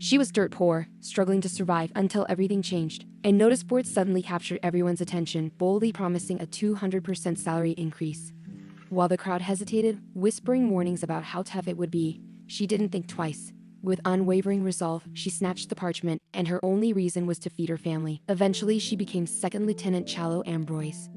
She was dirt poor, struggling to survive until everything changed. A notice board suddenly captured everyone's attention, boldly promising a 200% salary increase. While the crowd hesitated, whispering warnings about how tough it would be, she didn't think twice. With unwavering resolve, she snatched the parchment, and her only reason was to feed her family. Eventually, she became Second Lieutenant Chalo Ambroise.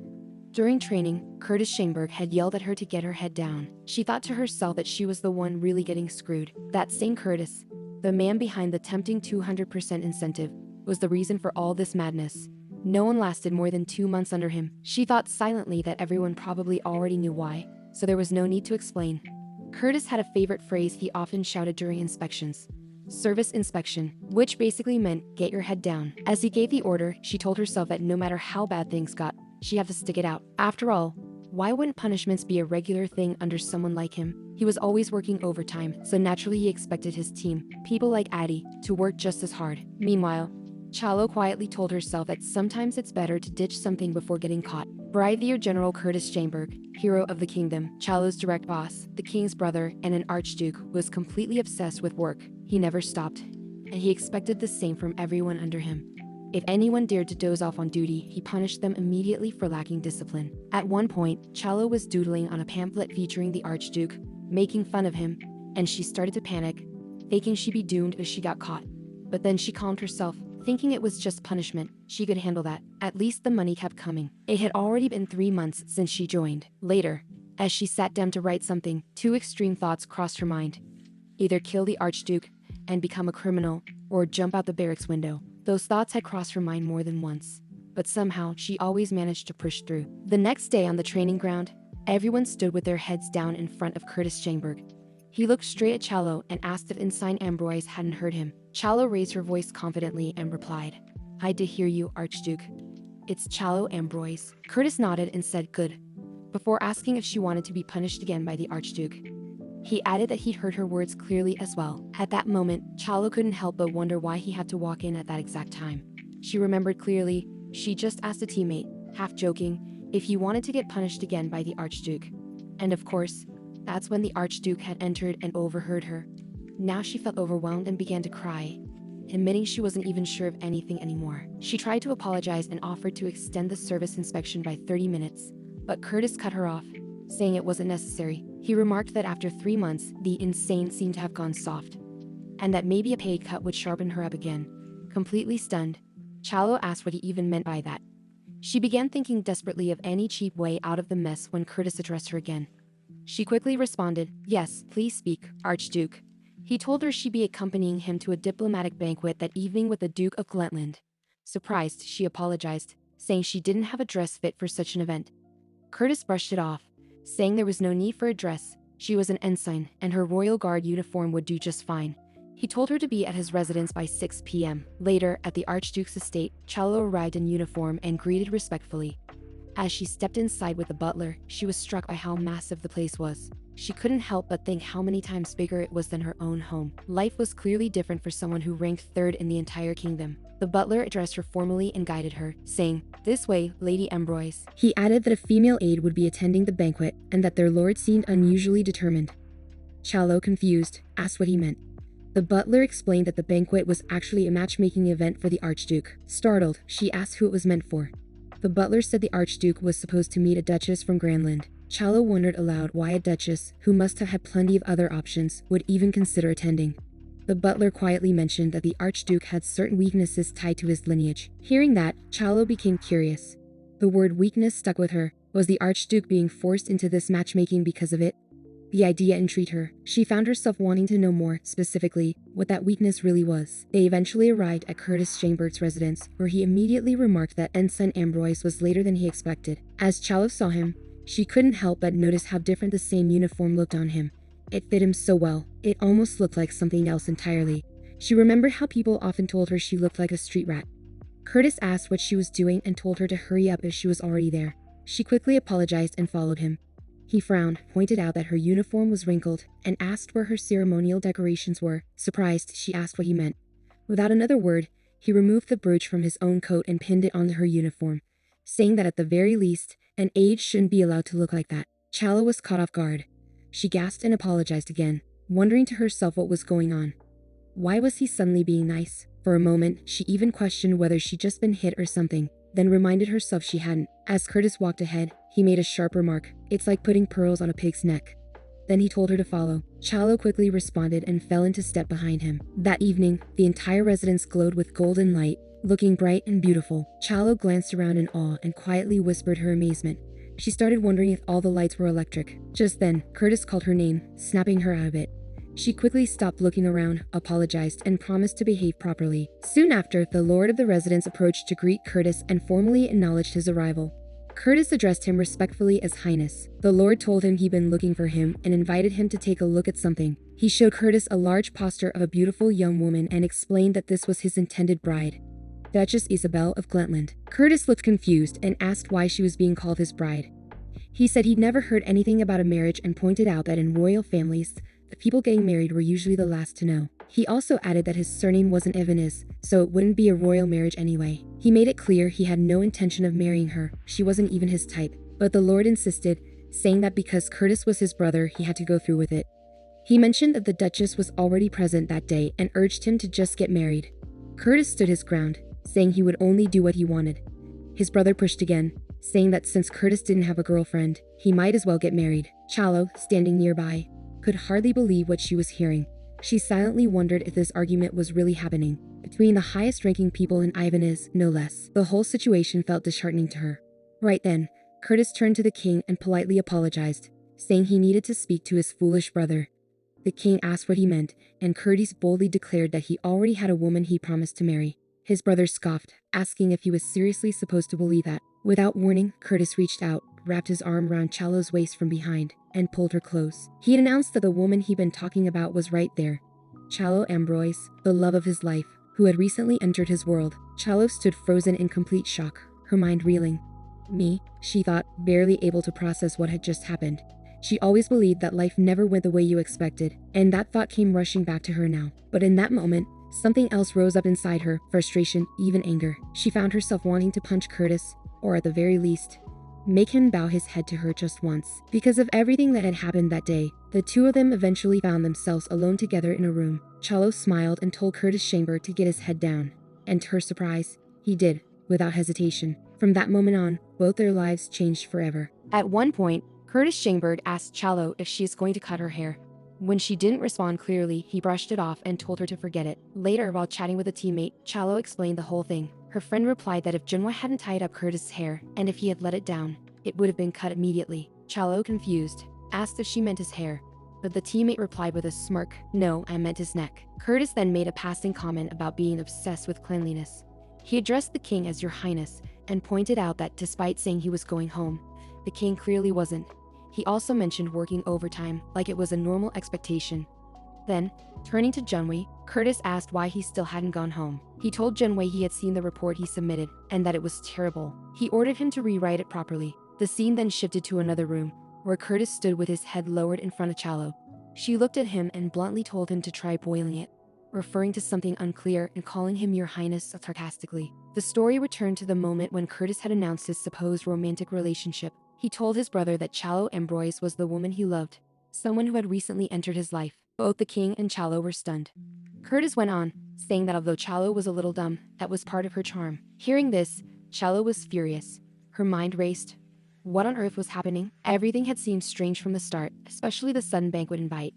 During training, Curtis Shangberg had yelled at her to get her head down. She thought to herself that she was the one really getting screwed. That same Curtis, the man behind the tempting 200% incentive, was the reason for all this madness. No one lasted more than 2 months under him. She thought silently that everyone probably already knew why, so there was no need to explain. Curtis had a favorite phrase he often shouted during inspections: service inspection, which basically meant get your head down. As he gave the order, she told herself that no matter how bad things got, she had to stick it out. After all, why wouldn't punishments be a regular thing under someone like him? He was always working overtime, so naturally he expected his team, people like Addie, to work just as hard. Meanwhile, Chalo quietly told herself that sometimes it's better to ditch something before getting caught. Brigadier General Curtis Shangberg, hero of the kingdom, Chalo's direct boss, the king's brother, and an archduke, was completely obsessed with work. He never stopped, and he expected the same from everyone under him. If anyone dared to doze off on duty, he punished them immediately for lacking discipline. At one point, Chalo was doodling on a pamphlet featuring the archduke, making fun of him, and she started to panic, thinking she'd be doomed if she got caught. But then she calmed herself, thinking it was just punishment. She could handle that. At least the money kept coming. It had already been 3 months since she joined. Later, as she sat down to write something, two extreme thoughts crossed her mind. Either kill the archduke and become a criminal, or jump out the barracks window. Those thoughts had crossed her mind more than once, but somehow she always managed to push through. The next day on the training ground, everyone stood with their heads down in front of Curtis Shangberg. He looked straight at Chalo and asked if Ensign Ambroise hadn't heard him. Chalo raised her voice confidently and replied, "I did hear you, Archduke. It's Chalo Ambroise." Curtis nodded and said good, before asking if she wanted to be punished again by the Archduke. He added that he'd heard her words clearly as well. At that moment, Chalo couldn't help but wonder why he had to walk in at that exact time. She remembered clearly, she just asked a teammate, half joking, if he wanted to get punished again by the Archduke. And of course, that's when the Archduke had entered and overheard her. Now she felt overwhelmed and began to cry, admitting she wasn't even sure of anything anymore. She tried to apologize and offered to extend the service inspection by 30 minutes, but Curtis cut her off, saying it wasn't necessary. He remarked that after 3 months, the insane seemed to have gone soft, and that maybe a pay cut would sharpen her up again. Completely stunned, Chalo asked what he even meant by that. She began thinking desperately of any cheap way out of the mess when Curtis addressed her again. She quickly responded, "Yes, please speak, Archduke." He told her she'd be accompanying him to a diplomatic banquet that evening with the Duke of Gletland. Surprised, she apologized, saying she didn't have a dress fit for such an event. Curtis brushed it off, saying there was no need for a dress. She was an ensign, and her royal guard uniform would do just fine. He told her to be at his residence by 6 p.m. Later, at the Archduke's estate, Chalo arrived in uniform and greeted respectfully. As she stepped inside with the butler, she was struck by how massive the place was. She couldn't help but think how many times bigger it was than her own home. Life was clearly different for someone who ranked third in the entire kingdom. The butler addressed her formally and guided her, saying, "This way, Lady Ambroise." He added that a female aide would be attending the banquet and that their lord seemed unusually determined. Chalo, confused, asked what he meant. The butler explained that the banquet was actually a matchmaking event for the Archduke. Startled, she asked who it was meant for. The butler said the Archduke was supposed to meet a duchess from Grandland. Chalo wondered aloud why a duchess, who must have had plenty of other options, would even consider attending. The butler quietly mentioned that the Archduke had certain weaknesses tied to his lineage. Hearing that, Chalo became curious. The word weakness stuck with her. Was the Archduke being forced into this matchmaking because of it? The idea intrigued her. She found herself wanting to know more, specifically, what that weakness really was. They eventually arrived at Curtis Shangberg's residence, where he immediately remarked that Ensign Ambroise was later than he expected. As Chalo saw him, she couldn't help but notice how different the same uniform looked on him. It fit him so well, it almost looked like something else entirely. She remembered how people often told her she looked like a street rat. Curtis asked what she was doing and told her to hurry up if she was already there. She quickly apologized and followed him. He frowned, pointed out that her uniform was wrinkled, and asked where her ceremonial decorations were. Surprised, she asked what he meant. Without another word, he removed the brooch from his own coat and pinned it onto her uniform, saying that at the very least, an aide shouldn't be allowed to look like that. Chalo was caught off guard. She gasped and apologized again, wondering to herself what was going on. Why was he suddenly being nice? For a moment, she even questioned whether she'd just been hit or something, then reminded herself she hadn't. As Curtis walked ahead, he made a sharp remark. "It's like putting pearls on a pig's neck." Then he told her to follow. Chalo quickly responded and fell into step behind him. That evening, the entire residence glowed with golden light, looking bright and beautiful. Chalo glanced around in awe and quietly whispered her amazement. She started wondering if all the lights were electric. Just then, Curtis called her name, snapping her out of it. She quickly stopped looking around, apologized, and promised to behave properly. Soon after, the lord of the residence approached to greet Curtis and formally acknowledged his arrival. Curtis addressed him respectfully as Highness. The lord told him he'd been looking for him and invited him to take a look at something. He showed Curtis a large poster of a beautiful young woman and explained that this was his intended bride, Duchess Isabel of Glentland. Curtis looked confused and asked why she was being called his bride. He said he'd never heard anything about a marriage and pointed out that in royal families, the people getting married were usually the last to know. He also added that his surname wasn't Ivanis, so it wouldn't be a royal marriage anyway. He made it clear he had no intention of marrying her. She wasn't even his type. But the lord insisted, saying that because Curtis was his brother, he had to go through with it. He mentioned that the Duchess was already present that day and urged him to just get married. Curtis stood his ground, saying he would only do what he wanted. His brother pushed again, saying that since Curtis didn't have a girlfriend, he might as well get married. Chalo, standing nearby, could hardly believe what she was hearing. She silently wondered if this argument was really happening, between the highest-ranking people in Ivanez, no less. The whole situation felt disheartening to her. Right then, Curtis turned to the king and politely apologized, saying he needed to speak to his foolish brother. The king asked what he meant, and Curtis boldly declared that he already had a woman he promised to marry. His brother scoffed, asking if he was seriously supposed to believe that. Without warning, Curtis reached out, wrapped his arm around Chalo's waist from behind, and pulled her close. He had announced that the woman he'd been talking about was right there. Chalo Ambroise, the love of his life, who had recently entered his world. Chalo stood frozen in complete shock, her mind reeling. Me, she thought, barely able to process what had just happened. She always believed that life never went the way you expected, and that thought came rushing back to her now. But in that moment, something else rose up inside her, frustration, even anger. She found herself wanting to punch Curtis, or at the very least, make him bow his head to her just once. Because of everything that had happened that day, the two of them eventually found themselves alone together in a room. Chalo smiled and told Curtis Chamber to get his head down. And to her surprise, he did, without hesitation. From that moment on, both their lives changed forever. At one point, Curtis Chamber asked Chalo if she is going to cut her hair. When she didn't respond clearly, he brushed it off and told her to forget it. Later, while chatting with a teammate, Chalo explained the whole thing. Her friend replied that if Junhwa hadn't tied up Curtis' hair, and if he had let it down, it would have been cut immediately. Chalo, confused, asked if she meant his hair, but the teammate replied with a smirk, "No, I meant his neck." Curtis then made a passing comment about being obsessed with cleanliness. He addressed the king as Your Highness, and pointed out that despite saying he was going home, the king clearly wasn't. He also mentioned working overtime, like it was a normal expectation. Then, turning to Junwei, Curtis asked why he still hadn't gone home. He told Junwei he had seen the report he submitted, and that it was terrible. He ordered him to rewrite it properly. The scene then shifted to another room, where Curtis stood with his head lowered in front of Chalo. She looked at him and bluntly told him to try boiling it, referring to something unclear and calling him Your Highness sarcastically. The story returned to the moment when Curtis had announced his supposed romantic relationship. He told his brother that Chalo Ambroise was the woman he loved, someone who had recently entered his life. Both the king and Chalo were stunned. Curtis went on, saying that although Chalo was a little dumb, that was part of her charm. Hearing this, Chalo was furious. Her mind raced. What on earth was happening? Everything had seemed strange from the start, especially the sudden banquet invite.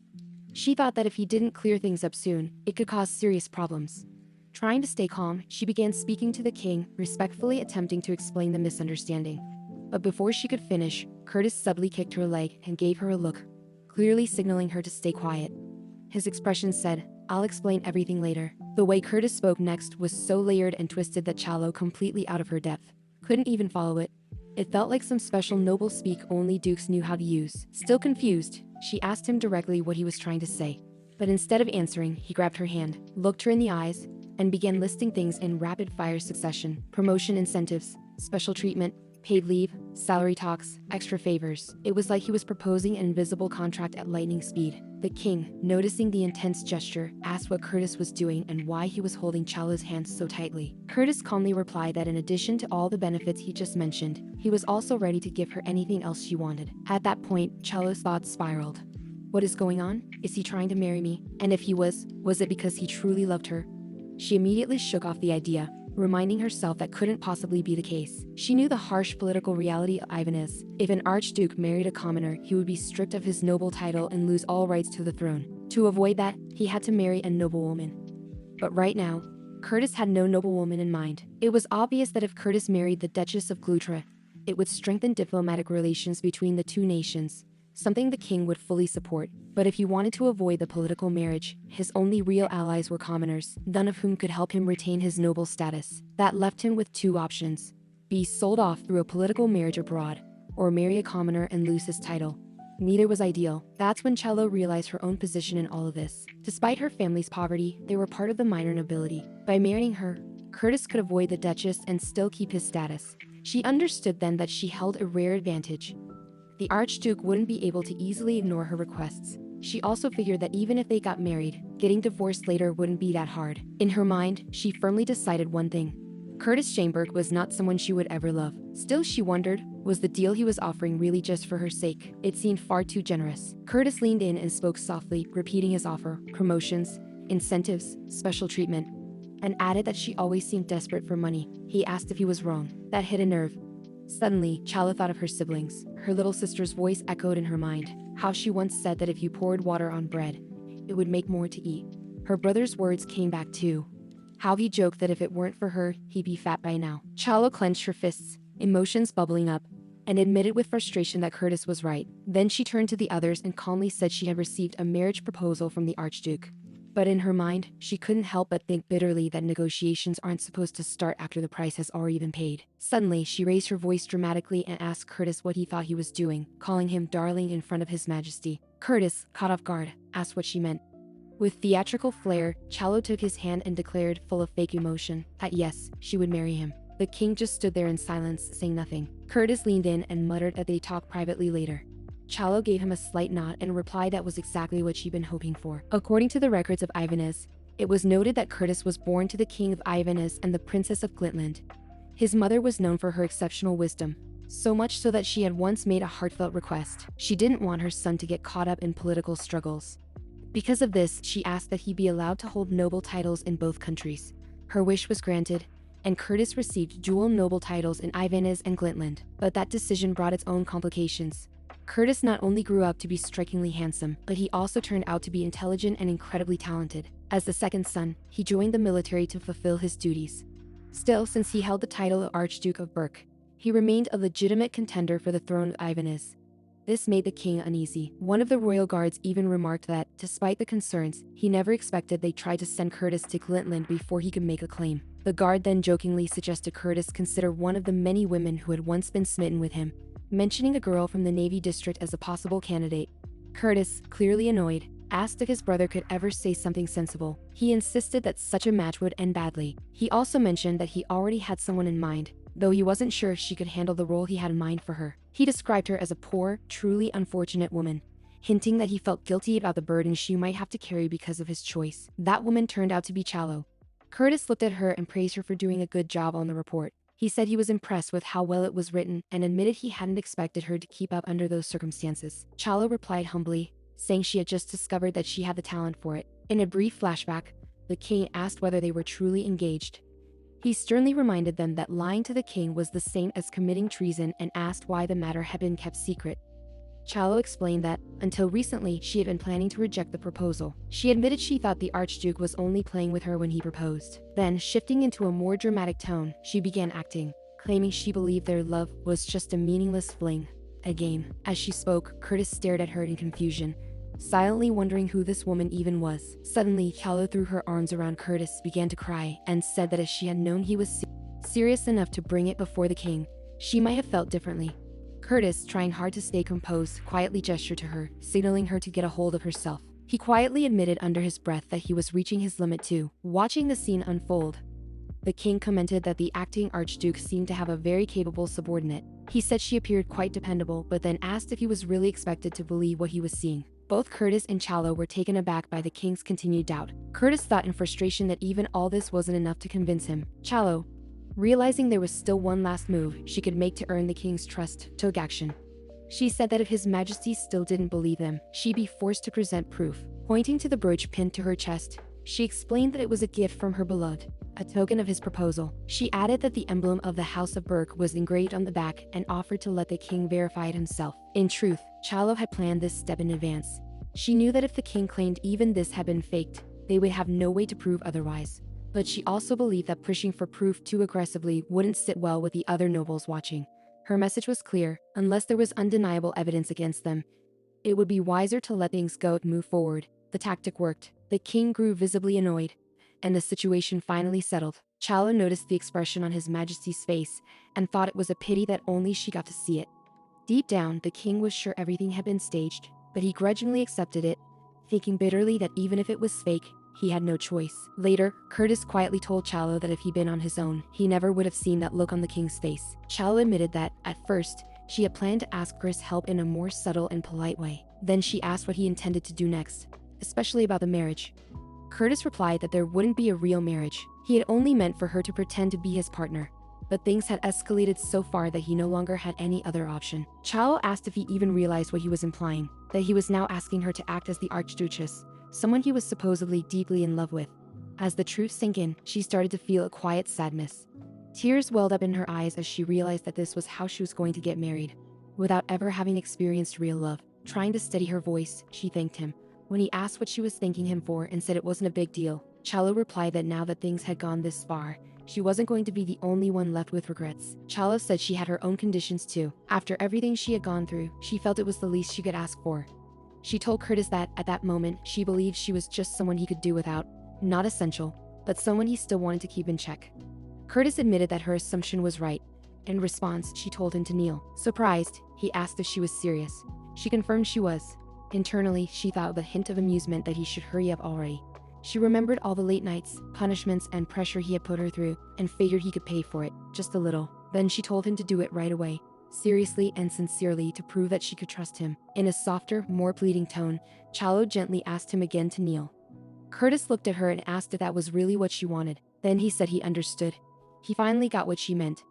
She thought that if he didn't clear things up soon, it could cause serious problems. Trying to stay calm, she began speaking to the king, respectfully attempting to explain the misunderstanding. But before she could finish, Curtis subtly kicked her leg and gave her a look, clearly signaling her to stay quiet. His expression said, "I'll explain everything later." The way Curtis spoke next was so layered and twisted that Chalo, completely out of her depth, couldn't even follow it. It felt like some special noble speak only dukes knew how to use. Still confused, she asked him directly what he was trying to say. But instead of answering, he grabbed her hand, looked her in the eyes, and began listing things in rapid-fire succession. Promotion incentives, special treatment, paid leave, salary talks, extra favors. It was like he was proposing an invisible contract at lightning speed. The king, noticing the intense gesture, asked what Curtis was doing and why he was holding Chalo's hands so tightly. Curtis calmly replied that in addition to all the benefits he just mentioned, he was also ready to give her anything else she wanted. At that point, Chalo's thoughts spiraled. What is going on? Is he trying to marry me? And if he was it because he truly loved her? She immediately shook off the idea, reminding herself that couldn't possibly be the case. She knew the harsh political reality of Ivanez. If an archduke married a commoner, he would be stripped of his noble title and lose all rights to the throne. To avoid that, he had to marry a noblewoman. But right now, Curtis had no noblewoman in mind. It was obvious that if Curtis married the Duchess of Gloucester, it would strengthen diplomatic relations between the two nations, something the king would fully support. But if he wanted to avoid the political marriage, his only real allies were commoners, none of whom could help him retain his noble status. That left him with two options: be sold off through a political marriage abroad, or marry a commoner and lose his title. Neither was ideal. That's when Cello realized her own position in all of this. Despite her family's poverty, they were part of the minor nobility. By marrying her, Curtis could avoid the Duchess and still keep his status. She understood then that she held a rare advantage. The Archduke wouldn't be able to easily ignore her requests. She also figured that even if they got married, getting divorced later wouldn't be that hard. In her mind, she firmly decided one thing: Curtis Schaumburg was not someone she would ever love. Still, she wondered, was the deal he was offering really just for her sake? It seemed far too generous. Curtis leaned in and spoke softly, repeating his offer: promotions, incentives, special treatment, and added that she always seemed desperate for money. He asked if he was wrong. That hit a nerve. Suddenly, Chala thought of her siblings. Her little sister's voice echoed in her mind, how she once said that if you poured water on bread, it would make more to eat. Her brother's words came back too. How he joked that if it weren't for her, he'd be fat by now. Chala clenched her fists, emotions bubbling up, and admitted with frustration that Curtis was right. Then she turned to the others and calmly said she had received a marriage proposal from the Archduke. But in her mind, she couldn't help but think bitterly that negotiations aren't supposed to start after the price has already been paid. Suddenly, she raised her voice dramatically and asked Curtis what he thought he was doing, calling him darling in front of his majesty. Curtis, caught off guard, asked what she meant. With theatrical flair, Challo took his hand and declared, full of fake emotion, that yes, she would marry him. The king just stood there in silence, saying nothing. Curtis leaned in and muttered that they talk privately later. Challo gave him a slight nod and replied that was exactly what she'd been hoping for. According to the records of Ivanez, it was noted that Curtis was born to the king of Ivanez and the princess of Glitland. His mother was known for her exceptional wisdom, so much so that she had once made a heartfelt request. She didn't want her son to get caught up in political struggles. Because of this, she asked that he be allowed to hold noble titles in both countries. Her wish was granted, and Curtis received dual noble titles in Ivanez and Glitland. But that decision brought its own complications. Curtis not only grew up to be strikingly handsome, but he also turned out to be intelligent and incredibly talented. As the second son, he joined the military to fulfill his duties. Still, since he held the title of Archduke of Berk, he remained a legitimate contender for the throne of Ivanez. This made the king uneasy. One of the royal guards even remarked that, despite the concerns, he never expected they tried to send Curtis to Glitland before he could make a claim. The guard then jokingly suggested Curtis consider one of the many women who had once been smitten with him, mentioning a girl from the Navy district as a possible candidate. Curtis, clearly annoyed, asked if his brother could ever say something sensible. He insisted that such a match would end badly. He also mentioned that he already had someone in mind, though he wasn't sure if she could handle the role he had in mind for her. He described her as a poor, truly unfortunate woman, hinting that he felt guilty about the burden she might have to carry because of his choice. That woman turned out to be Challo. Curtis looked at her and praised her for doing a good job on the report. He said he was impressed with how well it was written and admitted he hadn't expected her to keep up under those circumstances. Challo replied humbly, saying she had just discovered that she had the talent for it. In a brief flashback, the king asked whether they were truly engaged. He sternly reminded them that lying to the king was the same as committing treason and asked why the matter had been kept secret. Challo explained that, until recently, she had been planning to reject the proposal. She admitted she thought the Archduke was only playing with her when he proposed. Then, shifting into a more dramatic tone, she began acting, claiming she believed their love was just a meaningless fling, a game. As she spoke, Curtis stared at her in confusion, silently wondering who this woman even was. Suddenly, Challo threw her arms around Curtis, began to cry, and said that if she had known he was serious enough to bring it before the king, she might have felt differently. Curtis, trying hard to stay composed, quietly gestured to her, signaling her to get a hold of herself. He quietly admitted under his breath that he was reaching his limit too. Watching the scene unfold, the king commented that the acting Archduke seemed to have a very capable subordinate. He said she appeared quite dependable, but then asked if he was really expected to believe what he was seeing. Both Curtis and Challo were taken aback by the king's continued doubt. Curtis thought in frustration that even all this wasn't enough to convince him. Challo, realizing there was still one last move she could make to earn the king's trust, took action. She said that if His Majesty still didn't believe them, she'd be forced to present proof. Pointing to the brooch pinned to her chest, she explained that it was a gift from her beloved, a token of his proposal. She added that the emblem of the House of Burke was engraved on the back and offered to let the king verify it himself. In truth, Chalo had planned this step in advance. She knew that if the king claimed even this had been faked, they would have no way to prove otherwise. But she also believed that pushing for proof too aggressively wouldn't sit well with the other nobles watching. Her message was clear: unless there was undeniable evidence against them, it would be wiser to let things go and move forward. The tactic worked. The king grew visibly annoyed, and the situation finally settled. Chalo noticed the expression on His Majesty's face and thought it was a pity that only she got to see it. Deep down, the king was sure everything had been staged, but he grudgingly accepted it, thinking bitterly that even if it was fake, he had no choice. Later, Curtis quietly told Chalo that if he'd been on his own, he never would have seen that look on the king's face. Chalo admitted that, at first, she had planned to ask for his help in a more subtle and polite way. Then she asked what he intended to do next, especially about the marriage. Curtis replied that there wouldn't be a real marriage. He had only meant for her to pretend to be his partner. But things had escalated so far that he no longer had any other option. Chalo asked if he even realized what he was implying, that he was now asking her to act as the Archduchess, someone he was supposedly deeply in love with. As the truth sank in, she started to feel a quiet sadness. Tears welled up in her eyes as she realized that this was how she was going to get married. Without ever having experienced real love, trying to steady her voice, she thanked him. When he asked what she was thanking him for and said it wasn't a big deal, Chalo replied that now that things had gone this far, she wasn't going to be the only one left with regrets. Chalo said she had her own conditions too. After everything she had gone through, she felt it was the least she could ask for. She told Curtis that, at that moment, she believed she was just someone he could do without, not essential, but someone he still wanted to keep in check. Curtis admitted that her assumption was right. In response, she told him to kneel. Surprised, he asked if she was serious. She confirmed she was. Internally, she thought with a hint of amusement that he should hurry up already. She remembered all the late nights, punishments, and pressure he had put her through, and figured he could pay for it, just a little. Then she told him to do it right away, seriously and sincerely, to prove that she could trust him. In a softer, more pleading tone, Chalo gently asked him again to kneel. Curtis looked at her and asked if that was really what she wanted. Then he said he understood. He finally got what she meant,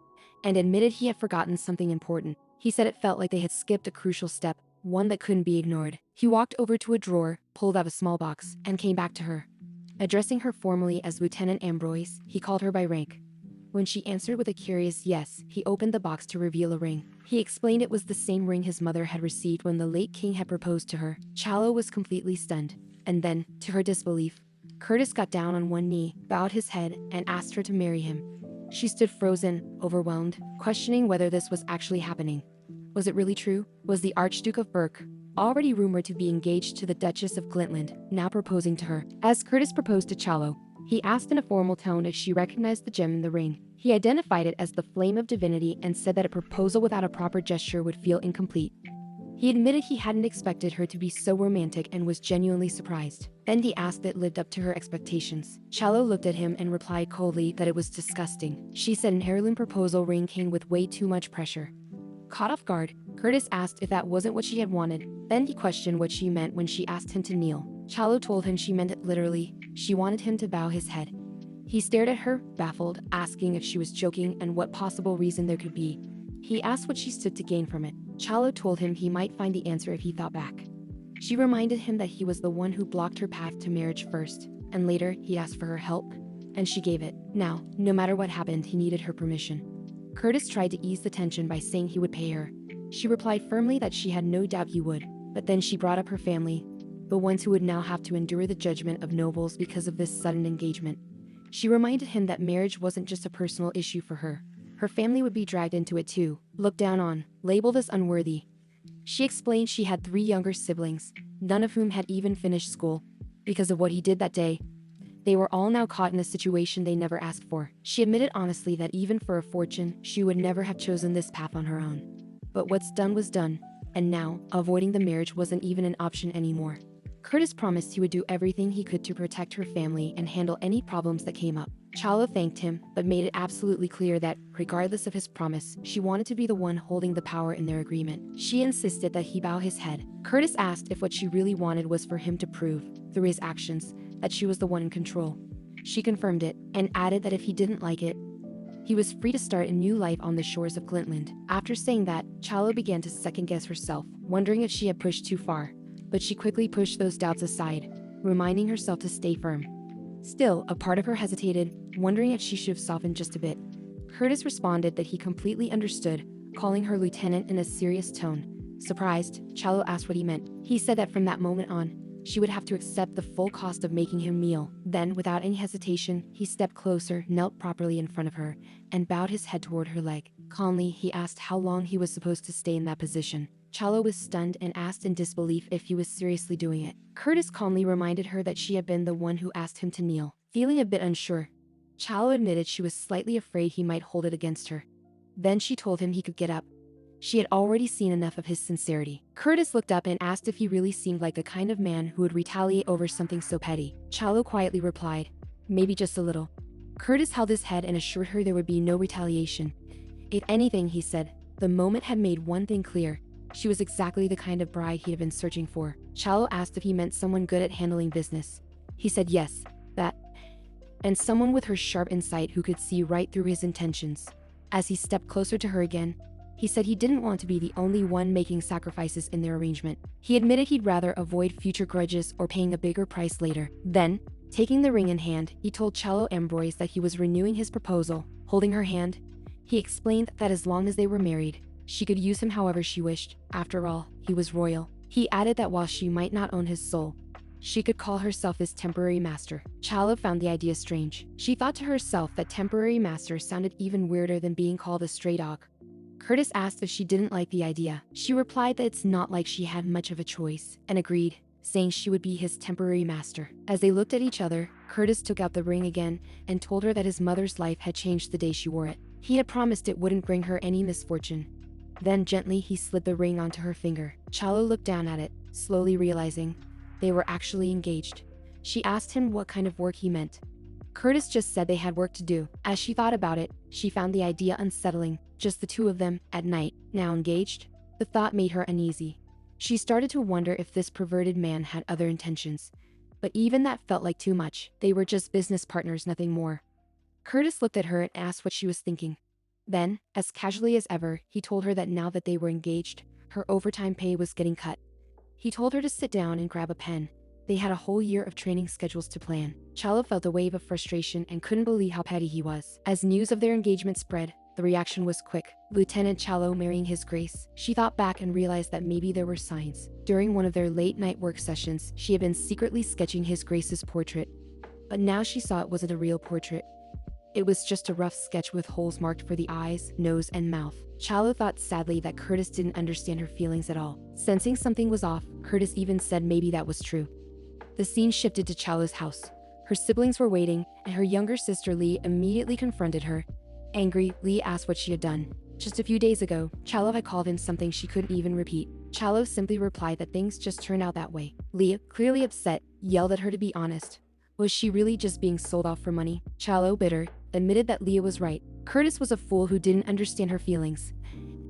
and admitted he had forgotten something important. He said it felt like they had skipped a crucial step, one that couldn't be ignored. He walked over to a drawer, pulled out a small box, and came back to her. Addressing her formally as Lieutenant Ambroise, he called her by rank. When she answered with a curious yes, he opened the box to reveal a ring. He explained it was the same ring his mother had received when the late king had proposed to her. Chalo was completely stunned. And then, to her disbelief, Curtis got down on one knee, bowed his head, and asked her to marry him. She stood frozen, overwhelmed, questioning whether this was actually happening. Was it really true? Was the Archduke of Burke, already rumored to be engaged to the Duchess of Glintland, now proposing to her? As Curtis proposed to Chalo, he asked in a formal tone if she recognized the gem in the ring. He identified it as the Flame of Divinity and said that a proposal without a proper gesture would feel incomplete. He admitted he hadn't expected her to be so romantic and was genuinely surprised. Then he asked if it lived up to her expectations. Chalo looked at him and replied coldly that it was disgusting. She said an heirloom proposal ring came with way too much pressure. Caught off guard, Curtis asked if that wasn't what she had wanted. Then he questioned what she meant when she asked him to kneel. Chalo told him she meant it literally. She wanted him to bow his head. He stared at her, baffled, asking if she was joking and what possible reason there could be. He asked what she stood to gain from it. Chalo told him he might find the answer if he thought back. She reminded him that he was the one who blocked her path to marriage first, and later he asked for her help, and she gave it. Now, no matter what happened, he needed her permission. Curtis tried to ease the tension by saying he would pay her. She replied firmly that she had no doubt he would, but then she brought up her family, the ones who would now have to endure the judgment of nobles because of this sudden engagement. She reminded him that marriage wasn't just a personal issue for her. Her family would be dragged into it too, looked down on, labeled as unworthy. She explained she had 3 younger siblings, none of whom had even finished school. Because of what he did that day, they were all now caught in a situation they never asked for. She admitted honestly that even for a fortune, she would never have chosen this path on her own. But what's done was done, and now, avoiding the marriage wasn't even an option anymore. Curtis promised he would do everything he could to protect her family and handle any problems that came up. Chalo thanked him, but made it absolutely clear that, regardless of his promise, she wanted to be the one holding the power in their agreement. She insisted that he bow his head. Curtis asked if what she really wanted was for him to prove, through his actions, that she was the one in control. She confirmed it, and added that if he didn't like it, He was free to start a new life on the shores of Glintland. After saying that, Chalo began to second-guess herself, wondering if she had pushed too far. But she quickly pushed those doubts aside, reminding herself to stay firm. Still, a part of her hesitated, wondering if she should have softened just a bit. Curtis responded that he completely understood, calling her lieutenant in a serious tone. Surprised, Chalo asked what he meant. He said that from that moment on, she would have to accept the full cost of making him meal. Then, without any hesitation, he stepped closer, knelt properly in front of her, and bowed his head toward her leg. Calmly, he asked how long he was supposed to stay in that position. Chalo was stunned and asked in disbelief if he was seriously doing it. Curtis calmly reminded her that she had been the one who asked him to kneel. Feeling a bit unsure, Chalo admitted she was slightly afraid he might hold it against her. Then she told him he could get up. She had already seen enough of his sincerity. Curtis looked up and asked if he really seemed like the kind of man who would retaliate over something so petty. Chalo quietly replied, "Maybe just a little." Curtis held his head and assured her there would be no retaliation. If anything, he said, the moment had made one thing clear. She was exactly the kind of bride he had been searching for. Chalo asked if he meant someone good at handling business. He said yes, that, and someone with her sharp insight who could see right through his intentions. As he stepped closer to her again, he said he didn't want to be the only one making sacrifices in their arrangement. He admitted he'd rather avoid future grudges or paying a bigger price later. Then, taking the ring in hand, he told Chalo Ambrose that he was renewing his proposal. Holding her hand, he explained that as long as they were married, she could use him however she wished. After all, he was royal. He added that while she might not own his soul, she could call herself his temporary master. Chalo found the idea strange. She thought to herself that temporary master sounded even weirder than being called a stray dog. Curtis asked if she didn't like the idea. She replied that it's not like she had much of a choice, and agreed, saying she would be his temporary master. As they looked at each other, Curtis took out the ring again and told her that his mother's life had changed the day she wore it. He had promised it wouldn't bring her any misfortune. Then gently he slid the ring onto her finger. Chalo looked down at it, slowly realizing they were actually engaged. She asked him what kind of work he meant. Curtis just said they had work to do. As she thought about it, she found the idea unsettling. Just the two of them, at night, now engaged? The thought made her uneasy. She started to wonder if this perverted man had other intentions. But even that felt like too much. They were just business partners, nothing more. Curtis looked at her and asked what she was thinking. Then, as casually as ever, he told her that now that they were engaged, her overtime pay was getting cut. He told her to sit down and grab a pen. They had a whole year of training schedules to plan. Chalo felt a wave of frustration and couldn't believe how petty he was. As news of their engagement spread, the reaction was quick. Lieutenant Chalo marrying His Grace. She thought back and realized that maybe there were signs. During one of their late-night work sessions, she had been secretly sketching His Grace's portrait. But now she saw it wasn't a real portrait. It was just a rough sketch with holes marked for the eyes, nose, and mouth. Chalo thought sadly that Curtis didn't understand her feelings at all. Sensing something was off, Curtis even said maybe that was true. The scene shifted to Chalo's house. Her siblings were waiting, and her younger sister Lee immediately confronted her. Angry, Lee asked what she had done. Just a few days ago, Chalo had called him something she couldn't even repeat. Chalo simply replied that things just turned out that way. Lee, clearly upset, yelled at her to be honest. Was she really just being sold off for money? Chalo, bitter, admitted that Leah was right. Curtis was a fool who didn't understand her feelings.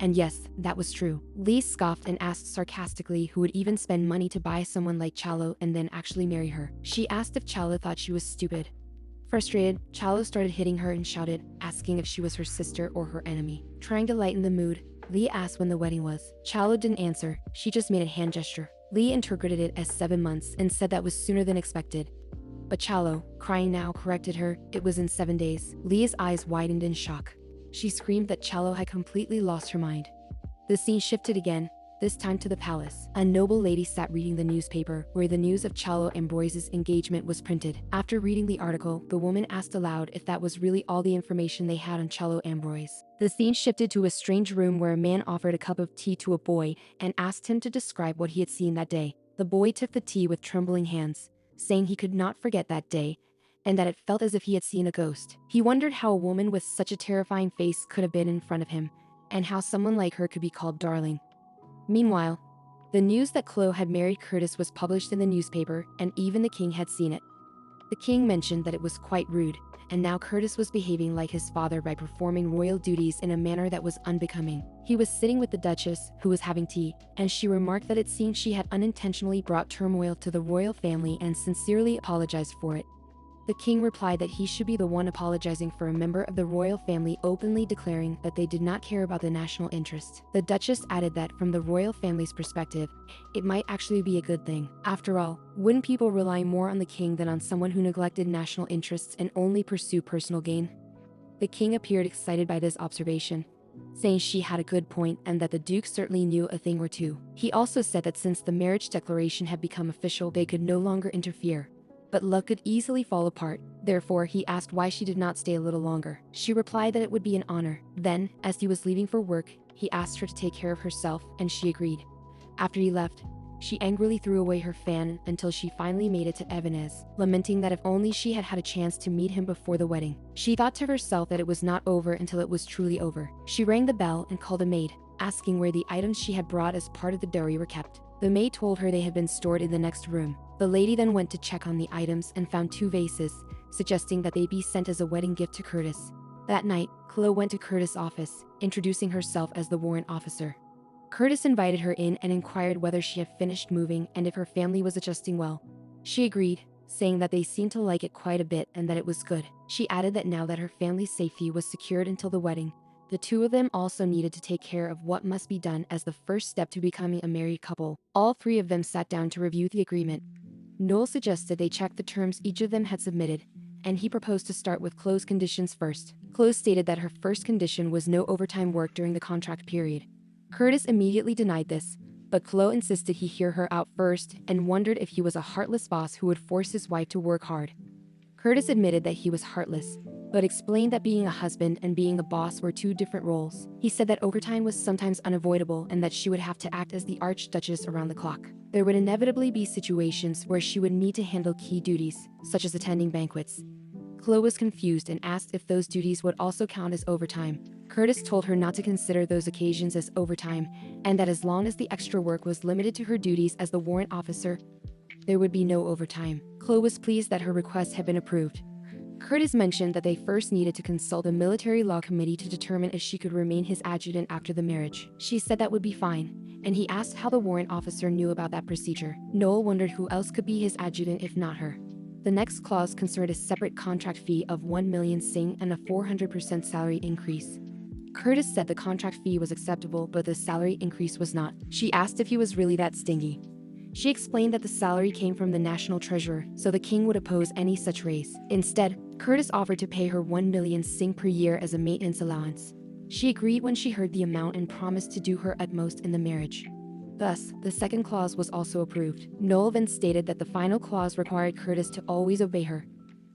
And yes, that was true. Lee scoffed and asked sarcastically who would even spend money to buy someone like Chalo and then actually marry her. She asked if Chalo thought she was stupid. Frustrated, Chalo started hitting her and shouted, asking if she was her sister or her enemy. Trying to lighten the mood, Lee asked when the wedding was. Chalo didn't answer, she just made a hand gesture. Lee interpreted it as 7 months and said that was sooner than expected. But Chalo, crying now, corrected her, it was in 7 days. Lee's eyes widened in shock. She screamed that Chalo had completely lost her mind. The scene shifted again, this time to the palace. A noble lady sat reading the newspaper, where the news of Chalo Ambroise's engagement was printed. After reading the article, the woman asked aloud if that was really all the information they had on Chalo Ambroise. The scene shifted to a strange room where a man offered a cup of tea to a boy and asked him to describe what he had seen that day. The boy took the tea with trembling hands, saying he could not forget that day, and that it felt as if he had seen a ghost. He wondered how a woman with such a terrifying face could have been in front of him, and how someone like her could be called darling. Meanwhile, the news that Chloe had married Curtis was published in the newspaper, and even the king had seen it. The king mentioned that it was quite rude, and now Curtis was behaving like his father by performing royal duties in a manner that was unbecoming. He was sitting with the Duchess, who was having tea, and she remarked that it seemed she had unintentionally brought turmoil to the royal family and sincerely apologized for it. The king replied that he should be the one apologizing for a member of the royal family openly declaring that they did not care about the national interest. The Duchess added that from the royal family's perspective, it might actually be a good thing. After all, wouldn't people rely more on the king than on someone who neglected national interests and only pursue personal gain? The king appeared excited by this observation, saying she had a good point and that the duke certainly knew a thing or two. He also said that since the marriage declaration had become official, they could no longer interfere. But love could easily fall apart. Therefore, he asked why she did not stay a little longer. She replied that it would be an honor. Then, as he was leaving for work, he asked her to take care of herself, and she agreed. After he left, she angrily threw away her fan until she finally made it to Evanes, lamenting that if only she had had a chance to meet him before the wedding. She thought to herself that it was not over until it was truly over. She rang the bell and called a maid, asking where the items she had brought as part of the dowry were kept. The maid told her they had been stored in the next room. The lady then went to check on the items and found 2 vases, suggesting that they be sent as a wedding gift to Curtis. That night, Chloe went to Curtis' office, introducing herself as the warrant officer. Curtis invited her in and inquired whether she had finished moving and if her family was adjusting well. She agreed, saying that they seemed to like it quite a bit and that it was good. She added that now that her family's safety was secured until the wedding, the two of them also needed to take care of what must be done as the first step to becoming a married couple. All 3 of them sat down to review the agreement. Noel suggested they check the terms each of them had submitted, and he proposed to start with Chloe's conditions first. Chloe stated that her first condition was no overtime work during the contract period. Curtis immediately denied this, but Chloe insisted he hear her out first and wondered if he was a heartless boss who would force his wife to work hard. Curtis admitted that he was heartless, but explained that being a husband and being a boss were 2 different roles. He said that overtime was sometimes unavoidable and that she would have to act as the Archduchess around the clock. There would inevitably be situations where she would need to handle key duties, such as attending banquets. Chloe was confused and asked if those duties would also count as overtime. Curtis told her not to consider those occasions as overtime, and that as long as the extra work was limited to her duties as the warrant officer, there would be no overtime. Chloe was pleased that her request had been approved. Curtis mentioned that they first needed to consult the military law committee to determine if she could remain his adjutant after the marriage. She said that would be fine, and he asked how the warrant officer knew about that procedure. Noel wondered who else could be his adjutant if not her. The next clause concerned a separate contract fee of 1 million Sing and a 400% salary increase. Curtis said the contract fee was acceptable, but the salary increase was not. She asked if he was really that stingy. She explained that the salary came from the national treasurer, so the king would oppose any such raise. Instead, Curtis offered to pay her 1 million Sing per year as a maintenance allowance. She agreed when she heard the amount and promised to do her utmost in the marriage. Thus, the second clause was also approved. Noel then stated that the final clause required Curtis to always obey her.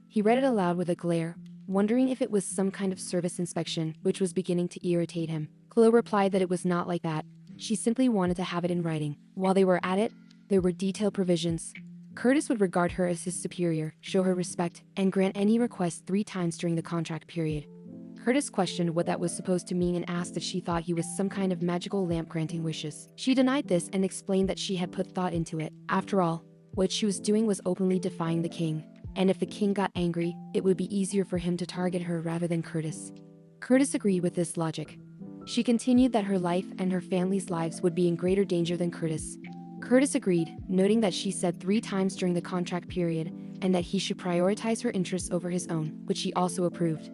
He read it aloud with a glare, wondering if it was some kind of service inspection, which was beginning to irritate him. Chloe replied that it was not like that. She simply wanted to have it in writing. While they were at it, there were detailed provisions. Curtis would regard her as his superior, show her respect, and grant any request 3 times during the contract period. Curtis questioned what that was supposed to mean and asked if she thought he was some kind of magical lamp granting wishes. She denied this and explained that she had put thought into it. After all, what she was doing was openly defying the king, and if the king got angry, it would be easier for him to target her rather than Curtis. Curtis agreed with this logic. She continued that her life and her family's lives would be in greater danger than Curtis. Curtis agreed, noting that she said 3 times during the contract period and that he should prioritize her interests over his own, which he also approved.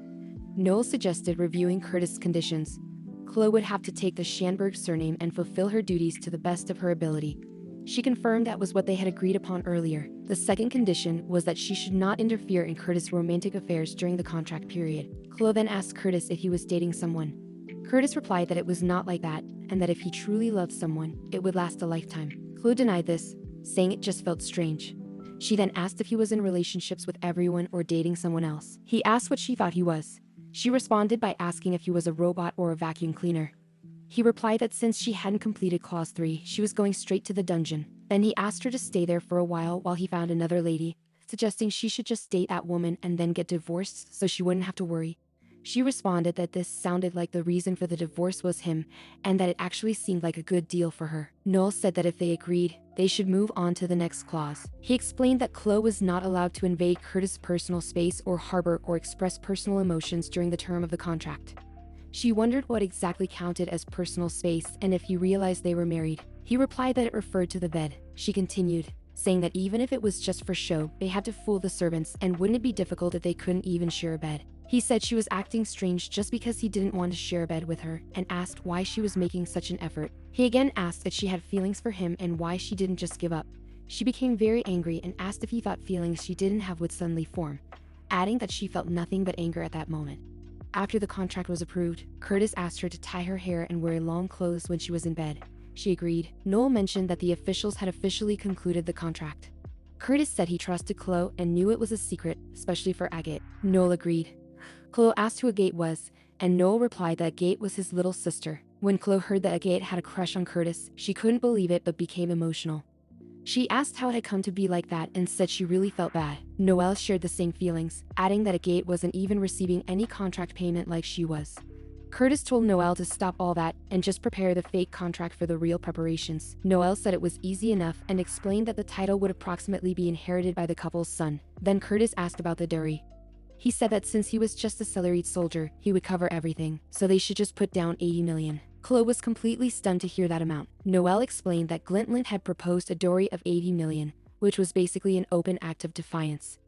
Noel suggested reviewing Curtis' conditions. Chloe would have to take the Schanberg surname and fulfill her duties to the best of her ability. She confirmed that was what they had agreed upon earlier. The second condition was that she should not interfere in Curtis' romantic affairs during the contract period. Chloe then asked Curtis if he was dating someone. Curtis replied that it was not like that, and that if he truly loved someone, it would last a lifetime. Chloe denied this, saying it just felt strange. She then asked if he was in relationships with everyone or dating someone else. He asked what she thought he was. She responded by asking if he was a robot or a vacuum cleaner. He replied that since she hadn't completed Clause 3, she was going straight to the dungeon. Then he asked her to stay there for a while he found another lady, suggesting she should just date that woman and then get divorced so she wouldn't have to worry. She responded that this sounded like the reason for the divorce was him, and that it actually seemed like a good deal for her. Noel said that if they agreed, they should move on to the next clause. He explained that Chloe was not allowed to invade Curtis' personal space or harbor or express personal emotions during the term of the contract. She wondered what exactly counted as personal space and if he realized they were married. He replied that it referred to the bed. She continued, saying that even if it was just for show, they had to fool the servants, and wouldn't it be difficult if they couldn't even share a bed. He said she was acting strange just because he didn't want to share a bed with her, and asked why she was making such an effort. He again asked if she had feelings for him and why she didn't just give up. She became very angry and asked if he thought feelings she didn't have would suddenly form, adding that she felt nothing but anger at that moment. After the contract was approved, Curtis asked her to tie her hair and wear long clothes when she was in bed. She agreed. Noel mentioned that the officials had officially concluded the contract. Curtis said he trusted Chloe and knew it was a secret, especially for Agate. Noel agreed. Chloe asked who Agate was, and Noel replied that Agate was his little sister. When Chloe heard that Agate had a crush on Curtis, she couldn't believe it but became emotional. She asked how it had come to be like that and said she really felt bad. Noel shared the same feelings, adding that Agate wasn't even receiving any contract payment like she was. Curtis told Noel to stop all that and just prepare the fake contract for the real preparations. Noel said it was easy enough and explained that the title would approximately be inherited by the couple's son. Then Curtis asked about the dowry. He said that since he was just a salaried soldier, he would cover everything, so they should just put down 80 million. Chloe was completely stunned to hear that amount. Noel explained that Glintland had proposed a dowry of 80 million, which was basically an open act of defiance.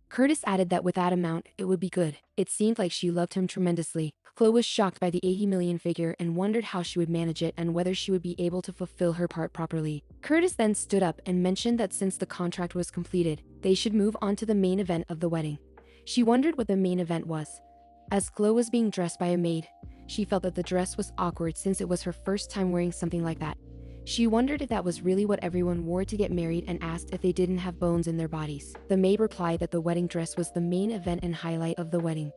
Curtis added that with that amount, it would be good. It seemed like she loved him tremendously. Chloe was shocked by the 80 million figure and wondered how she would manage it and whether she would be able to fulfill her part properly. Curtis then stood up and mentioned that since the contract was completed, they should move on to the main event of the wedding. She wondered what the main event was. As Chloe was being dressed by a maid, she felt that the dress was awkward since it was her first time wearing something like that. She wondered if that was really what everyone wore to get married and asked if they didn't have bones in their bodies. The maid replied that the wedding dress was the main event and highlight of the wedding.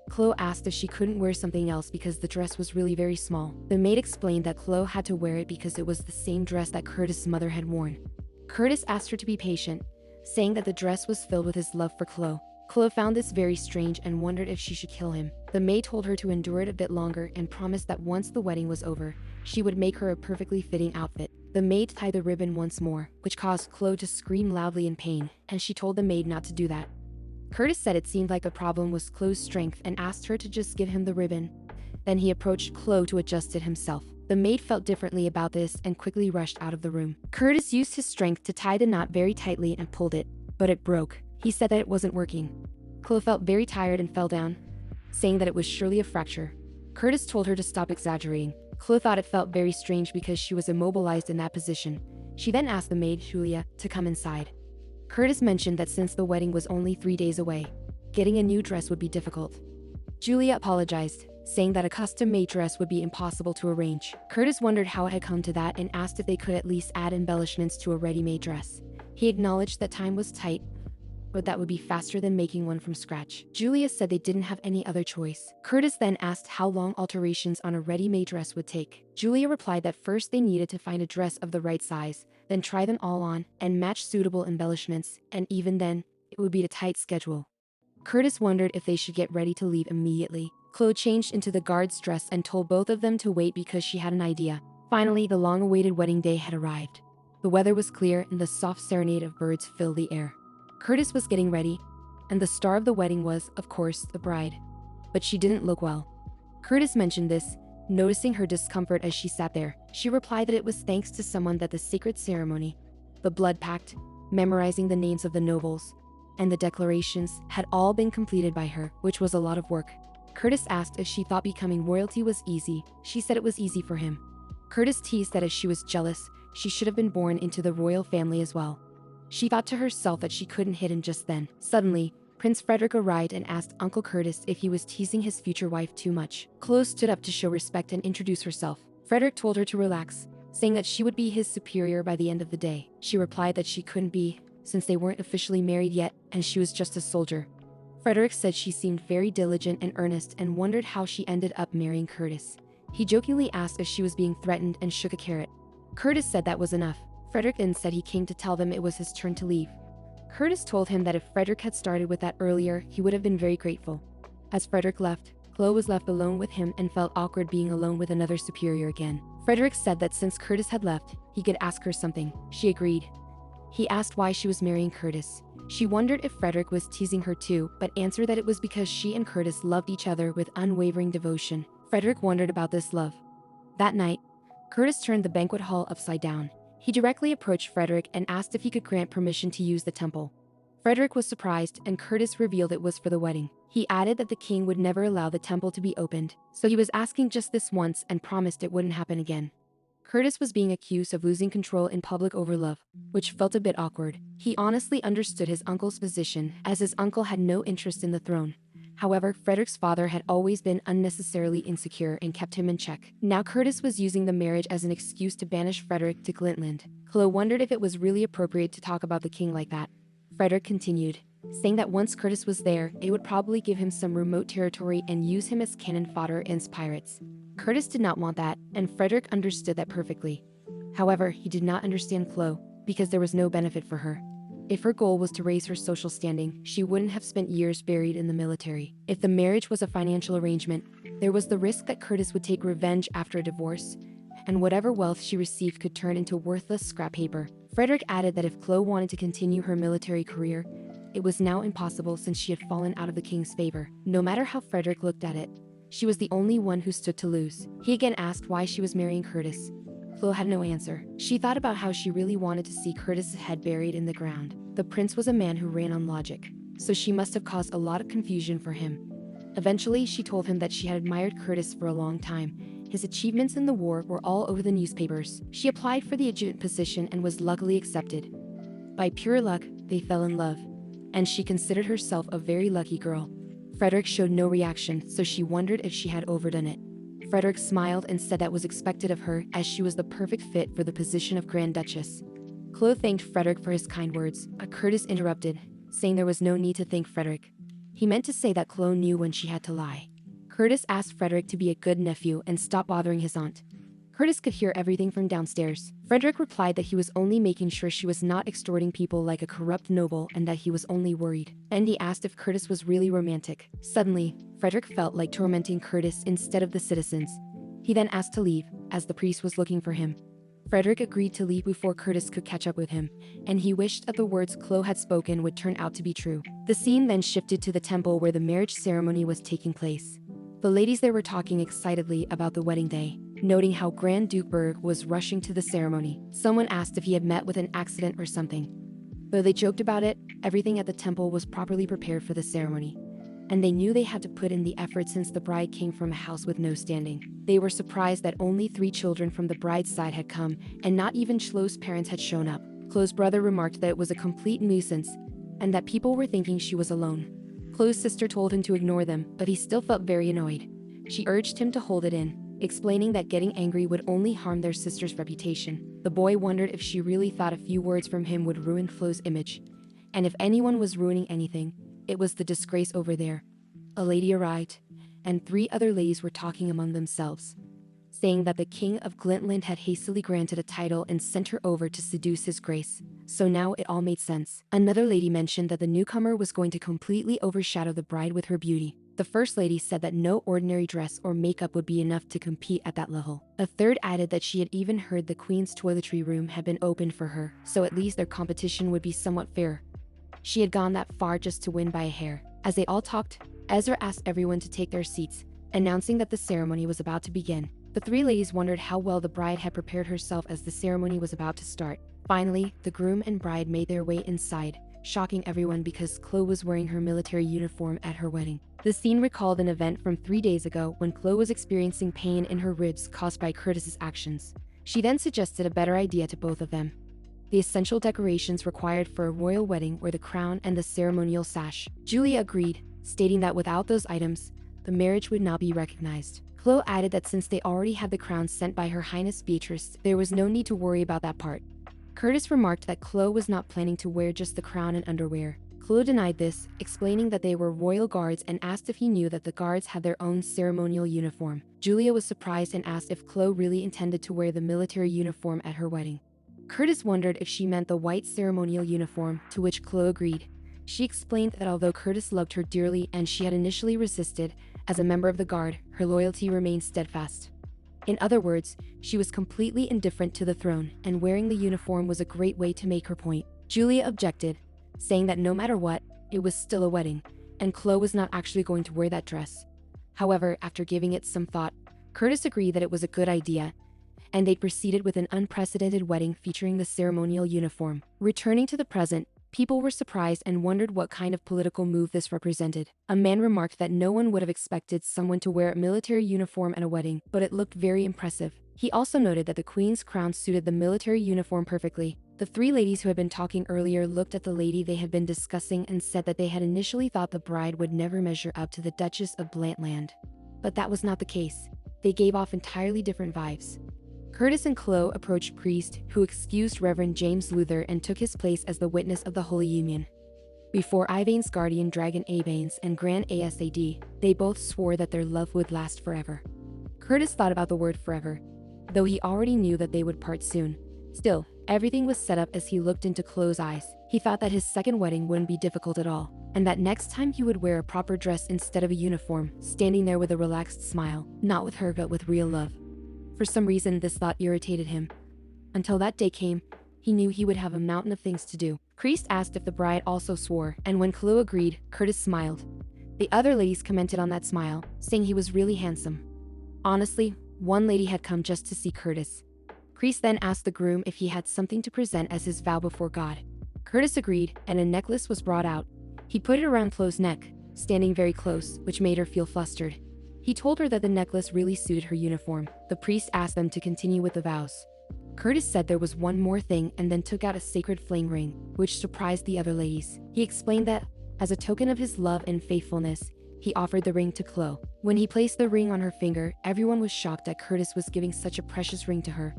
Chloe asked if she couldn't wear something else because the dress was really very small. The maid explained that Chloe had to wear it because it was the same dress that Curtis' mother had worn. Curtis asked her to be patient, saying that the dress was filled with his love for Chloe. Chloe found this very strange and wondered if she should kill him. The maid told her to endure it a bit longer and promised that once the wedding was over, she would make her a perfectly fitting outfit. The maid tied the ribbon once more, which caused Chloe to scream loudly in pain, and she told the maid not to do that. Curtis said it seemed like the problem was Chloe's strength and asked her to just give him the ribbon. Then he approached Chloe to adjust it himself. The maid felt differently about this and quickly rushed out of the room. Curtis used his strength to tie the knot very tightly and pulled it, but it broke. He said that it wasn't working. Chloe felt very tired and fell down, saying that it was surely a fracture. Curtis told her to stop exaggerating. Chloe thought it felt very strange because she was immobilized in that position. She then asked the maid, Julia, to come inside. Curtis mentioned that since the wedding was only 3 days away, getting a new dress would be difficult. Julia apologized, saying that a custom-made dress would be impossible to arrange. Curtis wondered how it had come to that and asked if they could at least add embellishments to a ready-made dress. He acknowledged that time was tight, but that would be faster than making one from scratch. Julia said they didn't have any other choice. Curtis then asked how long alterations on a ready-made dress would take. Julia replied that first they needed to find a dress of the right size, then try them all on and match suitable embellishments, and even then, it would be a tight schedule. Curtis wondered if they should get ready to leave immediately. Chloe changed into the guard's dress and told both of them to wait because she had an idea. Finally, the long-awaited wedding day had arrived. The weather was clear and the soft serenade of birds filled the air. Curtis was getting ready, and the star of the wedding was, of course, the bride. But she didn't look well. Curtis mentioned this, noticing her discomfort as she sat there. She replied that it was thanks to someone that the sacred ceremony, the blood pact, memorizing the names of the nobles, and the declarations had all been completed by her, which was a lot of work. Curtis asked if she thought becoming royalty was easy. She said it was easy for him. Curtis teased that as she was jealous, she should have been born into the royal family as well. She thought to herself that she couldn't hit him just then. Suddenly, Prince Frederick arrived and asked Uncle Curtis if he was teasing his future wife too much. Chloe stood up to show respect and introduce herself. Frederick told her to relax, saying that she would be his superior by the end of the day. She replied that she couldn't be, since they weren't officially married yet and she was just a soldier. Frederick said she seemed very diligent and earnest and wondered how she ended up marrying Curtis. He jokingly asked if she was being threatened and shook a carrot. Curtis said that was enough. Frederick then said he came to tell them it was his turn to leave. Curtis told him that if Frederick had started with that earlier, he would have been very grateful. As Frederick left, Chloe was left alone with him and felt awkward being alone with another superior again. Frederick said that since Curtis had left, he could ask her something. She agreed. He asked why she was marrying Curtis. She wondered if Frederick was teasing her too, but answered that it was because she and Curtis loved each other with unwavering devotion. Frederick wondered about this love. That night, Curtis turned the banquet hall upside down. He directly approached Frederick and asked if he could grant permission to use the temple. Frederick was surprised, and Curtis revealed it was for the wedding. He added that the king would never allow the temple to be opened, so he was asking just this once and promised it wouldn't happen again. Curtis was being accused of losing control in public over love, which felt a bit awkward. He honestly understood his uncle's position, as his uncle had no interest in the throne. However, Frederick's father had always been unnecessarily insecure and kept him in check. Now Curtis was using the marriage as an excuse to banish Frederick to Glintland. Chloe wondered if it was really appropriate to talk about the king like that. Frederick continued, saying that once Curtis was there, it would probably give him some remote territory and use him as cannon fodder against pirates. Curtis did not want that, and Frederick understood that perfectly. However, he did not understand Chloe, because there was no benefit for her. If her goal was to raise her social standing, she wouldn't have spent years buried in the military. If the marriage was a financial arrangement, there was the risk that Curtis would take revenge after a divorce, and whatever wealth she received could turn into worthless scrap paper. Frederick added that if Chloe wanted to continue her military career, it was now impossible since she had fallen out of the king's favor. No matter how Frederick looked at it, she was the only one who stood to lose. He again asked why she was marrying Curtis. Chloe had no answer. She thought about how she really wanted to see Curtis' head buried in the ground. The prince was a man who ran on logic, so she must have caused a lot of confusion for him. Eventually, she told him that she had admired Curtis for a long time. His achievements in the war were all over the newspapers. She applied for the adjutant position and was luckily accepted. By pure luck, they fell in love, and she considered herself a very lucky girl. Frederick showed no reaction, so she wondered if she had overdone it. Frederick smiled and said that was expected of her, as she was the perfect fit for the position of Grand Duchess. Chloe thanked Frederick for his kind words, but Curtis interrupted, saying there was no need to thank Frederick. He meant to say that Chloe knew when she had to lie. Curtis asked Frederick to be a good nephew and stop bothering his aunt. Curtis could hear everything from downstairs. Frederick replied that he was only making sure she was not extorting people like a corrupt noble and that he was only worried. And he asked if Curtis was really romantic. Suddenly, Frederick felt like tormenting Curtis instead of the citizens. He then asked to leave, as the priest was looking for him. Frederick agreed to leave before Curtis could catch up with him, and he wished that the words Chloe had spoken would turn out to be true. The scene then shifted to the temple where the marriage ceremony was taking place. The ladies there were talking excitedly about the wedding day, noting how Grand Duke Berg was rushing to the ceremony. Someone asked if he had met with an accident or something. Though they joked about it, everything at the temple was properly prepared for the ceremony, and they knew they had to put in the effort since the bride came from a house with no standing. They were surprised that only 3 children from the bride's side had come, and not even Chloe's parents had shown up. Chloe's brother remarked that it was a complete nuisance, and that people were thinking she was alone. Chloe's sister told him to ignore them, but he still felt very annoyed. She urged him to hold it in, explaining that getting angry would only harm their sister's reputation. The boy wondered if she really thought a few words from him would ruin Chloe's image. And if anyone was ruining anything, it was the disgrace over there. A lady arrived, and 3 other ladies were talking among themselves, saying that the king of Glintland had hastily granted a title and sent her over to seduce his grace. So now it all made sense. Another lady mentioned that the newcomer was going to completely overshadow the bride with her beauty. The first lady said that no ordinary dress or makeup would be enough to compete at that level. A third added that she had even heard the queen's toiletry room had been opened for her, so at least their competition would be somewhat fair. She had gone that far just to win by a hair. As they all talked, Ezra asked everyone to take their seats, announcing that the ceremony was about to begin. The 3 ladies wondered how well the bride had prepared herself as the ceremony was about to start. Finally, the groom and bride made their way inside, shocking everyone because Chloe was wearing her military uniform at her wedding. The scene recalled an event from 3 days ago when Chloe was experiencing pain in her ribs caused by Curtis's actions. She then suggested a better idea to both of them: the essential decorations required for a royal wedding were the crown and the ceremonial sash. Julia agreed, stating that without those items, the marriage would not be recognized. Chloe added that since they already had the crown sent by Her Highness Beatrice, there was no need to worry about that part. Curtis remarked that Chloe was not planning to wear just the crown and underwear. Chloe denied this, explaining that they were royal guards and asked if he knew that the guards had their own ceremonial uniform. Julia was surprised and asked if Chloe really intended to wear the military uniform at her wedding. Curtis wondered if she meant the white ceremonial uniform, to which Chloe agreed. She explained that although Curtis loved her dearly and she had initially resisted, as a member of the guard, her loyalty remained steadfast. In other words, she was completely indifferent to the throne, and wearing the uniform was a great way to make her point. Julia objected, saying that no matter what, it was still a wedding, and Chloe was not actually going to wear that dress. However, after giving it some thought, Curtis agreed that it was a good idea, and they proceeded with an unprecedented wedding featuring the ceremonial uniform. Returning to the present, people were surprised and wondered what kind of political move this represented. A man remarked that no one would have expected someone to wear a military uniform at a wedding, but it looked very impressive. He also noted that the queen's crown suited the military uniform perfectly. The three ladies who had been talking earlier looked at the lady they had been discussing and said that they had initially thought the bride would never measure up to the Duchess of Blantland. But that was not the case. They gave off entirely different vibes. Curtis and Chloe approached priest, who excused Reverend James Luther and took his place as the witness of the Holy Union. Before Ivane's guardian dragon Avanes and Grand Asad, they both swore that their love would last forever. Curtis thought about the word forever, though he already knew that they would part soon. Still, everything was set up as he looked into Chloe's eyes. He thought that his second wedding wouldn't be difficult at all, and that next time he would wear a proper dress instead of a uniform, standing there with a relaxed smile, not with her but with real love. For some reason, this thought irritated him. Until that day came, he knew he would have a mountain of things to do. Priest asked if the bride also swore, and when Chloe agreed, Curtis smiled. The other ladies commented on that smile, saying he was really handsome. Honestly, one lady had come just to see Curtis. Priest then asked the groom if he had something to present as his vow before God. Curtis agreed, and a necklace was brought out. He put it around Chloe's neck, standing very close, which made her feel flustered. He told her that the necklace really suited her uniform. The priest asked them to continue with the vows. Curtis said there was one more thing and then took out a sacred flame ring, which surprised the other ladies. He explained that, as a token of his love and faithfulness, he offered the ring to Chloe. When he placed the ring on her finger, everyone was shocked that Curtis was giving such a precious ring to her.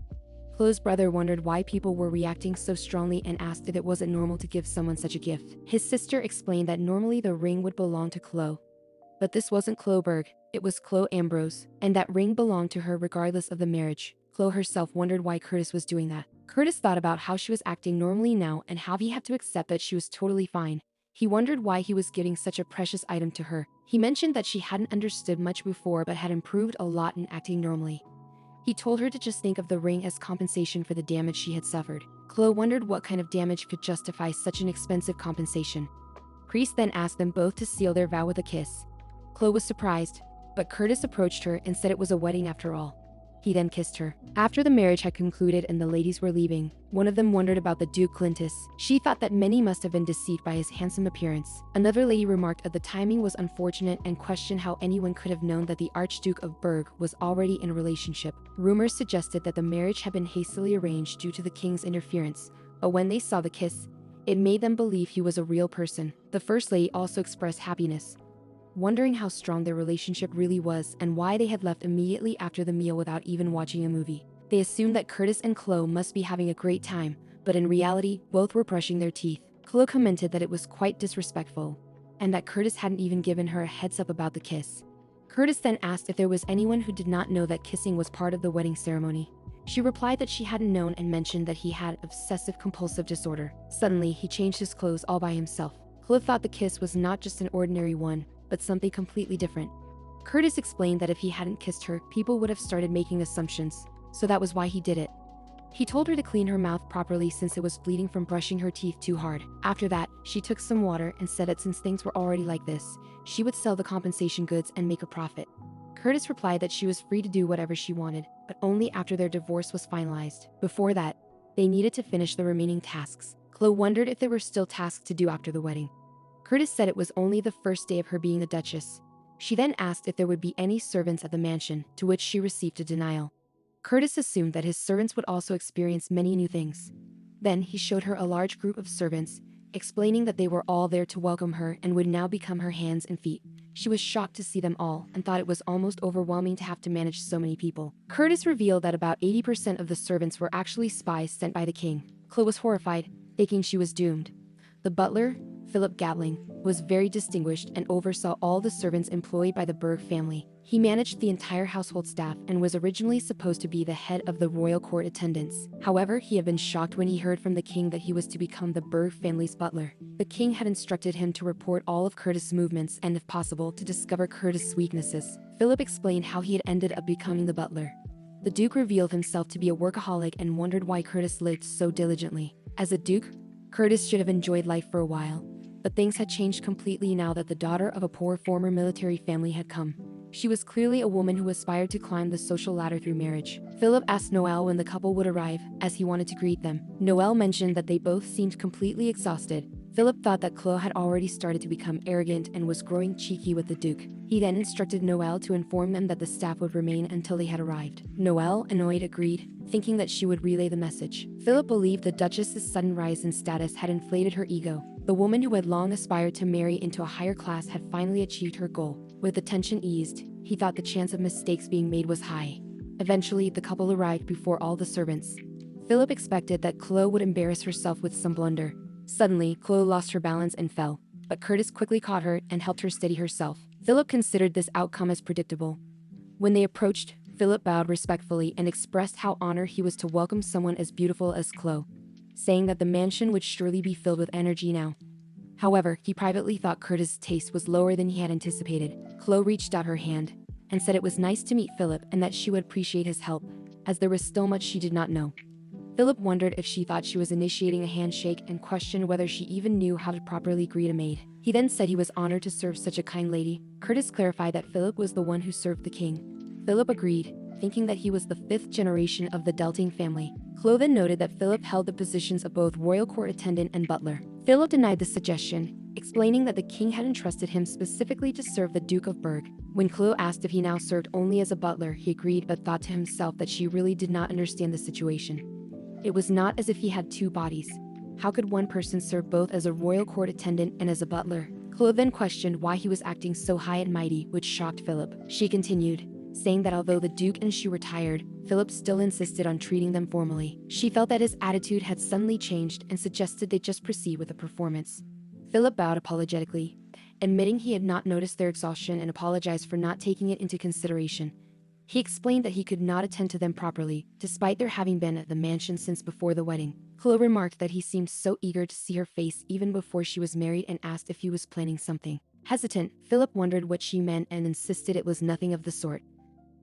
Chloe's brother wondered why people were reacting so strongly and asked if it wasn't normal to give someone such a gift. His sister explained that normally the ring would belong to Chloe. But this wasn't Chloe Berg, it was Chloe Ambrose, and that ring belonged to her regardless of the marriage. Chloe herself wondered why Curtis was doing that. Curtis thought about how she was acting normally now and how he had to accept that she was totally fine. He wondered why he was giving such a precious item to her. He mentioned that she hadn't understood much before but had improved a lot in acting normally. He told her to just think of the ring as compensation for the damage she had suffered. Chloe wondered what kind of damage could justify such an expensive compensation. Priest then asked them both to seal their vow with a kiss. Chloe was surprised, but Curtis approached her and said it was a wedding after all. He then kissed her. After the marriage had concluded and the ladies were leaving, one of them wondered about the Duke Clintus. She thought that many must have been deceived by his handsome appearance. Another lady remarked that the timing was unfortunate and questioned how anyone could have known that the Archduke of Berg was already in a relationship. Rumors suggested that the marriage had been hastily arranged due to the king's interference, but when they saw the kiss, it made them believe he was a real person. The first lady also expressed happiness, wondering how strong their relationship really was and why they had left immediately after the meal without even watching a movie. They assumed that Curtis and Chloe must be having a great time, but in reality, both were brushing their teeth. Chloe commented that it was quite disrespectful, and that Curtis hadn't even given her a heads up about the kiss. Curtis then asked if there was anyone who did not know that kissing was part of the wedding ceremony. She replied that she hadn't known and mentioned that he had obsessive-compulsive disorder. Suddenly, he changed his clothes all by himself. Chloe thought the kiss was not just an ordinary one, but something completely different. Curtis explained that if he hadn't kissed her, people would have started making assumptions, so that was why he did it. He told her to clean her mouth properly since it was bleeding from brushing her teeth too hard. After that, she took some water and said that since things were already like this, she would sell the compensation goods and make a profit. Curtis replied that she was free to do whatever she wanted, but only after their divorce was finalized. Before that, they needed to finish the remaining tasks. Chloe wondered if there were still tasks to do after the wedding. Curtis said it was only the first day of her being the Duchess. She then asked if there would be any servants at the mansion, to which she received a denial. Curtis assumed that his servants would also experience many new things. Then he showed her a large group of servants, explaining that they were all there to welcome her and would now become her hands and feet. She was shocked to see them all and thought it was almost overwhelming to have to manage so many people. Curtis revealed that about 80% of the servants were actually spies sent by the king. Chloe was horrified, thinking she was doomed. The butler, Philip Gatling, was very distinguished and oversaw all the servants employed by the Berg family. He managed the entire household staff and was originally supposed to be the head of the royal court attendants. However, he had been shocked when he heard from the king that he was to become the Berg family's butler. The king had instructed him to report all of Curtis' movements and, if possible, to discover Curtis' weaknesses. Philip explained how he had ended up becoming the butler. The Duke revealed himself to be a workaholic and wondered why Curtis lived so diligently. As a Duke, Curtis should have enjoyed life for a while, but things had changed completely now that the daughter of a poor former military family had come. She was clearly a woman who aspired to climb the social ladder through marriage. Philip asked Noelle when the couple would arrive, as he wanted to greet them. Noelle mentioned that they both seemed completely exhausted. Philip thought that Chloe had already started to become arrogant and was growing cheeky with the Duke. He then instructed Noelle to inform them that the staff would remain until they had arrived. Noelle, annoyed, agreed, thinking that she would relay the message. Philip believed the Duchess's sudden rise in status had inflated her ego. The woman who had long aspired to marry into a higher class had finally achieved her goal. With the tension eased, he thought the chance of mistakes being made was high. Eventually, the couple arrived before all the servants. Philip expected that Chloe would embarrass herself with some blunder. Suddenly, Chloe lost her balance and fell, but Curtis quickly caught her and helped her steady herself. Philip considered this outcome as predictable. When they approached, Philip bowed respectfully and expressed how honored he was to welcome someone as beautiful as Chloe, saying that the mansion would surely be filled with energy now. However, he privately thought Curtis' taste was lower than he had anticipated. Chloe reached out her hand and said it was nice to meet Philip and that she would appreciate his help, as there was still much she did not know. Philip wondered if she thought she was initiating a handshake and questioned whether she even knew how to properly greet a maid. He then said he was honored to serve such a kind lady. Curtis clarified that Philip was the one who served the king. Philip agreed, thinking that he was the fifth generation of the Delting family. Chloe then noted that Philip held the positions of both royal court attendant and butler. Philip denied the suggestion, explaining that the king had entrusted him specifically to serve the Duke of Berg. When Chloe asked if he now served only as a butler, he agreed but thought to himself that she really did not understand the situation. It was not as if he had two bodies. How could one person serve both as a royal court attendant and as a butler? Chloe then questioned why he was acting so high and mighty, which shocked Philip. She continued, saying that although the Duke and she were tired, Philip still insisted on treating them formally. She felt that his attitude had suddenly changed and suggested they just proceed with the performance. Philip bowed apologetically, admitting he had not noticed their exhaustion and apologized for not taking it into consideration. He explained that he could not attend to them properly, despite their having been at the mansion since before the wedding. Chloe remarked that he seemed so eager to see her face even before she was married and asked if he was planning something. Hesitant, Philip wondered what she meant and insisted it was nothing of the sort.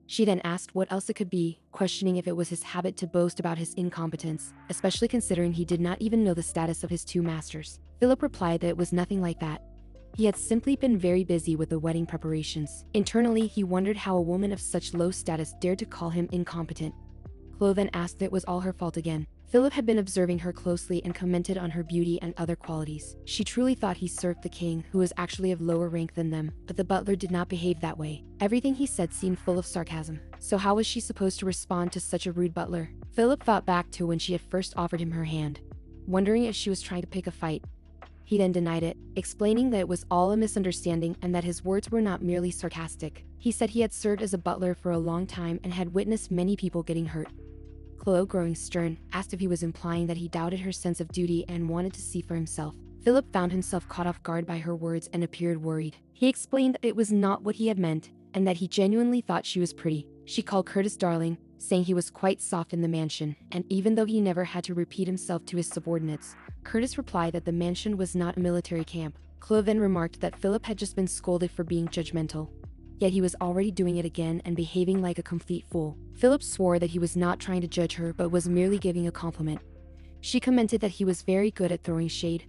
She then asked what else it could be, questioning if it was his habit to boast about his incompetence, especially considering he did not even know the status of his two masters. Philip replied that it was nothing like that. He had simply been very busy with the wedding preparations. Internally, he wondered how a woman of such low status dared to call him incompetent. Chloe then asked if it was all her fault again. Philip had been observing her closely and commented on her beauty and other qualities. She truly thought he served the king, who was actually of lower rank than them, but the butler did not behave that way. Everything he said seemed full of sarcasm. So how was she supposed to respond to such a rude butler? Philip thought back to when she had first offered him her hand, wondering if she was trying to pick a fight. He then denied it, explaining that it was all a misunderstanding and that his words were not merely sarcastic. He said he had served as a butler for a long time and had witnessed many people getting hurt. Chloe, growing stern, asked if he was implying that he doubted her sense of duty and wanted to see for himself. Philip found himself caught off guard by her words and appeared worried. He explained that it was not what he had meant and that he genuinely thought she was pretty. She called Curtis darling, saying he was quite soft in the mansion, and even though he never had to repeat himself to his subordinates, Curtis replied that the mansion was not a military camp. Chloe then remarked that Philip had just been scolded for being judgmental. Yet he was already doing it again and behaving like a complete fool. Philip swore that he was not trying to judge her but was merely giving a compliment. She commented that he was very good at throwing shade,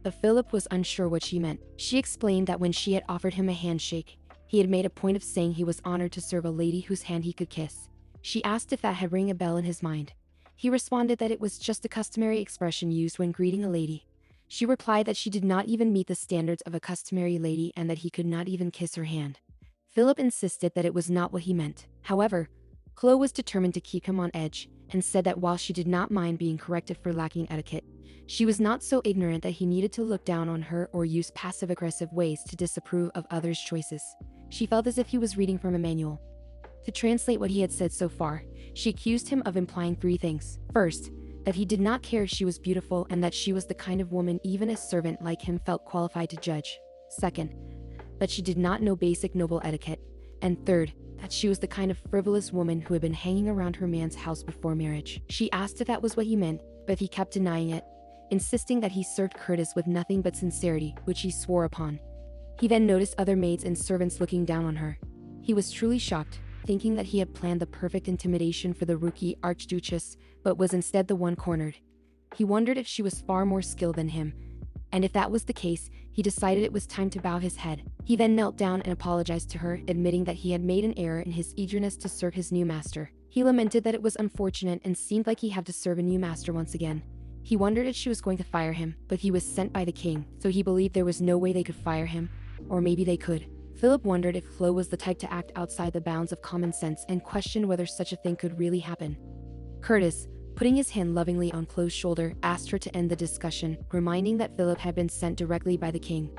but Philip was unsure what she meant. She explained that when she had offered him a handshake, he had made a point of saying he was honored to serve a lady whose hand he could kiss. She asked if that had rang a bell in his mind. He responded that it was just a customary expression used when greeting a lady. She replied that she did not even meet the standards of a customary lady and that he could not even kiss her hand. Philip insisted that it was not what he meant. However, Chloe was determined to keep him on edge and said that while she did not mind being corrected for lacking etiquette, she was not so ignorant that he needed to look down on her or use passive-aggressive ways to disapprove of others' choices. She felt as if he was reading from a manual. To translate what he had said so far, she accused him of implying three things. First, that he did not care if she was beautiful and that she was the kind of woman even a servant like him felt qualified to judge. Second, that she did not know basic noble etiquette. And third, that she was the kind of frivolous woman who had been hanging around her man's house before marriage. She asked if that was what he meant, but he kept denying it, insisting that he served Curtis with nothing but sincerity, which he swore upon. He then noticed other maids and servants looking down on her. He was truly shocked, thinking that he had planned the perfect intimidation for the rookie Archduchess, but was instead the one cornered. He wondered if she was far more skilled than him, and if that was the case, he decided it was time to bow his head. He then knelt down and apologized to her, admitting that he had made an error in his eagerness to serve his new master. He lamented that it was unfortunate and seemed like he had to serve a new master once again. He wondered if she was going to fire him, but he was sent by the king, so he believed there was no way they could fire him, or maybe they could. Philip wondered if Chloe was the type to act outside the bounds of common sense and questioned whether such a thing could really happen. Curtis, putting his hand lovingly on Chloe's shoulder, asked her to end the discussion, reminding that Philip had been sent directly by the king.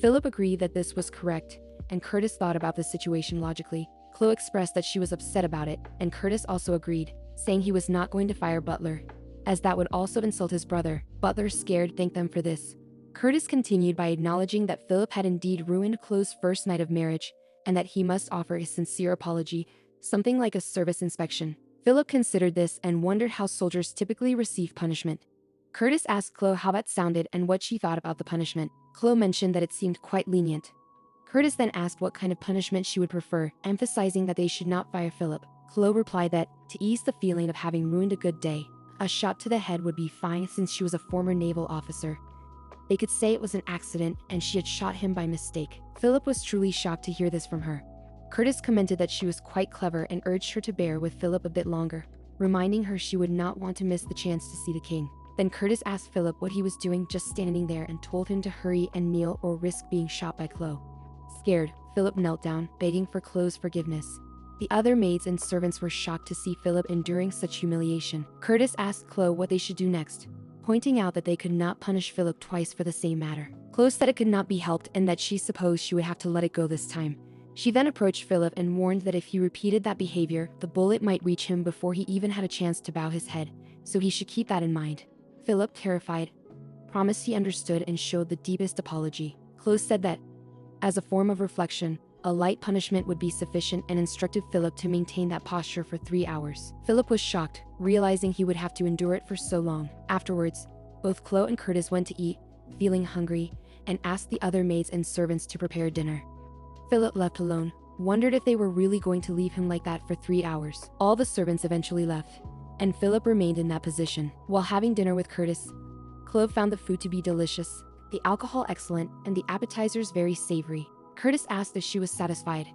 Philip agreed that this was correct, and Curtis thought about the situation logically. Chloe expressed that she was upset about it, and Curtis also agreed, saying he was not going to fire Butler, as that would also insult his brother. Butler, scared, thanked them for this. Curtis continued by acknowledging that Philip had indeed ruined Chloe's first night of marriage, and that he must offer his sincere apology, something like a service inspection. Philip considered this and wondered how soldiers typically receive punishment. Curtis asked Chloe how that sounded and what she thought about the punishment. Chloe mentioned that it seemed quite lenient. Curtis then asked what kind of punishment she would prefer, emphasizing that they should not fire Philip. Chloe replied that, to ease the feeling of having ruined a good day, a shot to the head would be fine since she was a former naval officer. They could say it was an accident and she had shot him by mistake. Philip was truly shocked to hear this from her. Curtis commented that she was quite clever and urged her to bear with Philip a bit longer, reminding her she would not want to miss the chance to see the king. Then Curtis asked Philip what he was doing just standing there and told him to hurry and kneel or risk being shot by Chloe. Scared, Philip knelt down, begging for Chloe's forgiveness. The other maids and servants were shocked to see Philip enduring such humiliation. Curtis asked Chloe what they should do next, pointing out that they could not punish Philip twice for the same matter. Chloe said it could not be helped and that she supposed she would have to let it go this time. She then approached Philip and warned that if he repeated that behavior, the bullet might reach him before he even had a chance to bow his head, so he should keep that in mind. Philip, terrified, promised he understood and showed the deepest apology. Chloe said that, as a form of reflection, a light punishment would be sufficient and instructed Philip to maintain that posture for 3 hours. Philip was shocked, realizing he would have to endure it for so long. Afterwards, both Chloe and Curtis went to eat, feeling hungry, and asked the other maids and servants to prepare dinner. Philip, left alone, wondered if they were really going to leave him like that for 3 hours. All the servants eventually left, and Philip remained in that position. While having dinner with Curtis, Chloe found the food to be delicious, the alcohol excellent, and the appetizers very savory. Curtis asked if she was satisfied.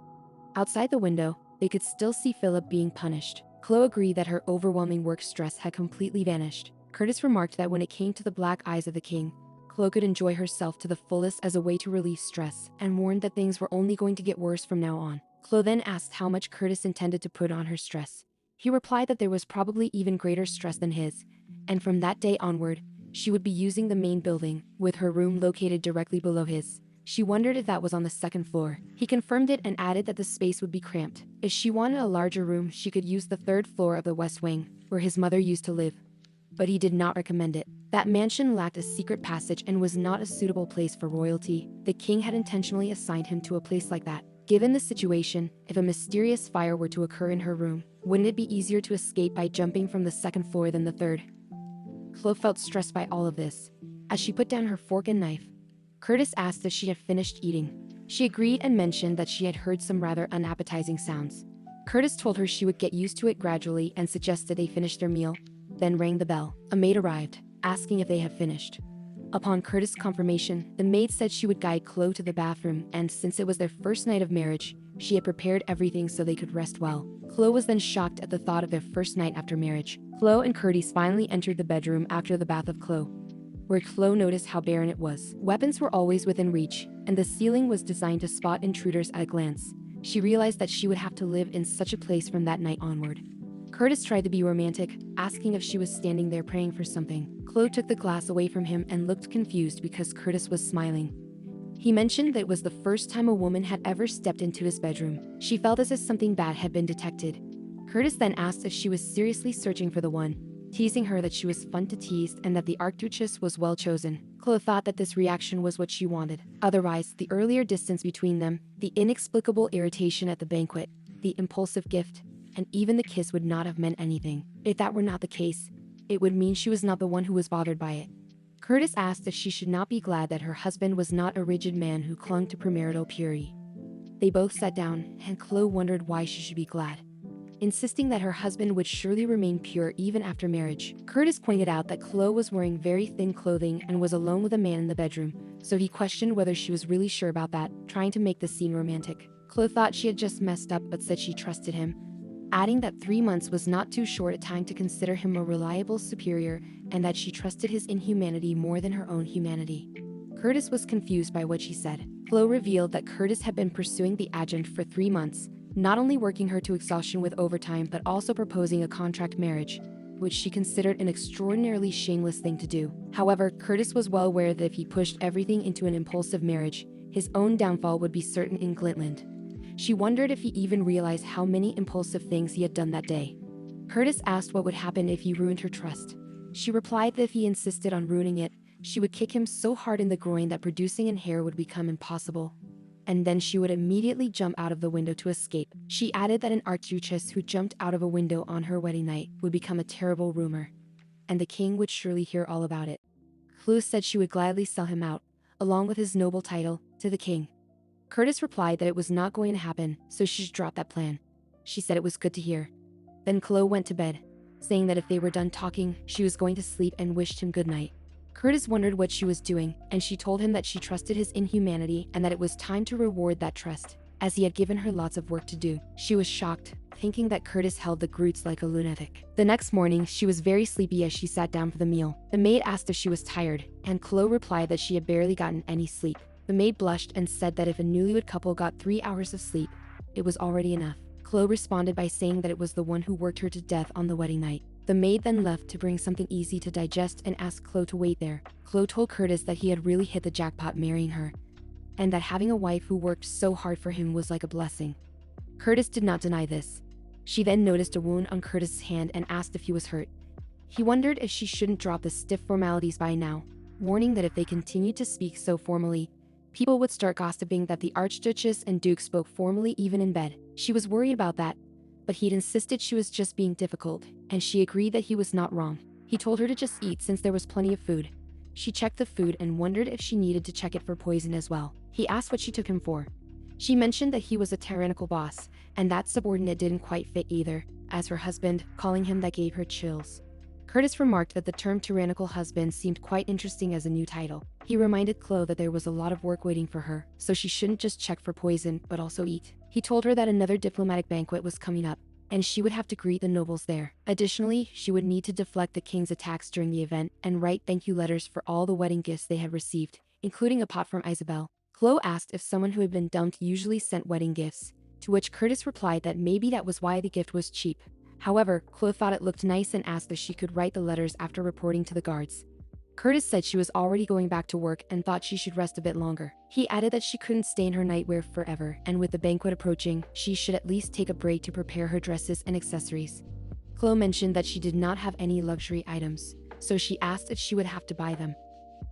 Outside the window, they could still see Philip being punished. Chloe agreed that her overwhelming work stress had completely vanished. Curtis remarked that when it came to the black eyes of the king, Chloe could enjoy herself to the fullest as a way to relieve stress, and warned that things were only going to get worse from now on. Chloe then asked how much Curtis intended to put on her stress. He replied that there was probably even greater stress than his, and from that day onward, she would be using the main building, with her room located directly below his. She wondered if that was on the second floor. He confirmed it and added that the space would be cramped. If she wanted a larger room, she could use the third floor of the West Wing, where his mother used to live. But he did not recommend it. That mansion lacked a secret passage and was not a suitable place for royalty. The king had intentionally assigned him to a place like that. Given the situation, if a mysterious fire were to occur in her room, wouldn't it be easier to escape by jumping from the second floor than the third? Chloe felt stressed by all of this. As she put down her fork and knife, Curtis asked if she had finished eating. She agreed and mentioned that she had heard some rather unappetizing sounds. Curtis told her she would get used to it gradually and suggested they finish their meal, then rang the bell. A maid arrived, asking if they had finished. Upon Curtis' confirmation, the maid said she would guide Chloe to the bathroom, and since it was their first night of marriage, she had prepared everything so they could rest well. Chloe was then shocked at the thought of their first night after marriage. Chloe and Curtis finally entered the bedroom after the bath of Chloe, where Chloe noticed how barren it was. Weapons were always within reach, and the ceiling was designed to spot intruders at a glance. She realized that she would have to live in such a place from that night onward. Curtis tried to be romantic, asking if she was standing there praying for something. Chloe took the glass away from him and looked confused because Curtis was smiling. He mentioned that it was the first time a woman had ever stepped into his bedroom. She felt as if something bad had been detected. Curtis then asked if she was seriously searching for the one, teasing her that she was fun to tease and that the Arcturus was well chosen. Chloe thought that this reaction was what she wanted. Otherwise, the earlier distance between them, the inexplicable irritation at the banquet, the impulsive gift, and even the kiss would not have meant anything. If that were not the case, it would mean she was not the one who was bothered by it. Curtis asked if she should not be glad that her husband was not a rigid man who clung to premarital purity. They both sat down, and Chloe wondered why she should be glad. insisting that her husband would surely remain pure even after marriage. Curtis pointed out that Chloe was wearing very thin clothing and was alone with a man in the bedroom, so he questioned whether she was really sure about that, trying to make the scene romantic. Chloe thought she had just messed up but said she trusted him, adding that 3 months was not too short a time to consider him a reliable superior and that she trusted his inhumanity more than her own humanity. Curtis was confused by what she said. Chloe revealed that Curtis had been pursuing the agent for 3 months, not only working her to exhaustion with overtime but also proposing a contract marriage, which she considered an extraordinarily shameless thing to do. However, Curtis was well aware that if he pushed everything into an impulsive marriage, his own downfall would be certain in Glitland. She wondered if he even realized how many impulsive things he had done that day. Curtis asked what would happen if he ruined her trust. She replied that if he insisted on ruining it, she would kick him so hard in the groin that producing an heir would become impossible. And then she would immediately jump out of the window to escape. She added that an archduchess who jumped out of a window on her wedding night would become a terrible rumor, and the king would surely hear all about it. Chloe said she would gladly sell him out, along with his noble title, to the king. Curtis replied that it was not going to happen, so she should drop that plan. She said it was good to hear. Then Chloe went to bed, saying that if they were done talking, she was going to sleep and wished him good night. Curtis wondered what she was doing, and she told him that she trusted his inhumanity and that it was time to reward that trust, as he had given her lots of work to do. She was shocked, thinking that Curtis held the Groots like a lunatic. The next morning, she was very sleepy as she sat down for the meal. The maid asked if she was tired, and Chloe replied that she had barely gotten any sleep. The maid blushed and said that if a newlywed couple got 3 hours of sleep, it was already enough. Chloe responded by saying that it was the one who worked her to death on the wedding night. The maid then left to bring something easy to digest and asked Chloe to wait there. Chloe told Curtis that he had really hit the jackpot marrying her, and that having a wife who worked so hard for him was like a blessing. Curtis did not deny this. She then noticed a wound on Curtis's hand and asked if he was hurt. He wondered if she shouldn't drop the stiff formalities by now, warning that if they continued to speak so formally, people would start gossiping that the Archduchess and Duke spoke formally even in bed. She was worried about that, but he'd insisted she was just being difficult, and she agreed that he was not wrong. He told her to just eat since there was plenty of food. She checked the food and wondered if she needed to check it for poison as well. He asked what she took him for. She mentioned that he was a tyrannical boss, and that subordinate didn't quite fit either, as her husband, calling him that gave her chills. Curtis remarked that the term tyrannical husband seemed quite interesting as a new title. He reminded Chloe that there was a lot of work waiting for her, so she shouldn't just check for poison, but also eat. He told her that another diplomatic banquet was coming up, and she would have to greet the nobles there. Additionally, she would need to deflect the king's attacks during the event and write thank you letters for all the wedding gifts they had received, including a pot from Isabel. Chloe asked if someone who had been dumped usually sent wedding gifts, to which Curtis replied that maybe that was why the gift was cheap. However, Chloe thought it looked nice and asked if she could write the letters after reporting to the guards. Curtis said she was already going back to work and thought she should rest a bit longer. He added that she couldn't stay in her nightwear forever, and with the banquet approaching, she should at least take a break to prepare her dresses and accessories. Chloe mentioned that she did not have any luxury items, so she asked if she would have to buy them.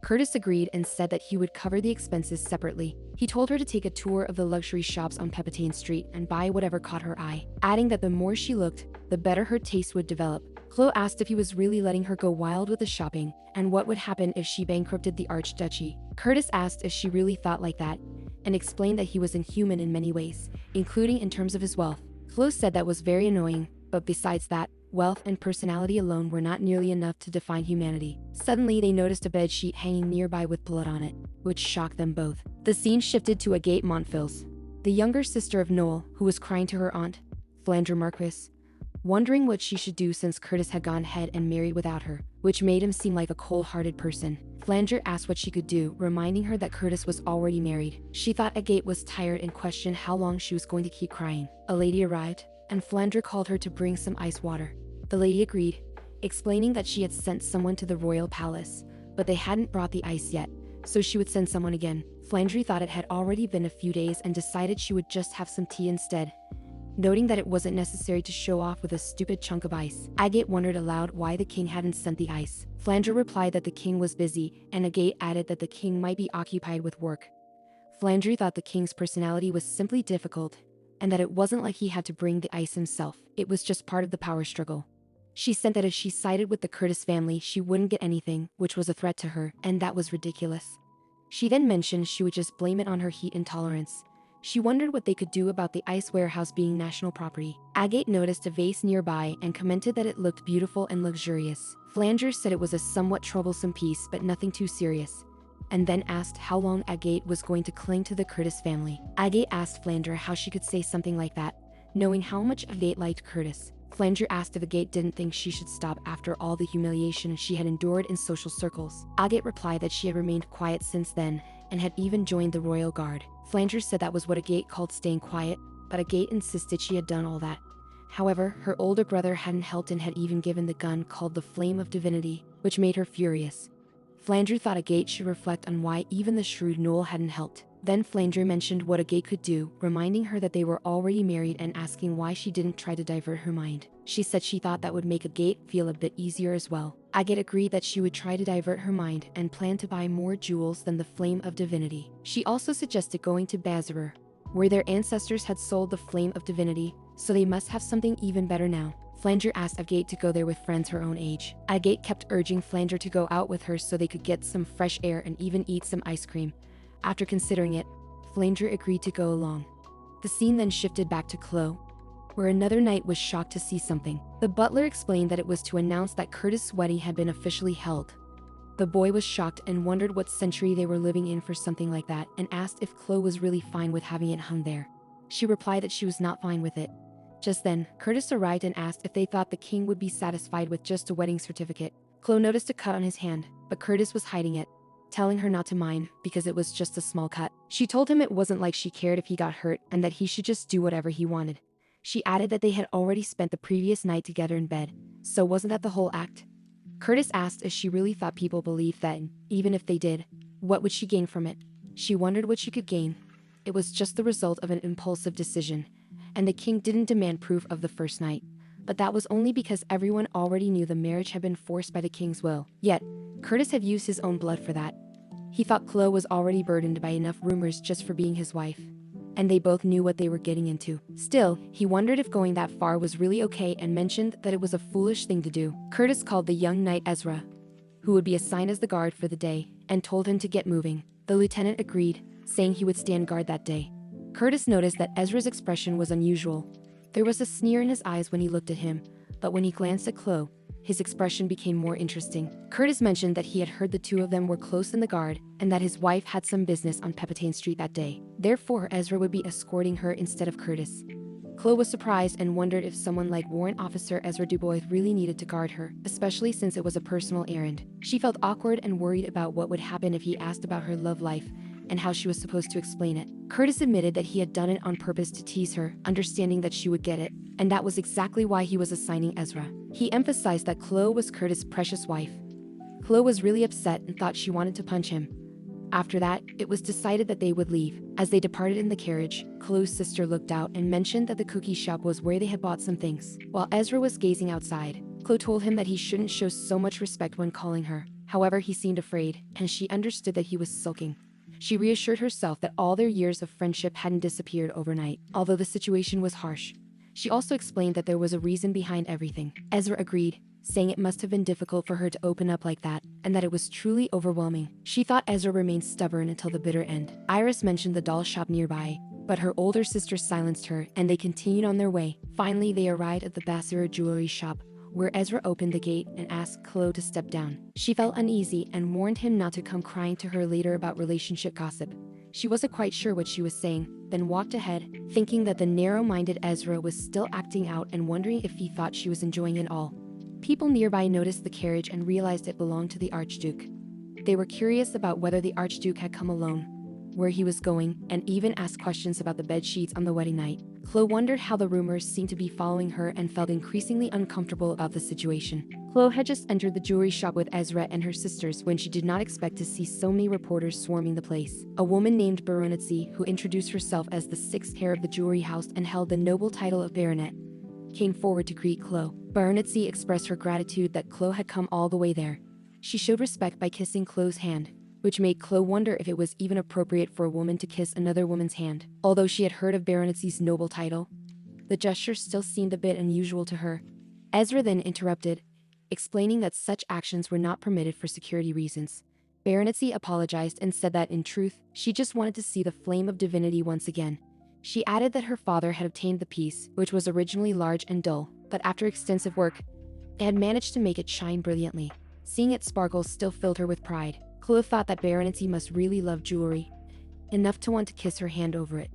Curtis agreed and said that he would cover the expenses separately. He told her to take a tour of the luxury shops on Pepitane Street and buy whatever caught her eye, adding that the more she looked, the better her taste would develop. Chloe asked if he was really letting her go wild with the shopping, and what would happen if she bankrupted the Archduchy. Curtis asked if she really thought like that, and explained that he was inhuman in many ways, including in terms of his wealth. Chloe said that was very annoying, but besides that, wealth and personality alone were not nearly enough to define humanity. Suddenly, they noticed a bedsheet hanging nearby with blood on it, which shocked them both. The scene shifted to Agate Montfils, the younger sister of Noel, who was crying to her aunt, Flandre Marquis, wondering what she should do since Curtis had gone ahead and married without her, which made him seem like a cold-hearted person. Flandre asked what she could do, reminding her that Curtis was already married. She thought Agate was tired and questioned how long she was going to keep crying. A lady arrived, and Flandre called her to bring some ice water. The lady agreed, explaining that she had sent someone to the royal palace, but they hadn't brought the ice yet, so she would send someone again. Flandre thought it had already been a few days and decided she would just have some tea instead, noting that it wasn't necessary to show off with a stupid chunk of ice. Agate wondered aloud why the king hadn't sent the ice. Flandre replied that the king was busy, and Agate added that the king might be occupied with work. Flandre thought the king's personality was simply difficult, and that it wasn't like he had to bring the ice himself. It was just part of the power struggle. She said that if she sided with the Curtis family, she wouldn't get anything, which was a threat to her, and that was ridiculous. She then mentioned she would just blame it on her heat intolerance. She wondered what they could do about the ice warehouse being national property. Agate noticed a vase nearby and commented that it looked beautiful and luxurious. Flanger said it was a somewhat troublesome piece, but nothing too serious, and then asked how long Agate was going to cling to the Curtis family. Agate asked Flanger how she could say something like that, knowing how much Agate liked Curtis. Flanger asked if Agate didn't think she should stop after all the humiliation she had endured in social circles. Agate replied that she had remained quiet since then and had even joined the royal guard. Flanger said that was what Agate called staying quiet, but Agate insisted she had done all that. However, her older brother hadn't helped and had even given the gun called the Flame of Divinity, which made her furious. Flanger thought Agate should reflect on why even the shrewd Noel hadn't helped. Then Flanger mentioned what Agate could do, reminding her that they were already married and asking why she didn't try to divert her mind. She said she thought that would make Agate feel a bit easier as well. Agate agreed that she would try to divert her mind and planned to buy more jewels than the Flame of Divinity. She also suggested going to Bazarur, where their ancestors had sold the Flame of Divinity, so they must have something even better now. Flanger asked Agate to go there with friends her own age. Agate kept urging Flanger to go out with her so they could get some fresh air and even eat some ice cream. After considering it, Flanger agreed to go along. The scene then shifted back to Chloe, where another knight was shocked to see something. The butler explained that it was to announce that Curtis' wedding had been officially held. The boy was shocked and wondered what century they were living in for something like that, and asked if Chloe was really fine with having it hung there. She replied that she was not fine with it. Just then, Curtis arrived and asked if they thought the king would be satisfied with just a wedding certificate. Chloe noticed a cut on his hand, but Curtis was hiding it, telling her not to mind because it was just a small cut. She told him it wasn't like she cared if he got hurt and that he should just do whatever he wanted. She added that they had already spent the previous night together in bed, so wasn't that the whole act? Curtis asked if she really thought people believed that, and even if they did, what would she gain from it? She wondered what she could gain. It was just the result of an impulsive decision, and the king didn't demand proof of the first night. But that was only because everyone already knew the marriage had been forced by the king's will. Yet, Curtis had used his own blood for that. He thought Chloe was already burdened by enough rumors just for being his wife, and they both knew what they were getting into. Still, he wondered if going that far was really okay and mentioned that it was a foolish thing to do. Curtis called the young knight Ezra, who would be assigned as the guard for the day, and told him to get moving. The lieutenant agreed, saying he would stand guard that day. Curtis noticed that Ezra's expression was unusual. There was a sneer in his eyes when he looked at him, but when he glanced at Chloe, his expression became more interesting. Curtis mentioned that he had heard the two of them were close in the guard and that his wife had some business on Pepitane Street that day. Therefore, Ezra would be escorting her instead of Curtis. Chloe was surprised and wondered if someone like Warrant Officer Ezra Dubois really needed to guard her, especially since it was a personal errand. She felt awkward and worried about what would happen if he asked about her love life and how she was supposed to explain it. Curtis admitted that he had done it on purpose to tease her, understanding that she would get it, and that was exactly why he was assigning Ezra. He emphasized that Chloe was Curtis' precious wife. Chloe was really upset and thought she wanted to punch him. After that, it was decided that they would leave. As they departed in the carriage, Chloe's sister looked out and mentioned that the cookie shop was where they had bought some things. While Ezra was gazing outside, Chloe told him that he shouldn't show so much respect when calling her. However, he seemed afraid, and she understood that he was sulking. She reassured herself that all their years of friendship hadn't disappeared overnight, although the situation was harsh. She also explained that there was a reason behind everything. Ezra agreed, saying it must have been difficult for her to open up like that, and that it was truly overwhelming. She thought Ezra remained stubborn until the bitter end. Iris mentioned the doll shop nearby, but her older sister silenced her, and they continued on their way. Finally, they arrived at the Bassira jewelry shop, where Ezra opened the gate and asked Chloe to step down. She felt uneasy and warned him not to come crying to her later about relationship gossip. She wasn't quite sure what she was saying, then walked ahead, thinking that the narrow-minded Ezra was still acting out and wondering if he thought she was enjoying it all. People nearby noticed the carriage and realized it belonged to the Archduke. They were curious about whether the Archduke had come alone, where he was going, and even asked questions about the bed sheets on the wedding night. Chloe wondered how the rumors seemed to be following her and felt increasingly uncomfortable about the situation. Chloe had just entered the jewelry shop with Ezra and her sisters when she did not expect to see so many reporters swarming the place. A woman named Baronetcy, who introduced herself as the sixth heir of the jewelry house and held the noble title of baronet, came forward to greet Chloe. Baronetcy expressed her gratitude that Chloe had come all the way there. She showed respect by kissing Chloe's hand, which made Chloe wonder if it was even appropriate for a woman to kiss another woman's hand. Although she had heard of Baronetcy's noble title, the gesture still seemed a bit unusual to her. Ezra then interrupted, explaining that such actions were not permitted for security reasons. Baronetcy apologized and said that in truth, she just wanted to see the flame of divinity once again. She added that her father had obtained the piece, which was originally large and dull, but after extensive work, it had managed to make it shine brilliantly. Seeing its sparkles still filled her with pride. Chloe thought that Baronetcy must really love jewelry, enough to want to kiss her hand over it.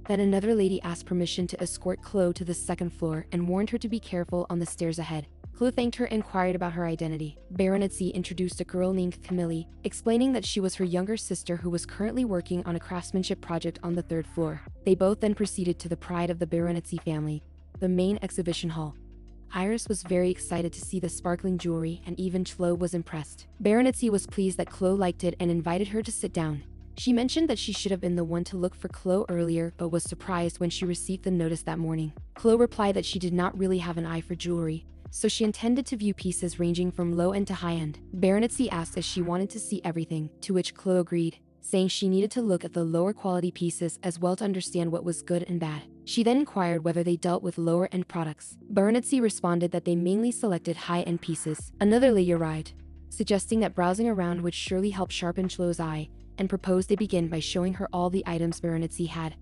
Then another lady asked permission to escort Chloe to the second floor and warned her to be careful on the stairs ahead. Chloe thanked her and inquired about her identity. Baronetcy introduced a girl named Camille, explaining that she was her younger sister who was currently working on a craftsmanship project on the third floor. They both then proceeded to the pride of the Baronetcy family, the main exhibition hall. Iris was very excited to see the sparkling jewelry, and even Chloe was impressed. Baronetcy was pleased that Chloe liked it and invited her to sit down. She mentioned that she should have been the one to look for Chloe earlier, but was surprised when she received the notice that morning. Chloe replied that she did not really have an eye for jewelry, so she intended to view pieces ranging from low-end to high-end. Baronetcy asked if she wanted to see everything, to which Chloe agreed, saying she needed to look at the lower quality pieces as well to understand what was good and bad. She then inquired whether they dealt with lower-end products. Baronetcy responded that they mainly selected high-end pieces. Another lady arrived, suggesting that browsing around would surely help sharpen Chloe's eye, and proposed they begin by showing her all the items Baronetcy had,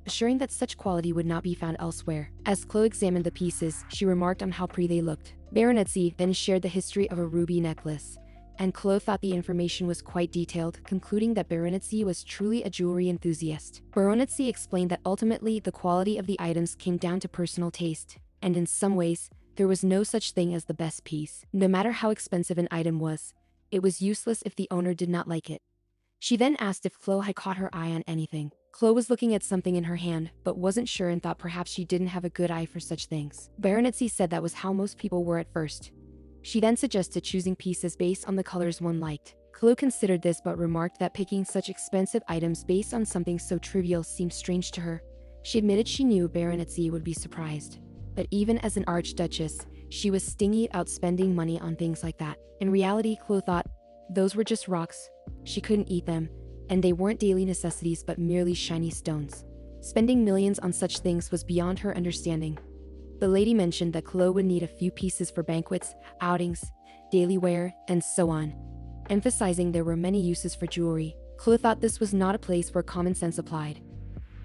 assuring that such quality would not be found elsewhere. As Chloe examined the pieces, she remarked on how pretty they looked. Baronetcy then shared the history of a ruby necklace, and Chloe thought the information was quite detailed, concluding that Baronetcy was truly a jewelry enthusiast. Baronetcy explained that ultimately the quality of the items came down to personal taste, and in some ways, there was no such thing as the best piece. No matter how expensive an item was, it was useless if the owner did not like it. She then asked if Chloe had caught her eye on anything. Chloe was looking at something in her hand, but wasn't sure and thought perhaps she didn't have a good eye for such things. Baronetcy said that was how most people were at first. She then suggested choosing pieces based on the colors one liked. Chloe considered this but remarked that picking such expensive items based on something so trivial seemed strange to her. She admitted she knew Baronetcy would be surprised, but even as an archduchess, she was stingy about spending money on things like that. In reality, Chloe thought, those were just rocks. She couldn't eat them, and they weren't daily necessities but merely shiny stones. Spending millions on such things was beyond her understanding. The lady mentioned that Chloe would need a few pieces for banquets, outings, daily wear, and so on, emphasizing there were many uses for jewelry. Chloe thought this was not a place where common sense applied.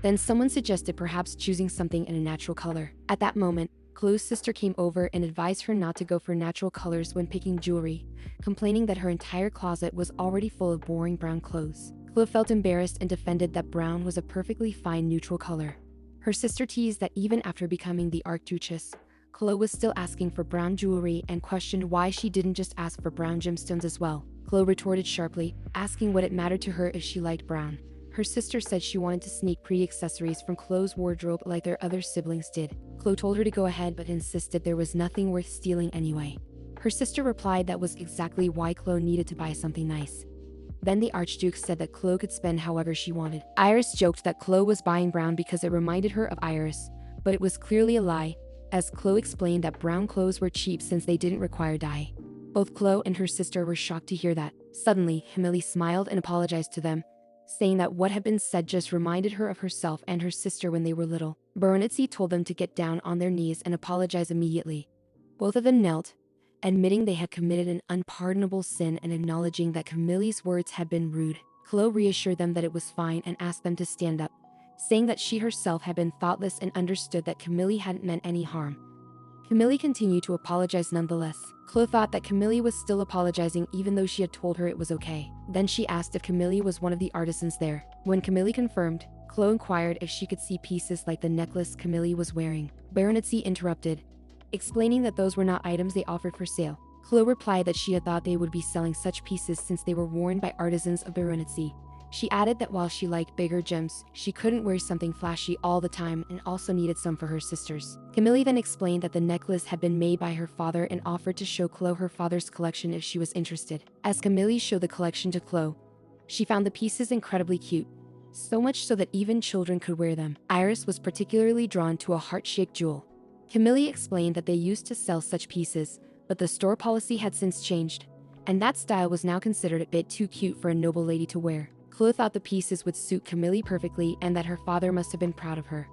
Then someone suggested perhaps choosing something in a natural color. At that moment, Chloe's sister came over and advised her not to go for natural colors when picking jewelry, complaining that her entire closet was already full of boring brown clothes. Chloe felt embarrassed and defended that brown was a perfectly fine neutral color. Her sister teased that even after becoming the Archduchess, Chloe was still asking for brown jewelry and questioned why she didn't just ask for brown gemstones as well. Chloe retorted sharply, asking what it mattered to her if she liked brown. Her sister said she wanted to sneak pretty accessories from Chloe's wardrobe like their other siblings did. Chloe told her to go ahead but insisted there was nothing worth stealing anyway. Her sister replied that was exactly why Chloe needed to buy something nice. Then the Archduke said that Chloe could spend however she wanted. Iris joked that Chloe was buying brown because it reminded her of Iris, but it was clearly a lie, as Chloe explained that brown clothes were cheap since they didn't require dye. Both Chloe and her sister were shocked to hear that. Suddenly, Camille smiled and apologized to them, saying that what had been said just reminded her of herself and her sister when they were little. Baronetcy told them to get down on their knees and apologize immediately. Both of them knelt, admitting they had committed an unpardonable sin and acknowledging that Camille's words had been rude. Chloe reassured them that it was fine and asked them to stand up, saying that she herself had been thoughtless and understood that Camille hadn't meant any harm. Camille continued to apologize nonetheless. Chloe thought that Camille was still apologizing even though she had told her it was okay. Then she asked if Camille was one of the artisans there. When Camille confirmed, Chloe inquired if she could see pieces like the necklace Camille was wearing. Baronetcy interrupted, explaining that those were not items they offered for sale. Chloe replied that she had thought they would be selling such pieces since they were worn by artisans of Baronetcy. She added that while she liked bigger gems, she couldn't wear something flashy all the time and also needed some for her sisters. Camille then explained that the necklace had been made by her father and offered to show Chloe her father's collection if she was interested. As Camille showed the collection to Chloe, she found the pieces incredibly cute, so much so that even children could wear them. Iris was particularly drawn to a heart-shaped jewel. Camille explained that they used to sell such pieces, but the store policy had since changed, and that style was now considered a bit too cute for a noble lady to wear. Chloe thought the pieces would suit Camille perfectly and that her father must have been proud of her.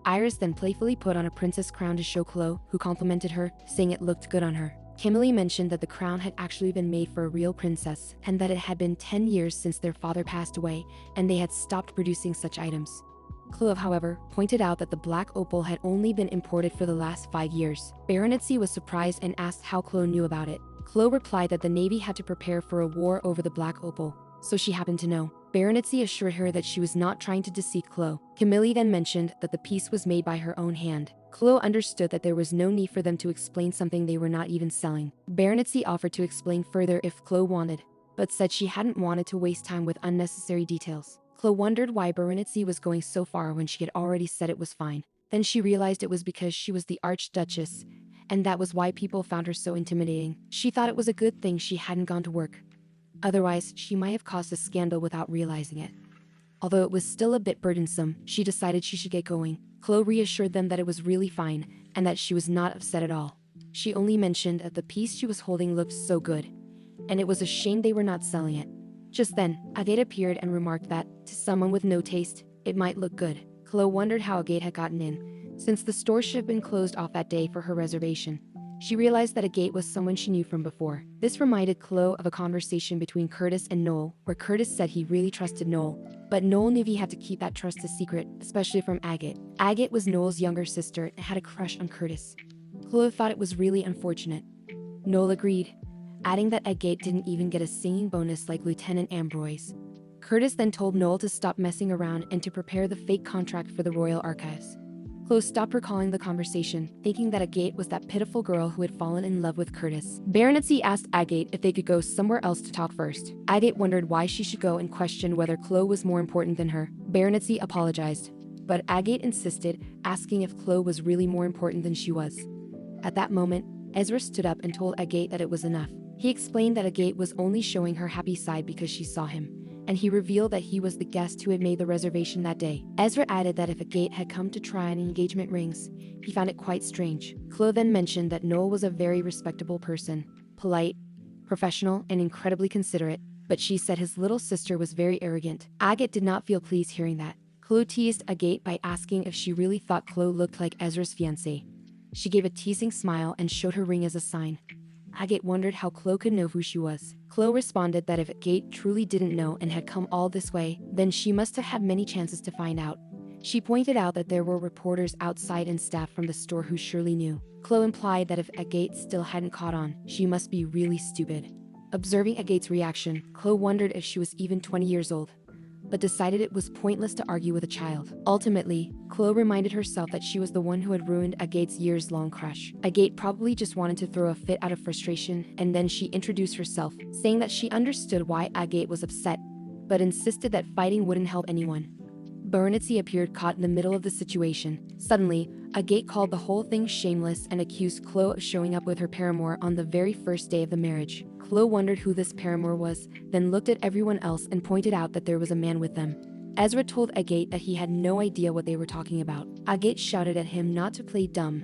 Iris then playfully put on a princess crown to show Chloe, who complimented her, saying it looked good on her. Camille mentioned that the crown had actually been made for a real princess and that it had been 10 years since their father passed away and they had stopped producing such items. Chloe, however, pointed out that the black opal had only been imported for the last 5 years. Baronetcy was surprised and asked how Chloe knew about it. Chloe replied that the Navy had to prepare for a war over the black opal, so she happened to know. Baronetcy assured her that she was not trying to deceive Chloe. Camille then mentioned that the piece was made by her own hand. Chloe understood that there was no need for them to explain something they were not even selling. Baronetcy offered to explain further if Chloe wanted, but said she hadn't wanted to waste time with unnecessary details. Chloe wondered why Baronetcy was going so far when she had already said it was fine. Then she realized it was because she was the Archduchess, and that was why people found her so intimidating. She thought it was a good thing she hadn't gone to work. Otherwise, she might have caused a scandal without realizing it. Although it was still a bit burdensome, she decided she should get going. Chloe reassured them that it was really fine and that she was not upset at all. She only mentioned that the piece she was holding looked so good, and it was a shame they were not selling it. Just then, Agate appeared and remarked that, to someone with no taste, it might look good. Chloe wondered how Agate had gotten in, since the store should have been closed off that day for her reservation. She realized that Agate was someone she knew from before. This reminded Chloe of a conversation between Curtis and Noel, where Curtis said he really trusted Noel, but Noel knew he had to keep that trust a secret, especially from Agate. Agate was Noel's younger sister and had a crush on Curtis. Chloe thought it was really unfortunate. Noel agreed, adding that Agate didn't even get a singing bonus like Lieutenant Ambroise. Curtis then told Noel to stop messing around and to prepare the fake contract for the Royal Archives. Chloe stopped recalling the conversation, thinking that Agate was that pitiful girl who had fallen in love with Curtis. Baronetcy asked Agate if they could go somewhere else to talk first. Agate wondered why she should go and questioned whether Chloe was more important than her. Baronetcy apologized, but Agate insisted, asking if Chloe was really more important than she was. At that moment, Ezra stood up and told Agate that it was enough. He explained that Agate was only showing her happy side because she saw him, and he revealed that he was the guest who had made the reservation that day. Ezra added that if Agate had come to try on engagement rings, he found it quite strange. Chloe then mentioned that Noel was a very respectable person, polite, professional, and incredibly considerate, but she said his little sister was very arrogant. Agate did not feel pleased hearing that. Chloe teased Agate by asking if she really thought Chloe looked like Ezra's fiancé. She gave a teasing smile and showed her ring as a sign. Agate wondered how Chloe could know who she was. Chloe responded that if Agate truly didn't know and had come all this way, then she must have had many chances to find out. She pointed out that there were reporters outside and staff from the store who surely knew. Chloe implied that if Agate still hadn't caught on, she must be really stupid. Observing Agate's reaction, Chloe wondered if she was even 20 years old, but decided it was pointless to argue with a child. Ultimately, Chloe reminded herself that she was the one who had ruined Agate's years-long crush. Agate probably just wanted to throw a fit out of frustration, and then she introduced herself, saying that she understood why Agate was upset, but insisted that fighting wouldn't help anyone. Baronetcy appeared caught in the middle of the situation. Suddenly, Agate called the whole thing shameless and accused Chloe of showing up with her paramour on the very first day of the marriage. Chloe wondered who this paramour was, then looked at everyone else and pointed out that there was a man with them. Ezra told Agate that he had no idea what they were talking about. Agate shouted at him not to play dumb,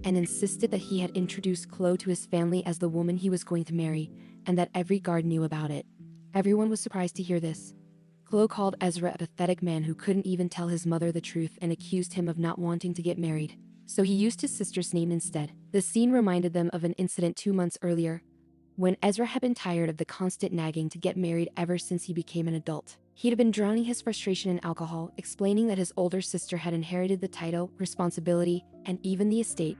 and insisted that he had introduced Chloe to his family as the woman he was going to marry, and that every guard knew about it. Everyone was surprised to hear this. Chloe called Ezra a pathetic man who couldn't even tell his mother the truth and accused him of not wanting to get married, so he used his sister's name instead. The scene reminded them of an incident 2 months earlier, when Ezra had been tired of the constant nagging to get married ever since he became an adult. He'd been drowning his frustration in alcohol, explaining that his older sister had inherited the title, responsibility, and even the estate,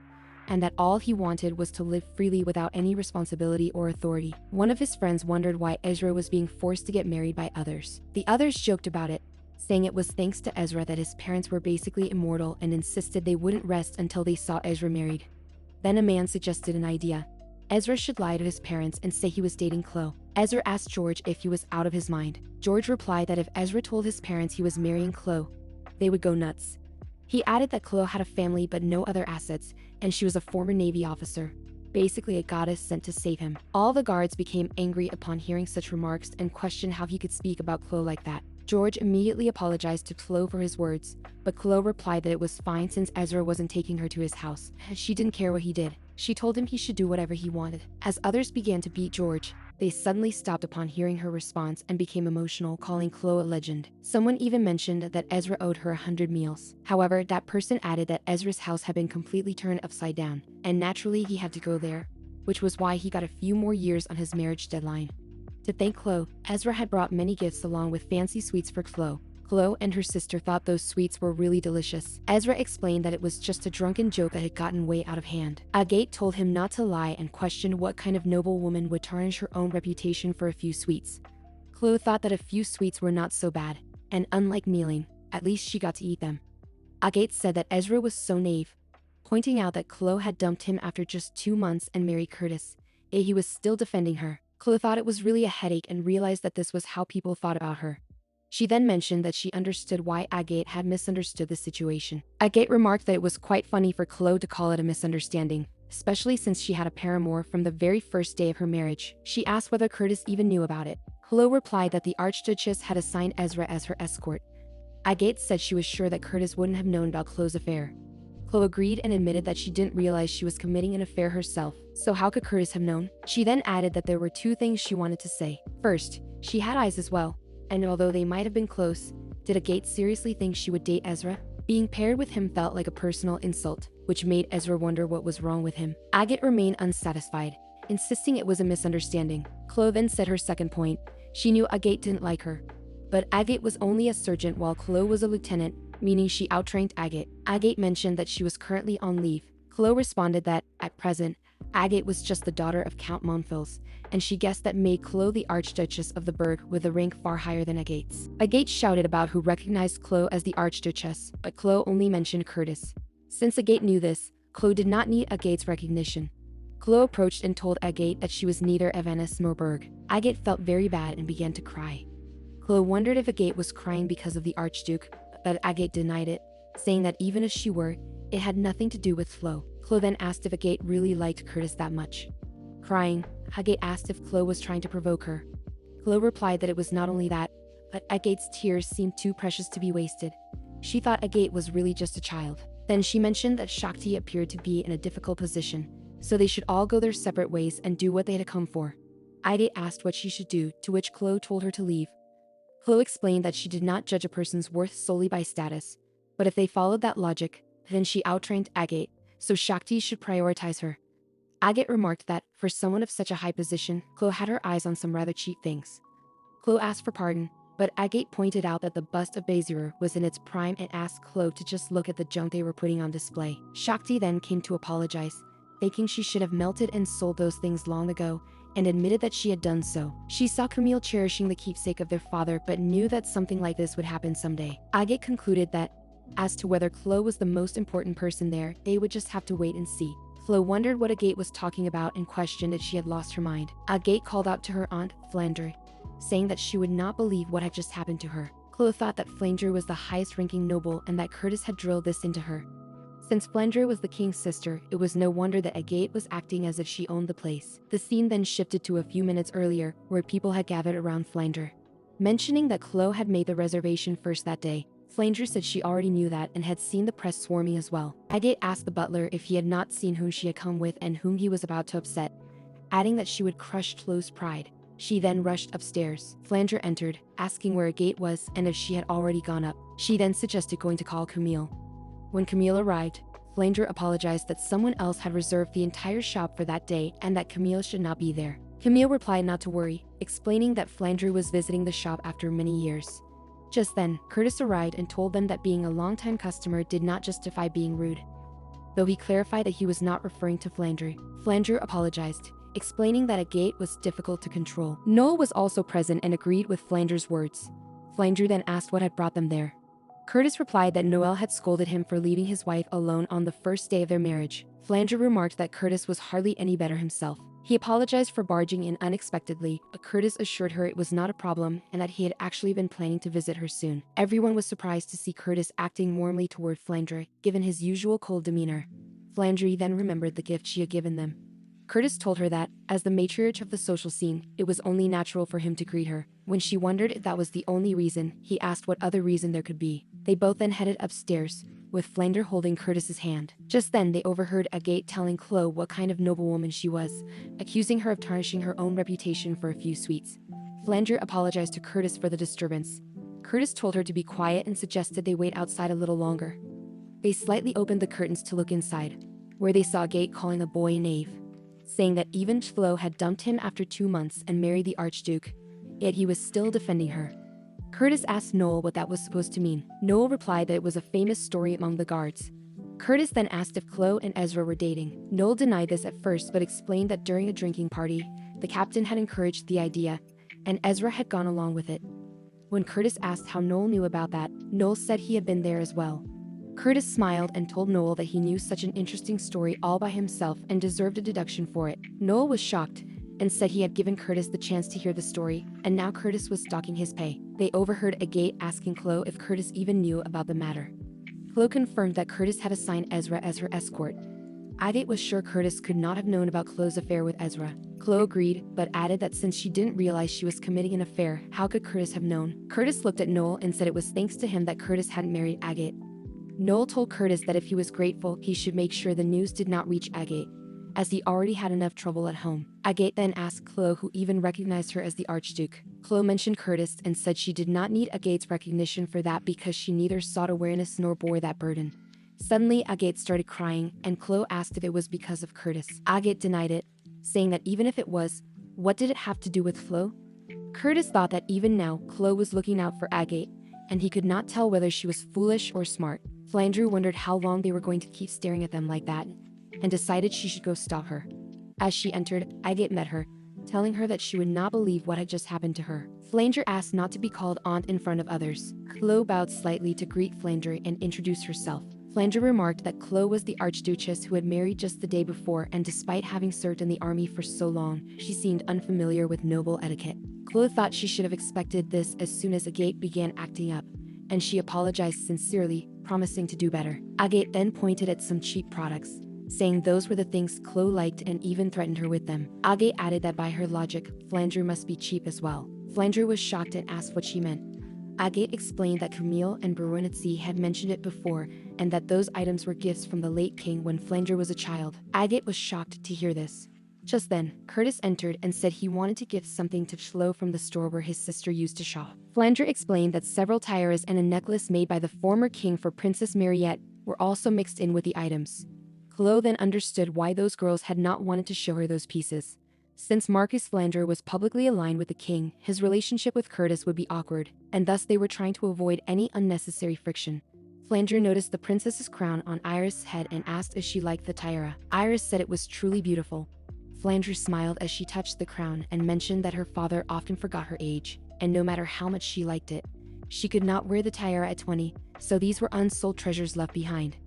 and that all he wanted was to live freely without any responsibility or authority. One of his friends wondered why Ezra was being forced to get married by others. The others joked about it, saying it was thanks to Ezra that his parents were basically immortal and insisted they wouldn't rest until they saw Ezra married. Then a man suggested an idea. Ezra should lie to his parents and say he was dating Chloe. Ezra asked George if he was out of his mind. George replied that if Ezra told his parents he was marrying Chloe, they would go nuts. He added that Chloe had a family but no other assets, and she was a former Navy officer, basically a goddess sent to save him. All the guards became angry upon hearing such remarks and questioned how he could speak about Chloe like that. George immediately apologized to Chloe for his words, but Chloe replied that it was fine since Ezra wasn't taking her to his house. She didn't care what he did. She told him he should do whatever he wanted. As others began to beat George, they suddenly stopped upon hearing her response and became emotional, calling Chloe a legend. Someone even mentioned that Ezra owed her 100 meals. However, that person added that Ezra's house had been completely turned upside down, and naturally he had to go there, which was why he got a few more years on his marriage deadline. To thank Chloe, Ezra had brought many gifts along with fancy sweets for Chloe. Chloe and her sister thought those sweets were really delicious. Ezra explained that it was just a drunken joke that had gotten way out of hand. Agate told him not to lie and questioned what kind of noble woman would tarnish her own reputation for a few sweets. Chloe thought that a few sweets were not so bad, and unlike Mealing, at least she got to eat them. Agate said that Ezra was so naive, pointing out that Chloe had dumped him after just 2 months and married Curtis, yet he was still defending her. Chloe thought it was really a headache and realized that this was how people thought about her. She then mentioned that she understood why Agate had misunderstood the situation. Agate remarked that it was quite funny for Chloe to call it a misunderstanding, especially since she had a paramour from the very first day of her marriage. She asked whether Curtis even knew about it. Chloe replied that the Archduchess had assigned Ezra as her escort. Agate said she was sure that Curtis wouldn't have known about Chloe's affair. Chloe agreed and admitted that she didn't realize she was committing an affair herself, so how could Curtis have known? She then added that there were 2 things she wanted to say. First, she had eyes as well, and although they might have been close, did Agate seriously think she would date Ezra? Being paired with him felt like a personal insult, which made Ezra wonder what was wrong with him. Agate remained unsatisfied, insisting it was a misunderstanding. Chloe then said her second point. She knew Agate didn't like her, but Agate was only a sergeant while Chloe was a lieutenant, meaning she outtrained Agate. Agate mentioned that she was currently on leave. Chloe responded that, at present, Agate was just the daughter of Count Monfils, and she guessed that made Chloe the Archduchess of the Burg with a rank far higher than Agate's. Agate shouted about who recognized Chloe as the Archduchess, but Chloe only mentioned Curtis. Since Agate knew this, Chloe did not need Agate's recognition. Chloe approached and told Agate that she was neither Evanes nor Burg. Agate felt very bad and began to cry. Chloe wondered if Agate was crying because of the Archduke, but Agate denied it, saying that even if she were, it had nothing to do with Chloe. Chloe then asked if Agate really liked Curtis that much. Crying, Agate asked if Chloe was trying to provoke her. Chloe replied that it was not only that, but Agate's tears seemed too precious to be wasted. She thought Agate was really just a child. Then she mentioned that Shakti appeared to be in a difficult position, so they should all go their separate ways and do what they had come for. Agate asked what she should do, to which Chloe told her to leave. Chloe explained that she did not judge a person's worth solely by status, but if they followed that logic, then she outtrained Agate, so Shakti should prioritize her. Agate remarked that, for someone of such a high position, Chloe had her eyes on some rather cheap things. Chloe asked for pardon, but Agate pointed out that the bust of Bazirur was in its prime and asked Chloe to just look at the junk they were putting on display. Shakti then came to apologize, thinking she should have melted and sold those things long ago, and admitted that she had done so. She saw Camille cherishing the keepsake of their father but knew that something like this would happen someday. Agate concluded that, as to whether Chloe was the most important person there, they would just have to wait and see. Chloe wondered what Agate was talking about and questioned if she had lost her mind. Agate called out to her aunt, Flandre, saying that she would not believe what had just happened to her. Chloe thought that Flandre was the highest-ranking noble and that Curtis had drilled this into her. Since Flandre was the king's sister, it was no wonder that Agate was acting as if she owned the place. The scene then shifted to a few minutes earlier, where people had gathered around Flandre. Mentioning that Chloe had made the reservation first that day, Flandre said she already knew that and had seen the press swarming as well. Agate asked the butler if he had not seen whom she had come with and whom he was about to upset, adding that she would crush Chloe's pride. She then rushed upstairs. Flandre entered, asking where Agate was and if she had already gone up. She then suggested going to call Camille. When Camille arrived, Flandre apologized that someone else had reserved the entire shop for that day and that Camille should not be there. Camille replied not to worry, explaining that Flandre was visiting the shop after many years. Just then, Curtis arrived and told them that being a longtime customer did not justify being rude. Though he clarified that he was not referring to Flandre. Flandre apologized, explaining that Agate was difficult to control. Noel was also present and agreed with Flandre's words. Flandre then asked what had brought them there. Curtis replied that Noel had scolded him for leaving his wife alone on the first day of their marriage. Flandre remarked that Curtis was hardly any better himself. He apologized for barging in unexpectedly, but Curtis assured her it was not a problem and that he had actually been planning to visit her soon. Everyone was surprised to see Curtis acting warmly toward Flandre, given his usual cold demeanor. Flandre then remembered the gift she had given them. Curtis told her that, as the matriarch of the social scene, it was only natural for him to greet her. When she wondered if that was the only reason, he asked what other reason there could be. They both then headed upstairs, with Flandre holding Curtis's hand. Just then, they overheard Agate telling Chloe what kind of noblewoman she was, accusing her of tarnishing her own reputation for a few sweets. Flandre apologized to Curtis for the disturbance. Curtis told her to be quiet and suggested they wait outside a little longer. They slightly opened the curtains to look inside, where they saw Agate calling the boy a knave, saying that even Chloe had dumped him after 2 months and married the Archduke, yet he was still defending her. Curtis asked Noel what that was supposed to mean. Noel replied that it was a famous story among the guards. Curtis then asked if Chloe and Ezra were dating. Noel denied this at first but explained that during a drinking party, the captain had encouraged the idea, and Ezra had gone along with it. When Curtis asked how Noel knew about that, Noel said he had been there as well. Curtis smiled and told Noel that he knew such an interesting story all by himself and deserved a deduction for it. Noel was shocked and said he had given Curtis the chance to hear the story, and now Curtis was docking his pay. They overheard Agate asking Chloe if Curtis even knew about the matter. Chloe confirmed that Curtis had assigned Ezra as her escort. Agate was sure Curtis could not have known about Chloe's affair with Ezra. Chloe agreed, but added that since she didn't realize she was committing an affair, how could Curtis have known? Curtis looked at Noel and said it was thanks to him that Curtis hadn't married Agate. Noel told Curtis that if he was grateful, he should make sure the news did not reach Agate, as he already had enough trouble at home. Agate then asked Chloe who even recognized her as the Archduke. Chloe mentioned Curtis and said she did not need Agate's recognition for that because she neither sought awareness nor bore that burden. Suddenly, Agate started crying, and Chloe asked if it was because of Curtis. Agate denied it, saying that even if it was, what did it have to do with Chloe? Curtis thought that even now, Chloe was looking out for Agate, and he could not tell whether she was foolish or smart. Flandreau wondered how long they were going to keep staring at them like that, and decided she should go stop her. As she entered, Agate met her, telling her that she would not believe what had just happened to her. Flandreau asked not to be called aunt in front of others. Chloe bowed slightly to greet Flandreau and introduce herself. Flandreau remarked that Chloe was the Archduchess who had married just the day before, and despite having served in the army for so long, she seemed unfamiliar with noble etiquette. Chloe thought she should have expected this as soon as Agate began acting up, and she apologized sincerely, promising to do better. Agate then pointed at some cheap products, saying those were the things Chloe liked and even threatened her with them. Agate added that by her logic, Flandreau must be cheap as well. Flandreau was shocked and asked what she meant. Agate explained that Camille and Baronetcy had mentioned it before, and that those items were gifts from the late king when Flandreau was a child. Agate was shocked to hear this. Just then, Curtis entered and said he wanted to gift something to Chloe from the store where his sister used to shop. Flandreau explained that several tiaras and a necklace made by the former king for Princess Mariette were also mixed in with the items. Chloe then understood why those girls had not wanted to show her those pieces. Since Marcus Flandreau was publicly aligned with the king, his relationship with Curtis would be awkward, and thus they were trying to avoid any unnecessary friction. Flandreau noticed the princess's crown on Iris' head and asked if she liked the tiara. Iris said it was truly beautiful. Flandreau smiled as she touched the crown and mentioned that her father often forgot her age, and no matter how much she liked it, she could not wear the tiara at 20, so these were unsold treasures left behind.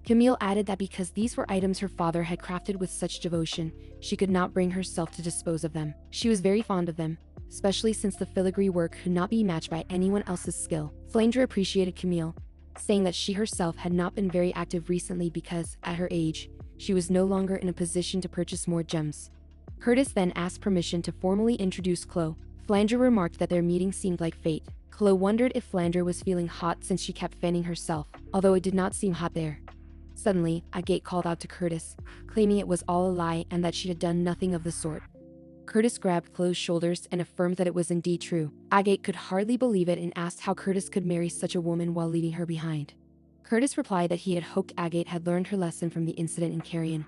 Camille added that because these were items her father had crafted with such devotion, she could not bring herself to dispose of them. She was very fond of them, especially since the filigree work could not be matched by anyone else's skill. Flandreau appreciated Camille, saying that she herself had not been very active recently because, at her age, she was no longer in a position to purchase more gems. Curtis then asked permission to formally introduce Chloe. Flandreau remarked that their meeting seemed like fate. Chloe wondered if Flandreau was feeling hot since she kept fanning herself, although it did not seem hot there. Suddenly, Agate called out to Curtis, claiming it was all a lie and that she had done nothing of the sort. Curtis grabbed Chloe's shoulders and affirmed that it was indeed true. Agate could hardly believe it and asked how Curtis could marry such a woman while leaving her behind. Curtis replied that he had hoped Agate had learned her lesson from the incident in Carrion,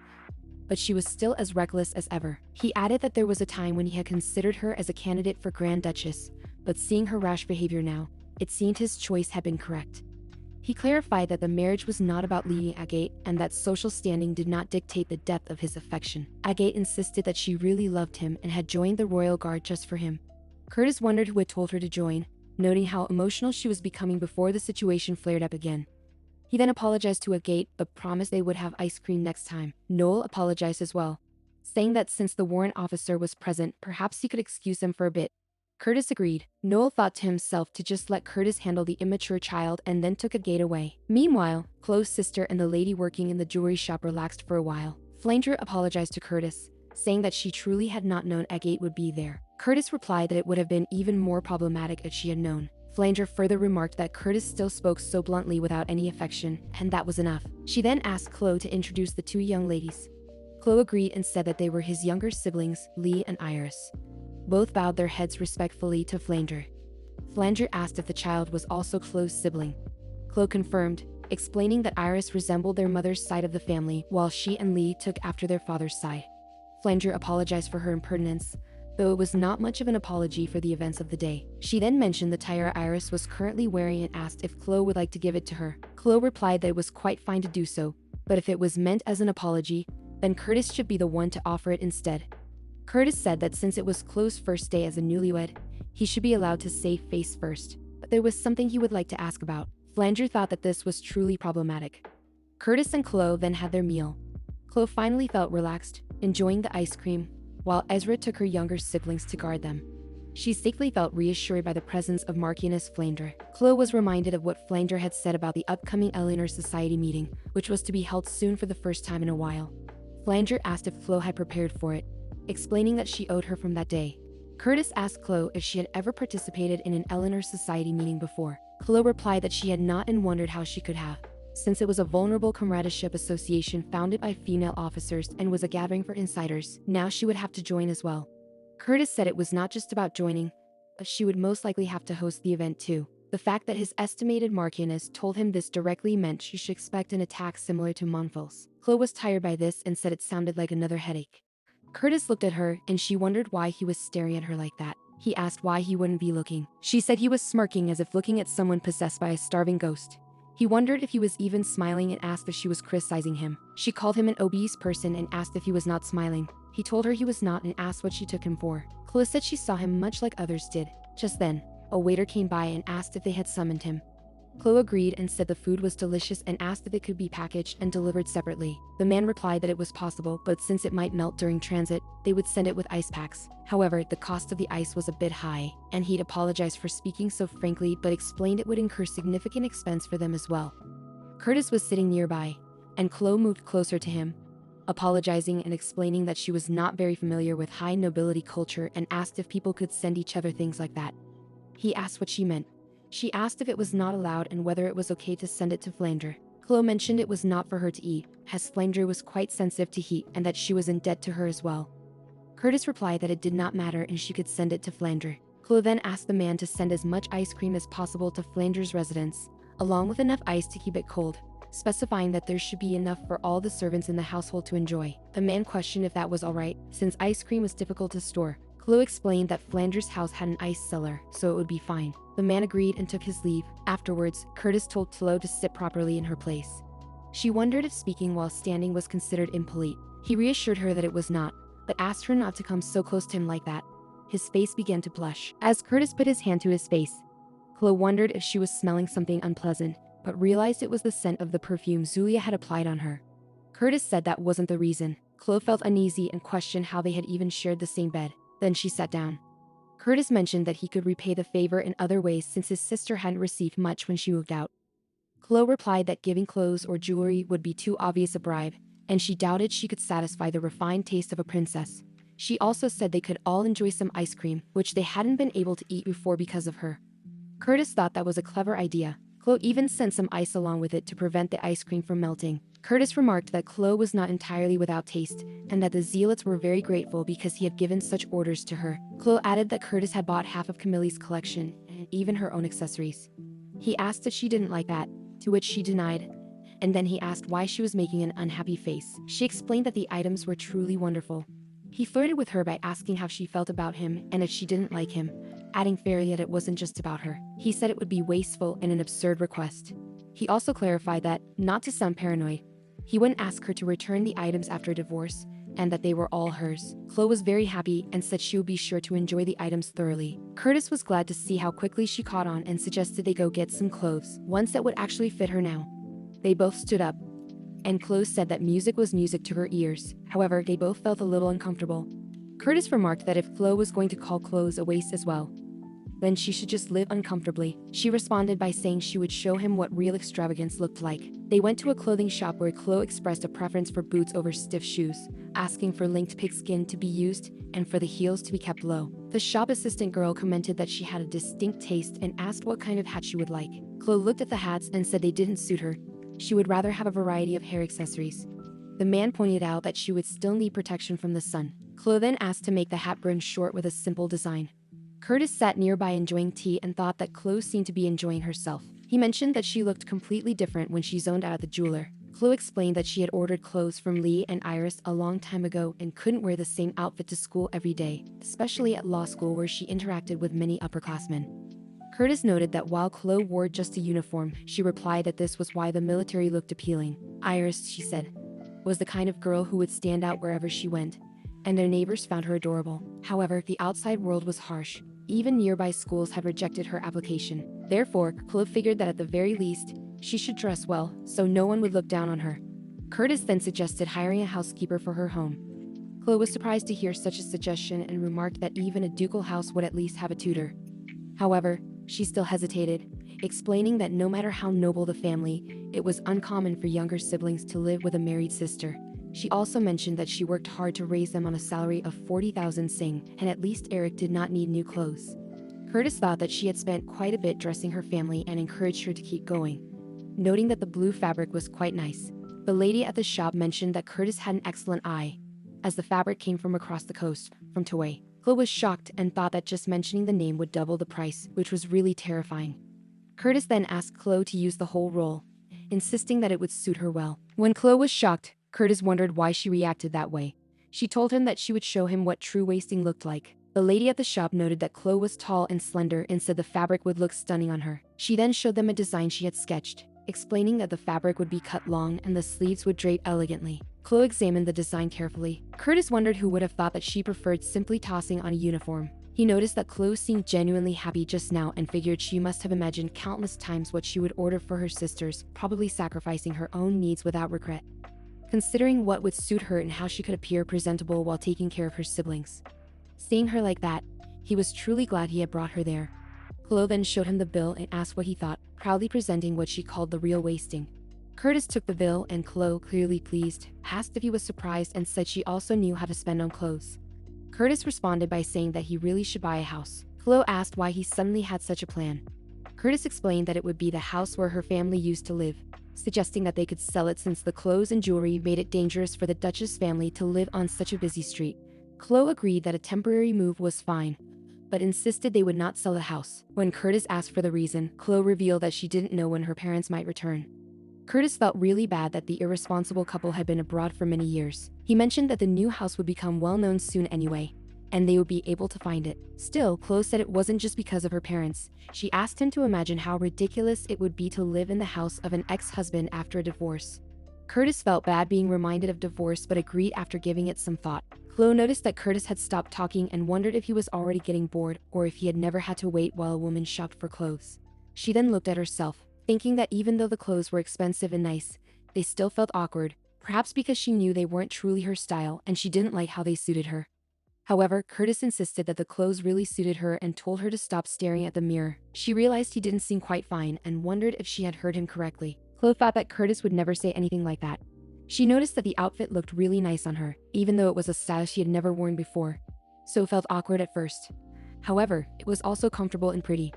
but she was still as reckless as ever. He added that there was a time when he had considered her as a candidate for Grand Duchess, but seeing her rash behavior now, it seemed his choice had been correct. He clarified that the marriage was not about leaving Agate and that social standing did not dictate the depth of his affection. Agate insisted that she really loved him and had joined the royal guard just for him. Curtis wondered who had told her to join, noting how emotional she was becoming before the situation flared up again. He then apologized to Agate but promised they would have ice cream next time. Noel apologized as well, saying that since the warrant officer was present, perhaps he could excuse them for a bit. Curtis agreed. Noel thought to himself to just let Curtis handle the immature child and then took Agate away. Meanwhile, Chloe's sister and the lady working in the jewelry shop relaxed for a while. Flandreau apologized to Curtis, saying that she truly had not known Agate would be there. Curtis replied that it would have been even more problematic if she had known. Flandreau further remarked that Curtis still spoke so bluntly without any affection, and that was enough. She then asked Chloe to introduce the two young ladies. Chloe agreed and said that they were his younger siblings, Lee and Iris. Both bowed their heads respectfully to Flandreau. Flandreau asked if the child was also Chloe's sibling. Chloe confirmed, explaining that Iris resembled their mother's side of the family, while she and Lee took after their father's side. Flandreau apologized for her impertinence, though it was not much of an apology for the events of the day. She then mentioned the tire Iris was currently wearing and asked if Chloe would like to give it to her. Chloe replied that it was quite fine to do so, but if it was meant as an apology, then Curtis should be the one to offer it instead. Curtis said that since it was Chloe's first day as a newlywed, he should be allowed to save face first, but there was something he would like to ask about. Flanger thought that this was truly problematic. Curtis and Chloe then had their meal. Chloe finally felt relaxed, enjoying the ice cream, while Ezra took her younger siblings to guard them. She safely felt reassured by the presence of Marquinus Flanger. Chloe was reminded of what Flanger had said about the upcoming Eleanor Society meeting, which was to be held soon for the first time in a while. Flanger asked if Chloe had prepared for it, explaining that she owed her from that day. Curtis asked Chloe if she had ever participated in an Eleanor Society meeting before. Chloe replied that she had not and wondered how she could have, since it was a vulnerable comradeship association founded by female officers and was a gathering for insiders. Now she would have to join as well. Curtis said it was not just about joining, but she would most likely have to host the event too. The fact that his estimated Marquinus told him this directly meant she should expect an attack similar to Monfils. Chloe was tired by this and said it sounded like another headache. Curtis looked at her and she wondered why he was staring at her like that. He asked why he wouldn't be looking. She said he was smirking as if looking at someone possessed by a starving ghost. He wondered if he was even smiling and asked if she was criticizing him. She called him an obese person and asked if he was not smiling. He told her he was not and asked what she took him for. Chloe said she saw him much like others did. Just then, a waiter came by and asked if they had summoned him. Chloe agreed and said the food was delicious and asked if it could be packaged and delivered separately. The man replied that it was possible, but since it might melt during transit, they would send it with ice packs. However, the cost of the ice was a bit high, and he'd apologized for speaking so frankly but explained it would incur significant expense for them as well. Curtis was sitting nearby, and Chloe moved closer to him, apologizing and explaining that she was not very familiar with high nobility culture and asked if people could send each other things like that. He asked what she meant. She asked if it was not allowed and whether it was okay to send it to Flanger. Chloe mentioned it was not for her to eat, as Flanger was quite sensitive to heat and that she was in debt to her as well. Curtis replied that it did not matter and she could send it to Flanger. Chloe then asked the man to send as much ice cream as possible to Flanger's residence, along with enough ice to keep it cold, specifying that there should be enough for all the servants in the household to enjoy. The man questioned if that was alright, since ice cream was difficult to store. Chloe explained that Flanger's house had an ice cellar, so it would be fine. The man agreed and took his leave. Afterwards, Curtis told Chloe to sit properly in her place. She wondered if speaking while standing was considered impolite. He reassured her that it was not, but asked her not to come so close to him like that. His face began to blush. As Curtis put his hand to his face, Chloe wondered if she was smelling something unpleasant, but realized it was the scent of the perfume Zulia had applied on her. Curtis said that wasn't the reason. Chloe felt uneasy and questioned how they had even shared the same bed. Then she sat down. Curtis mentioned that he could repay the favor in other ways since his sister hadn't received much when she moved out. Chloe replied that giving clothes or jewelry would be too obvious a bribe, and she doubted she could satisfy the refined taste of a princess. She also said they could all enjoy some ice cream, which they hadn't been able to eat before because of her. Curtis thought that was a clever idea. Chloe even sent some ice along with it to prevent the ice cream from melting. Curtis remarked that Chloe was not entirely without taste, and that the zealots were very grateful because he had given such orders to her. Chloe added that Curtis had bought half of Camille's collection, and even her own accessories. He asked if she didn't like that, to which she denied, and then he asked why she was making an unhappy face. She explained that the items were truly wonderful. He flirted with her by asking how she felt about him and if she didn't like him, adding fairly that it wasn't just about her. He said it would be wasteful and an absurd request. He also clarified that, not to sound paranoid, he wouldn't ask her to return the items after a divorce, and that they were all hers. Chloe was very happy and said she would be sure to enjoy the items thoroughly. Curtis was glad to see how quickly she caught on and suggested they go get some clothes, ones that would actually fit her now. They both stood up, and Chloe said that music was music to her ears. However, they both felt a little uncomfortable. Curtis remarked that if Chloe was going to call clothes a waste as well, then she should just live uncomfortably. She responded by saying she would show him what real extravagance looked like. They went to a clothing shop where Chloe expressed a preference for boots over stiff shoes, asking for linked pigskin to be used and for the heels to be kept low. The shop assistant girl commented that she had a distinct taste and asked what kind of hat she would like. Chloe looked at the hats and said they didn't suit her. She would rather have a variety of hair accessories. The man pointed out that she would still need protection from the sun. Chloe then asked to make the hat brim short with a simple design. Curtis sat nearby enjoying tea and thought that Chloe seemed to be enjoying herself. He mentioned that she looked completely different when she zoned out at the jeweler. Chloe explained that she had ordered clothes from Lee and Iris a long time ago and couldn't wear the same outfit to school every day, especially at law school where she interacted with many upperclassmen. Curtis noted that while Chloe wore just a uniform, she replied that this was why the military looked appealing. Iris, she said, was the kind of girl who would stand out wherever she went, and their neighbors found her adorable. However, the outside world was harsh. Even nearby schools had rejected her application. Therefore, Chloe figured that at the very least, she should dress well, so no one would look down on her. Curtis then suggested hiring a housekeeper for her home. Chloe was surprised to hear such a suggestion and remarked that even a ducal house would at least have a tutor. However, she still hesitated, explaining that no matter how noble the family, it was uncommon for younger siblings to live with a married sister. She also mentioned that she worked hard to raise them on a salary of 40,000 sing, and at least Eric did not need new clothes. Curtis thought that she had spent quite a bit dressing her family and encouraged her to keep going, noting that the blue fabric was quite nice. The lady at the shop mentioned that Curtis had an excellent eye, as the fabric came from across the coast, from Tawai. Chloe was shocked and thought that just mentioning the name would double the price, which was really terrifying. Curtis then asked Chloe to use the whole roll, insisting that it would suit her well. When Chloe was shocked, Curtis wondered why she reacted that way. She told him that she would show him what true waisting looked like. The lady at the shop noted that Chloe was tall and slender and said the fabric would look stunning on her. She then showed them a design she had sketched, explaining that the fabric would be cut long and the sleeves would drape elegantly. Chloe examined the design carefully. Curtis wondered who would have thought that she preferred simply tossing on a uniform. He noticed that Chloe seemed genuinely happy just now and figured she must have imagined countless times what she would order for her sisters, probably sacrificing her own needs without regret, considering what would suit her and how she could appear presentable while taking care of her siblings. Seeing her like that, he was truly glad he had brought her there. Chloe then showed him the bill and asked what he thought, proudly presenting what she called the real wasting. Curtis took the bill and Chloe, clearly pleased, asked if he was surprised and said she also knew how to spend on clothes. Curtis responded by saying that he really should buy a house. Chloe asked why he suddenly had such a plan. Curtis explained that it would be the house where her family used to live, suggesting that they could sell it since the clothes and jewelry made it dangerous for the Duchess family to live on such a busy street. Chloe agreed that a temporary move was fine, but insisted they would not sell the house. When Curtis asked for the reason, Chloe revealed that she didn't know when her parents might return. Curtis felt really bad that the irresponsible couple had been abroad for many years. He mentioned that the new house would become well known soon anyway, and they would be able to find it. Still, Chloe said it wasn't just because of her parents. She asked him to imagine how ridiculous it would be to live in the house of an ex-husband after a divorce. Curtis felt bad being reminded of divorce but agreed after giving it some thought. Chloe noticed that Curtis had stopped talking and wondered if he was already getting bored or if he had never had to wait while a woman shopped for clothes. She then looked at herself, thinking that even though the clothes were expensive and nice, they still felt awkward, perhaps because she knew they weren't truly her style and she didn't like how they suited her. However, Curtis insisted that the clothes really suited her and told her to stop staring at the mirror. She realized he didn't seem quite fine and wondered if she had heard him correctly. Chloe thought that Curtis would never say anything like that. She noticed that the outfit looked really nice on her, even though it was a style she had never worn before, so it felt awkward at first. However, it was also comfortable and pretty.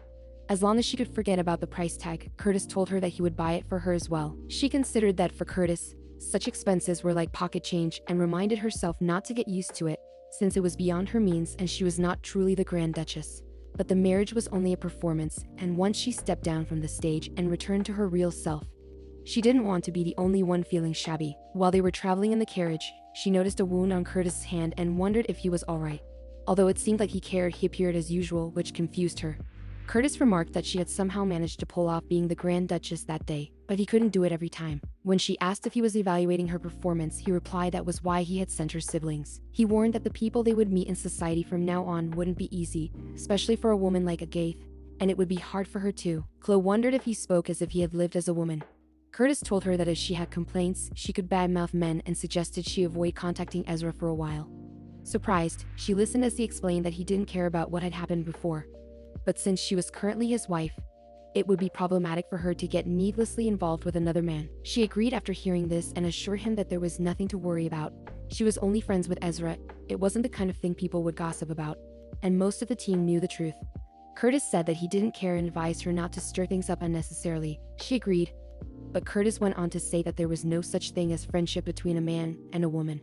As long as she could forget about the price tag, Curtis told her that he would buy it for her as well. She considered that for Curtis, such expenses were like pocket change and reminded herself not to get used to it, since it was beyond her means and she was not truly the Grand Duchess. But the marriage was only a performance, and once she stepped down from the stage and returned to her real self, she didn't want to be the only one feeling shabby. While they were traveling in the carriage, she noticed a wound on Curtis's hand and wondered if he was alright. Although it seemed like he cared, he appeared as usual, which confused her. Curtis remarked that she had somehow managed to pull off being the Grand Duchess that day, but he couldn't do it every time. When she asked if he was evaluating her performance, he replied that was why he had sent her siblings. He warned that the people they would meet in society from now on wouldn't be easy, especially for a woman like Agathe, and it would be hard for her too. Chloe wondered if he spoke as if he had lived as a woman. Curtis told her that if she had complaints, she could badmouth men and suggested she avoid contacting Ezra for a while. Surprised, she listened as he explained that he didn't care about what had happened before, but since she was currently his wife, it would be problematic for her to get needlessly involved with another man. She agreed after hearing this and assured him that there was nothing to worry about. She was only friends with Ezra. It wasn't the kind of thing people would gossip about, and most of the team knew the truth. Curtis said that he didn't care and advised her not to stir things up unnecessarily. She agreed, but Curtis went on to say that there was no such thing as friendship between a man and a woman.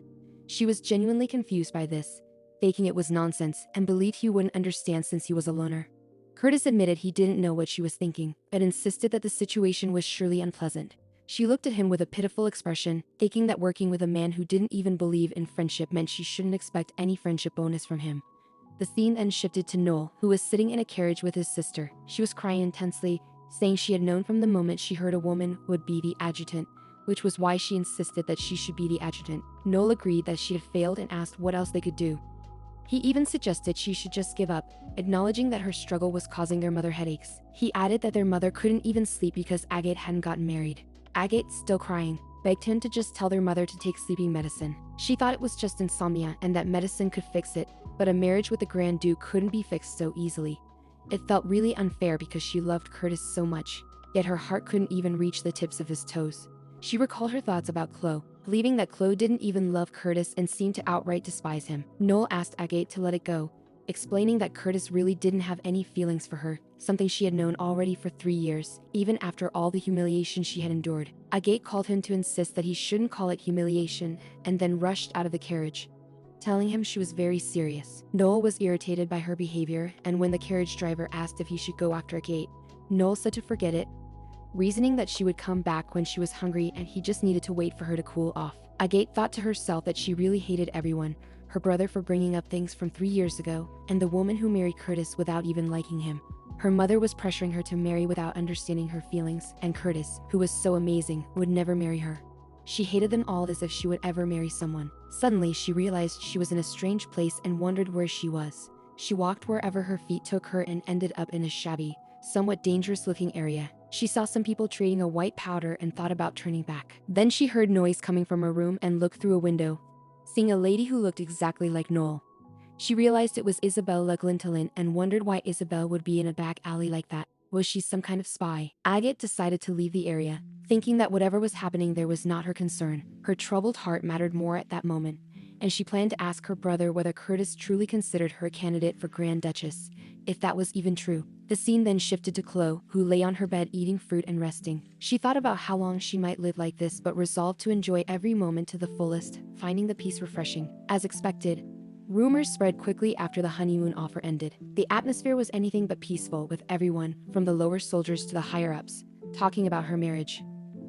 She was genuinely confused by this, thinking it was nonsense, and believed he wouldn't understand since he was a loner. Curtis admitted he didn't know what she was thinking, but insisted that the situation was surely unpleasant. She looked at him with a pitiful expression, thinking that working with a man who didn't even believe in friendship meant she shouldn't expect any friendship bonus from him. The scene then shifted to Noel, who was sitting in a carriage with his sister. She was crying intensely, saying she had known from the moment she heard a woman would be the adjutant, which was why she insisted that she should be the adjutant. Noel agreed that she had failed and asked what else they could do. He even suggested she should just give up, acknowledging that her struggle was causing their mother headaches. He added that their mother couldn't even sleep because Agate hadn't gotten married. Agate, still crying, begged him to just tell their mother to take sleeping medicine. She thought it was just insomnia and that medicine could fix it, but a marriage with the Grand Duke couldn't be fixed so easily. It felt really unfair because she loved Curtis so much, yet her heart couldn't even reach the tips of his toes. She recalled her thoughts about Chloe, believing that Chloe didn't even love Curtis and seemed to outright despise him. Noel asked Agate to let it go, explaining that Curtis really didn't have any feelings for her, something she had known already for 3 years, even after all the humiliation she had endured. Agate called him to insist that he shouldn't call it humiliation, and then rushed out of the carriage, telling him she was very serious. Noel was irritated by her behavior, and when the carriage driver asked if he should go after Agate, Noel said to forget it, reasoning that she would come back when she was hungry and he just needed to wait for her to cool off. Agate thought to herself that she really hated everyone, her brother for bringing up things from 3 years ago, and the woman who married Curtis without even liking him. Her mother was pressuring her to marry without understanding her feelings, and Curtis, who was so amazing, would never marry her. She hated them all as if she would ever marry someone. Suddenly, she realized she was in a strange place and wondered where she was. She walked wherever her feet took her and ended up in a shabby, somewhat dangerous-looking area. She saw some people trading a white powder and thought about turning back. Then she heard noise coming from her room and looked through a window, seeing a lady who looked exactly like Noel. She realized it was Isabelle Le Glintelin and wondered why Isabelle would be in a back alley like that. Was she some kind of spy? Agate decided to leave the area, thinking that whatever was happening there was not her concern. Her troubled heart mattered more at that moment, and she planned to ask her brother whether Curtis truly considered her a candidate for Grand Duchess, if that was even true. The scene then shifted to Chloe, who lay on her bed eating fruit and resting. She thought about how long she might live like this but resolved to enjoy every moment to the fullest, finding the peace refreshing. As expected, rumors spread quickly after the honeymoon offer ended. The atmosphere was anything but peaceful, with everyone, from the lower soldiers to the higher-ups, talking about her marriage.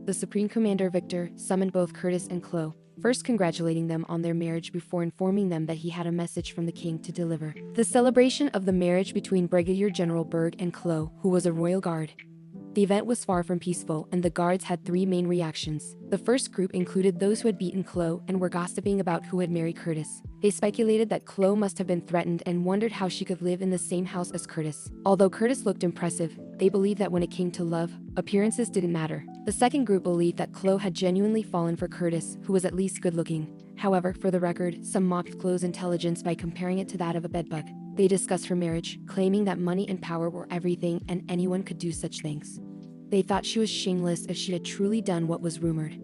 The Supreme Commander Victor summoned both Curtis and Chloe, first congratulating them on their marriage before informing them that he had a message from the king to deliver. The celebration of the marriage between Brigadier General Berg and Chloe, who was a royal guard. The event was far from peaceful, and the guards had 3 main reactions. The first group included those who had beaten Chloe and were gossiping about who had married Curtis. They speculated that Chloe must have been threatened and wondered how she could live in the same house as Curtis. Although Curtis looked impressive, they believed that when it came to love, appearances didn't matter. The second group believed that Chloe had genuinely fallen for Curtis, who was at least good-looking. However, for the record, some mocked Chloe's intelligence by comparing it to that of a bedbug. They discussed her marriage, claiming that money and power were everything and anyone could do such things. They thought she was shameless if she had truly done what was rumored.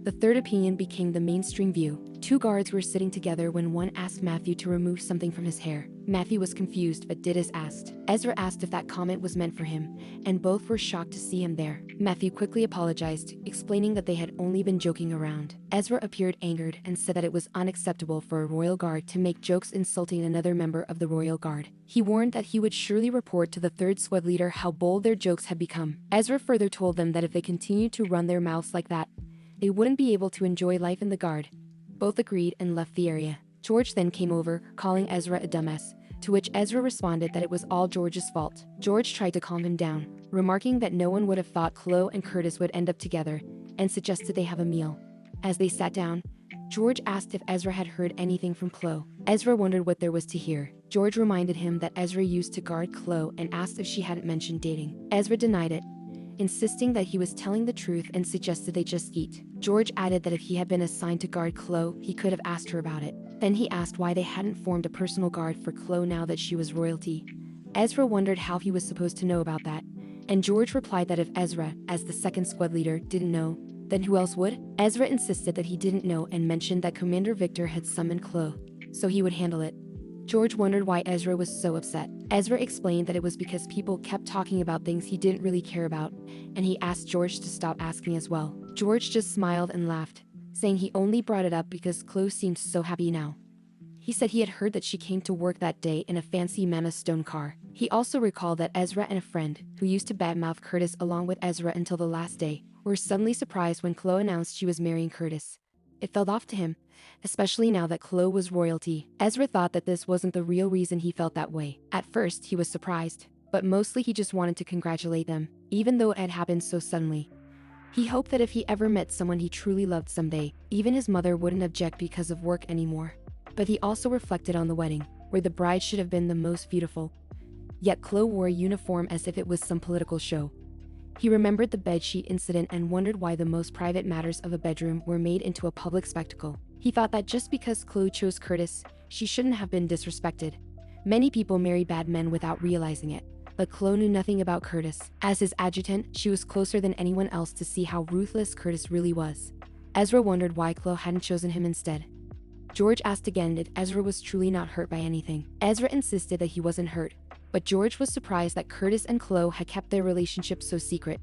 The third opinion became the mainstream view. 2 guards were sitting together when one asked Matthew to remove something from his hair. Matthew was confused but did as asked. Ezra asked if that comment was meant for him, and both were shocked to see him there. Matthew quickly apologized, explaining that they had only been joking around. Ezra appeared angered and said that it was unacceptable for a royal guard to make jokes insulting another member of the royal guard. He warned that he would surely report to the 3rd squad leader how bold their jokes had become. Ezra further told them that if they continued to run their mouths like that, they wouldn't be able to enjoy life in the guard. Both agreed and left the area. George then came over, calling Ezra a dumbass, to which Ezra responded that it was all George's fault. George tried to calm him down, remarking that no one would have thought Chloe and Curtis would end up together, and suggested they have a meal. As they sat down, George asked if Ezra had heard anything from Chloe. Ezra wondered what there was to hear. George reminded him that Ezra used to guard Chloe and asked if she hadn't mentioned dating. Ezra denied it, insisting that he was telling the truth and suggested they just eat. George added that if he had been assigned to guard Chloe, he could have asked her about it. Then he asked why they hadn't formed a personal guard for Chloe now that she was royalty. Ezra wondered how he was supposed to know about that, and George replied that if Ezra, as the 2nd squad leader, didn't know, then who else would? Ezra insisted that he didn't know and mentioned that Commander Victor had summoned Chloe, so he would handle it. George wondered why Ezra was so upset. Ezra explained that it was because people kept talking about things he didn't really care about, and he asked George to stop asking as well. George just smiled and laughed, saying he only brought it up because Chloe seemed so happy now. He said he had heard that she came to work that day in a fancy mammoth stone car. He also recalled that Ezra and a friend, who used to badmouth Curtis along with Ezra until the last day, were suddenly surprised when Chloe announced she was marrying Curtis. It felt off to him, especially now that Chloe was royalty. Ezra thought that this wasn't the real reason he felt that way. At first, he was surprised, but mostly he just wanted to congratulate them, even though it had happened so suddenly. He hoped that if he ever met someone he truly loved someday, even his mother wouldn't object because of work anymore. But he also reflected on the wedding, where the bride should have been the most beautiful. Yet Chloe wore a uniform as if it was some political show. He remembered the bedsheet incident and wondered why the most private matters of a bedroom were made into a public spectacle. He thought that just because Chloe chose Curtis, she shouldn't have been disrespected. Many people marry bad men without realizing it, but Chloe knew nothing about Curtis. As his adjutant, she was closer than anyone else to see how ruthless Curtis really was. Ezra wondered why Chloe hadn't chosen him instead. George asked again if Ezra was truly not hurt by anything. Ezra insisted that he wasn't hurt, but George was surprised that Curtis and Chloe had kept their relationship so secret.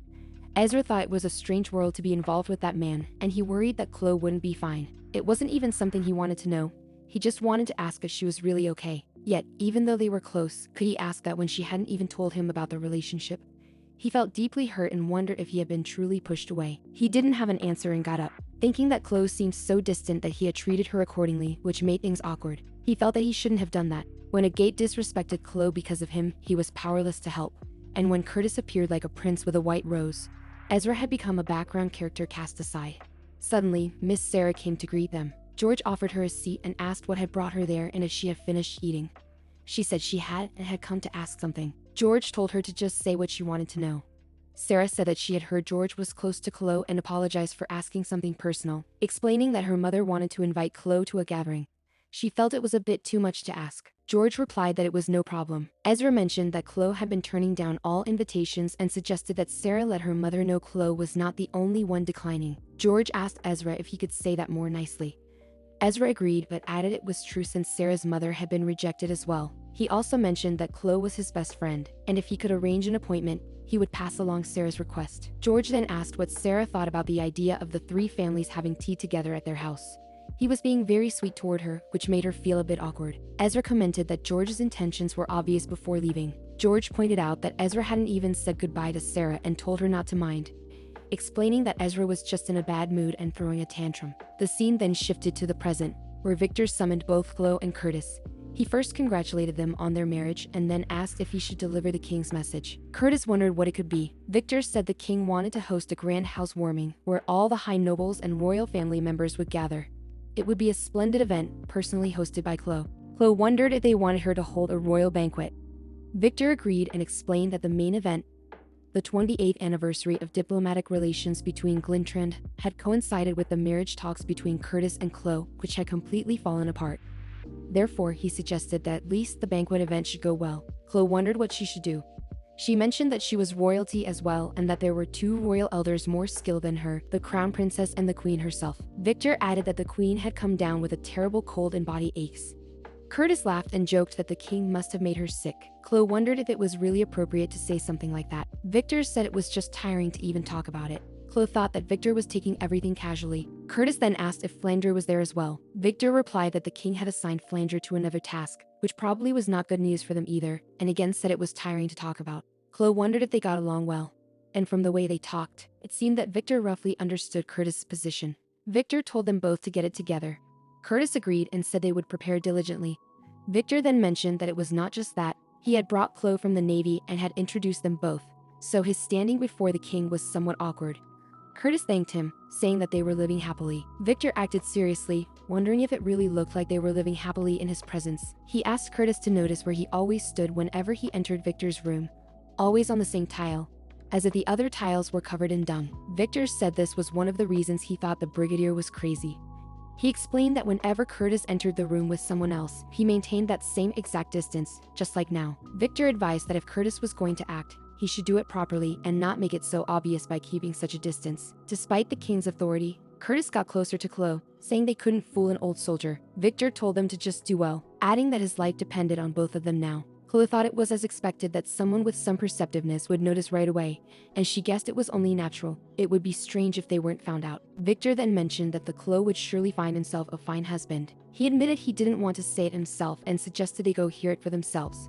Ezra thought it was a strange world to be involved with that man, and he worried that Chloe wouldn't be fine. It wasn't even something he wanted to know. He just wanted to ask if she was really okay. Yet, even though they were close, could he ask that when she hadn't even told him about the relationship? He felt deeply hurt and wondered if he had been truly pushed away. He didn't have an answer and got up, thinking that Chloe seemed so distant that he had treated her accordingly, which made things awkward. He felt that he shouldn't have done that. When a gate disrespected Chloe because of him, he was powerless to help. And when Curtis appeared like a prince with a white rose, Ezra had become a background character cast aside. Suddenly, Miss Sarah came to greet them. George offered her a seat and asked what had brought her there and if she had finished eating. She said she had and had come to ask something. George told her to just say what she wanted to know. Sarah said that she had heard George was close to Chloe and apologized for asking something personal, explaining that her mother wanted to invite Chloe to a gathering. She felt it was a bit too much to ask. George replied that it was no problem. Ezra mentioned that Chloe had been turning down all invitations and suggested that Sarah let her mother know Chloe was not the only one declining. George asked Ezra if he could say that more nicely. Ezra agreed but added it was true since Sarah's mother had been rejected as well. He also mentioned that Chloe was his best friend, and if he could arrange an appointment, he would pass along Sarah's request. George then asked what Sarah thought about the idea of the three families having tea together at their house. He was being very sweet toward her, which made her feel a bit awkward. Ezra commented that George's intentions were obvious before leaving. George pointed out that Ezra hadn't even said goodbye to Sarah and told her not to mind, explaining that Ezra was just in a bad mood and throwing a tantrum. The scene then shifted to the present, where Victor summoned both Chloe and Curtis. He first congratulated them on their marriage and then asked if he should deliver the king's message. Curtis wondered what it could be. Victor said the king wanted to host a grand housewarming where all the high nobles and royal family members would gather. It would be a splendid event, personally hosted by Chloe. Chloe wondered if they wanted her to hold a royal banquet. Victor agreed and explained that the main event, the 28th anniversary of diplomatic relations between Glintrand, had coincided with the marriage talks between Curtis and Chloe, which had completely fallen apart. Therefore, he suggested that at least the banquet event should go well. Chloe wondered what she should do. She mentioned that she was royalty as well and that there were two royal elders more skilled than her, the crown princess and the queen herself. Victor added that the queen had come down with a terrible cold and body aches. Curtis laughed and joked that the king must have made her sick. Chloe wondered if it was really appropriate to say something like that. Victor said it was just tiring to even talk about it. Chloe thought that Victor was taking everything casually. Curtis then asked if Flandre was there as well. Victor replied that the king had assigned Flandre to another task, which probably was not good news for them either, and again said it was tiring to talk about. Chloe wondered if they got along well, and from the way they talked, it seemed that Victor roughly understood Curtis' position. Victor told them both to get it together. Curtis agreed and said they would prepare diligently. Victor then mentioned that it was not just that, he had brought Chloe from the Navy and had introduced them both, so his standing before the king was somewhat awkward. Curtis thanked him, saying that they were living happily. Victor acted seriously, wondering if it really looked like they were living happily in his presence. He asked Curtis to notice where he always stood whenever he entered Victor's room, always on the same tile, as if the other tiles were covered in dung. Victor said this was one of the reasons he thought the brigadier was crazy. He explained that whenever Curtis entered the room with someone else, he maintained that same exact distance, just like now. Victor advised that if Curtis was going to act, he should do it properly and not make it so obvious by keeping such a distance. Despite the king's authority, Curtis got closer to Chloe, saying they couldn't fool an old soldier. Victor told them to just do well, adding that his life depended on both of them now. Chloe thought it was as expected that someone with some perceptiveness would notice right away, and she guessed it was only natural. It would be strange if they weren't found out. Victor then mentioned that the Chloe would surely find himself a fine husband. He admitted he didn't want to say it himself and suggested they go hear it for themselves.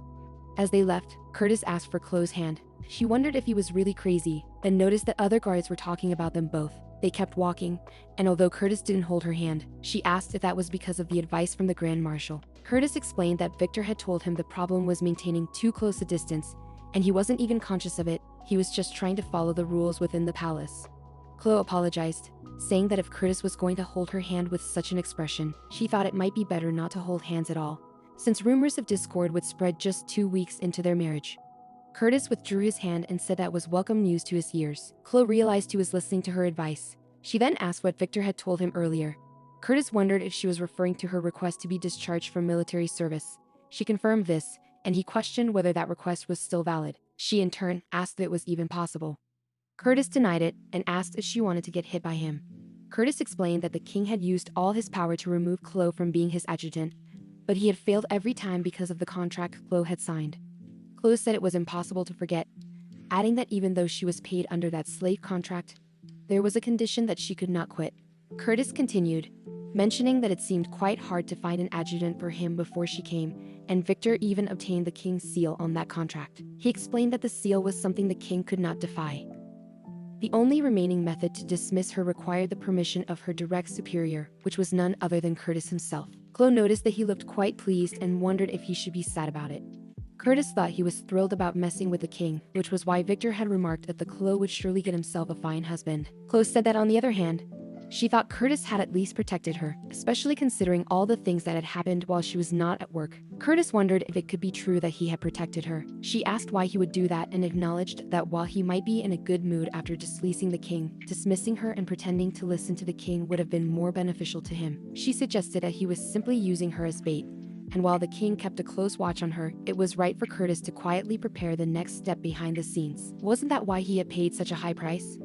As they left, Curtis asked for Chloe's hand. She wondered if he was really crazy, then noticed that other guards were talking about them both. They kept walking, and although Curtis didn't hold her hand, she asked if that was because of the advice from the Grand Marshal. Curtis explained that Victor had told him the problem was maintaining too close a distance, and he wasn't even conscious of it. He was just trying to follow the rules within the palace. Chloe apologized, saying that if Curtis was going to hold her hand with such an expression, she thought it might be better not to hold hands at all, since rumors of discord would spread just 2 weeks into their marriage. Curtis withdrew his hand and said that was welcome news to his ears. Chloe realized he was listening to her advice. She then asked what Victor had told him earlier. Curtis wondered if she was referring to her request to be discharged from military service. She confirmed this, and he questioned whether that request was still valid. She in turn asked if it was even possible. Curtis denied it and asked if she wanted to get hit by him. Curtis explained that the king had used all his power to remove Chloe from being his adjutant, but he had failed every time because of the contract Chloe had signed. Chloe said it was impossible to forget, adding that even though she was paid under that slave contract, there was a condition that she could not quit. Curtis continued, mentioning that it seemed quite hard to find an adjutant for him before she came, and Victor even obtained the king's seal on that contract. He explained that the seal was something the king could not defy. The only remaining method to dismiss her required the permission of her direct superior, which was none other than Curtis himself. Chloe noticed that he looked quite pleased and wondered if he should be sad about it. Curtis thought he was thrilled about messing with the king, which was why Victor had remarked that the Chloe would surely get himself a fine husband. Chloe said that on the other hand, she thought Curtis had at least protected her, especially considering all the things that had happened while she was not at work. Curtis wondered if it could be true that he had protected her. She asked why he would do that and acknowledged that while he might be in a good mood after displeasing the king, dismissing her and pretending to listen to the king would have been more beneficial to him. She suggested that he was simply using her as bait, and while the king kept a close watch on her, it was right for Curtis to quietly prepare the next step behind the scenes. Wasn't that why he had paid such a high price?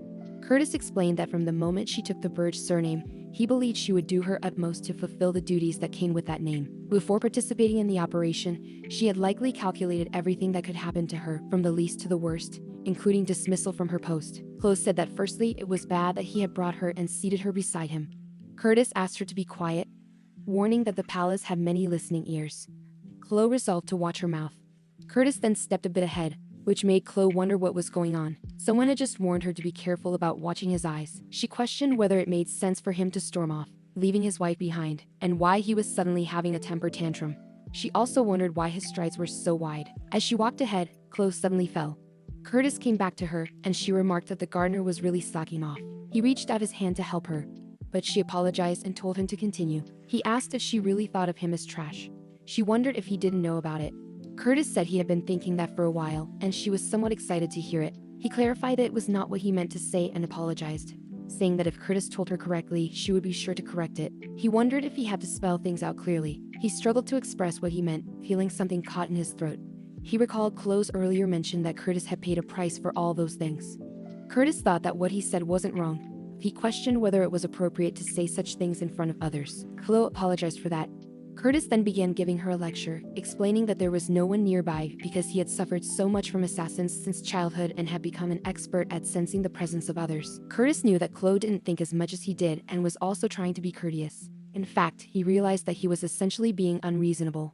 Curtis explained that from the moment she took the Burge surname, he believed she would do her utmost to fulfill the duties that came with that name. Before participating in the operation, she had likely calculated everything that could happen to her, from the least to the worst, including dismissal from her post. Chloe said that firstly, it was bad that he had brought her and seated her beside him. Curtis asked her to be quiet, warning that the palace had many listening ears. Chloe resolved to watch her mouth. Curtis then stepped a bit ahead, which made Chloe wonder what was going on. Someone had just warned her to be careful about watching his eyes. She questioned whether it made sense for him to storm off, leaving his wife behind, and why he was suddenly having a temper tantrum. She also wondered why his strides were so wide. As she walked ahead, Chloe suddenly fell. Curtis came back to her, and she remarked that the gardener was really slacking off. He reached out his hand to help her, but she apologized and told him to continue. He asked if she really thought of him as trash. She wondered if he didn't know about it. Curtis said he had been thinking that for a while, and she was somewhat excited to hear it. He clarified that it was not what he meant to say and apologized, saying that if Curtis told her correctly, she would be sure to correct it. He wondered if he had to spell things out clearly. He struggled to express what he meant, feeling something caught in his throat. He recalled Chloe's earlier mention that Curtis had paid a price for all those things. Curtis thought that what he said wasn't wrong. He questioned whether it was appropriate to say such things in front of others. Chloe apologized for that. Curtis then began giving her a lecture, explaining that there was no one nearby because he had suffered so much from assassins since childhood and had become an expert at sensing the presence of others. Curtis knew that Chloe didn't think as much as he did and was also trying to be courteous. In fact, he realized that he was essentially being unreasonable.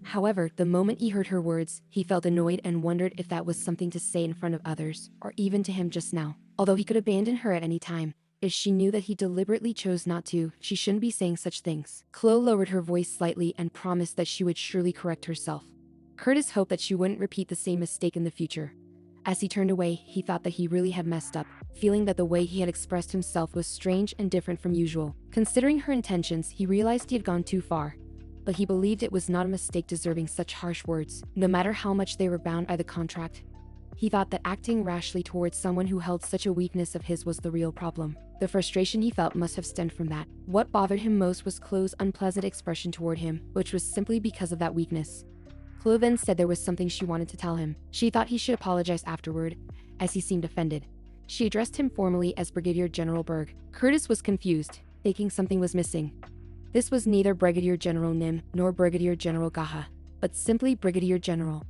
However, the moment he heard her words, he felt annoyed and wondered if that was something to say in front of others, or even to him just now. Although he could abandon her at any time, if she knew that he deliberately chose not to, she shouldn't be saying such things. Chloe lowered her voice slightly and promised that she would surely correct herself. Curtis hoped that she wouldn't repeat the same mistake in the future. As he turned away, he thought that he really had messed up, feeling that the way he had expressed himself was strange and different from usual. Considering her intentions, he realized he had gone too far, but he believed it was not a mistake deserving such harsh words, no matter how much they were bound by the contract. He thought that acting rashly towards someone who held such a weakness of his was the real problem. The frustration he felt must have stemmed from that. What bothered him most was Chloe's unpleasant expression toward him, which was simply because of that weakness. Chloe then said there was something she wanted to tell him. She thought he should apologize afterward, as he seemed offended. She addressed him formally as Brigadier General Berg. Curtis was confused, thinking something was missing. This was neither Brigadier General Nim nor Brigadier General Gaha, but simply Brigadier General.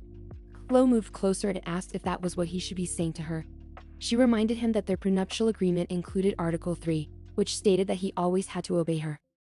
Chloe moved closer and asked if that was what he should be saying to her. She reminded him that their prenuptial agreement included Article 3, which stated that he always had to obey her.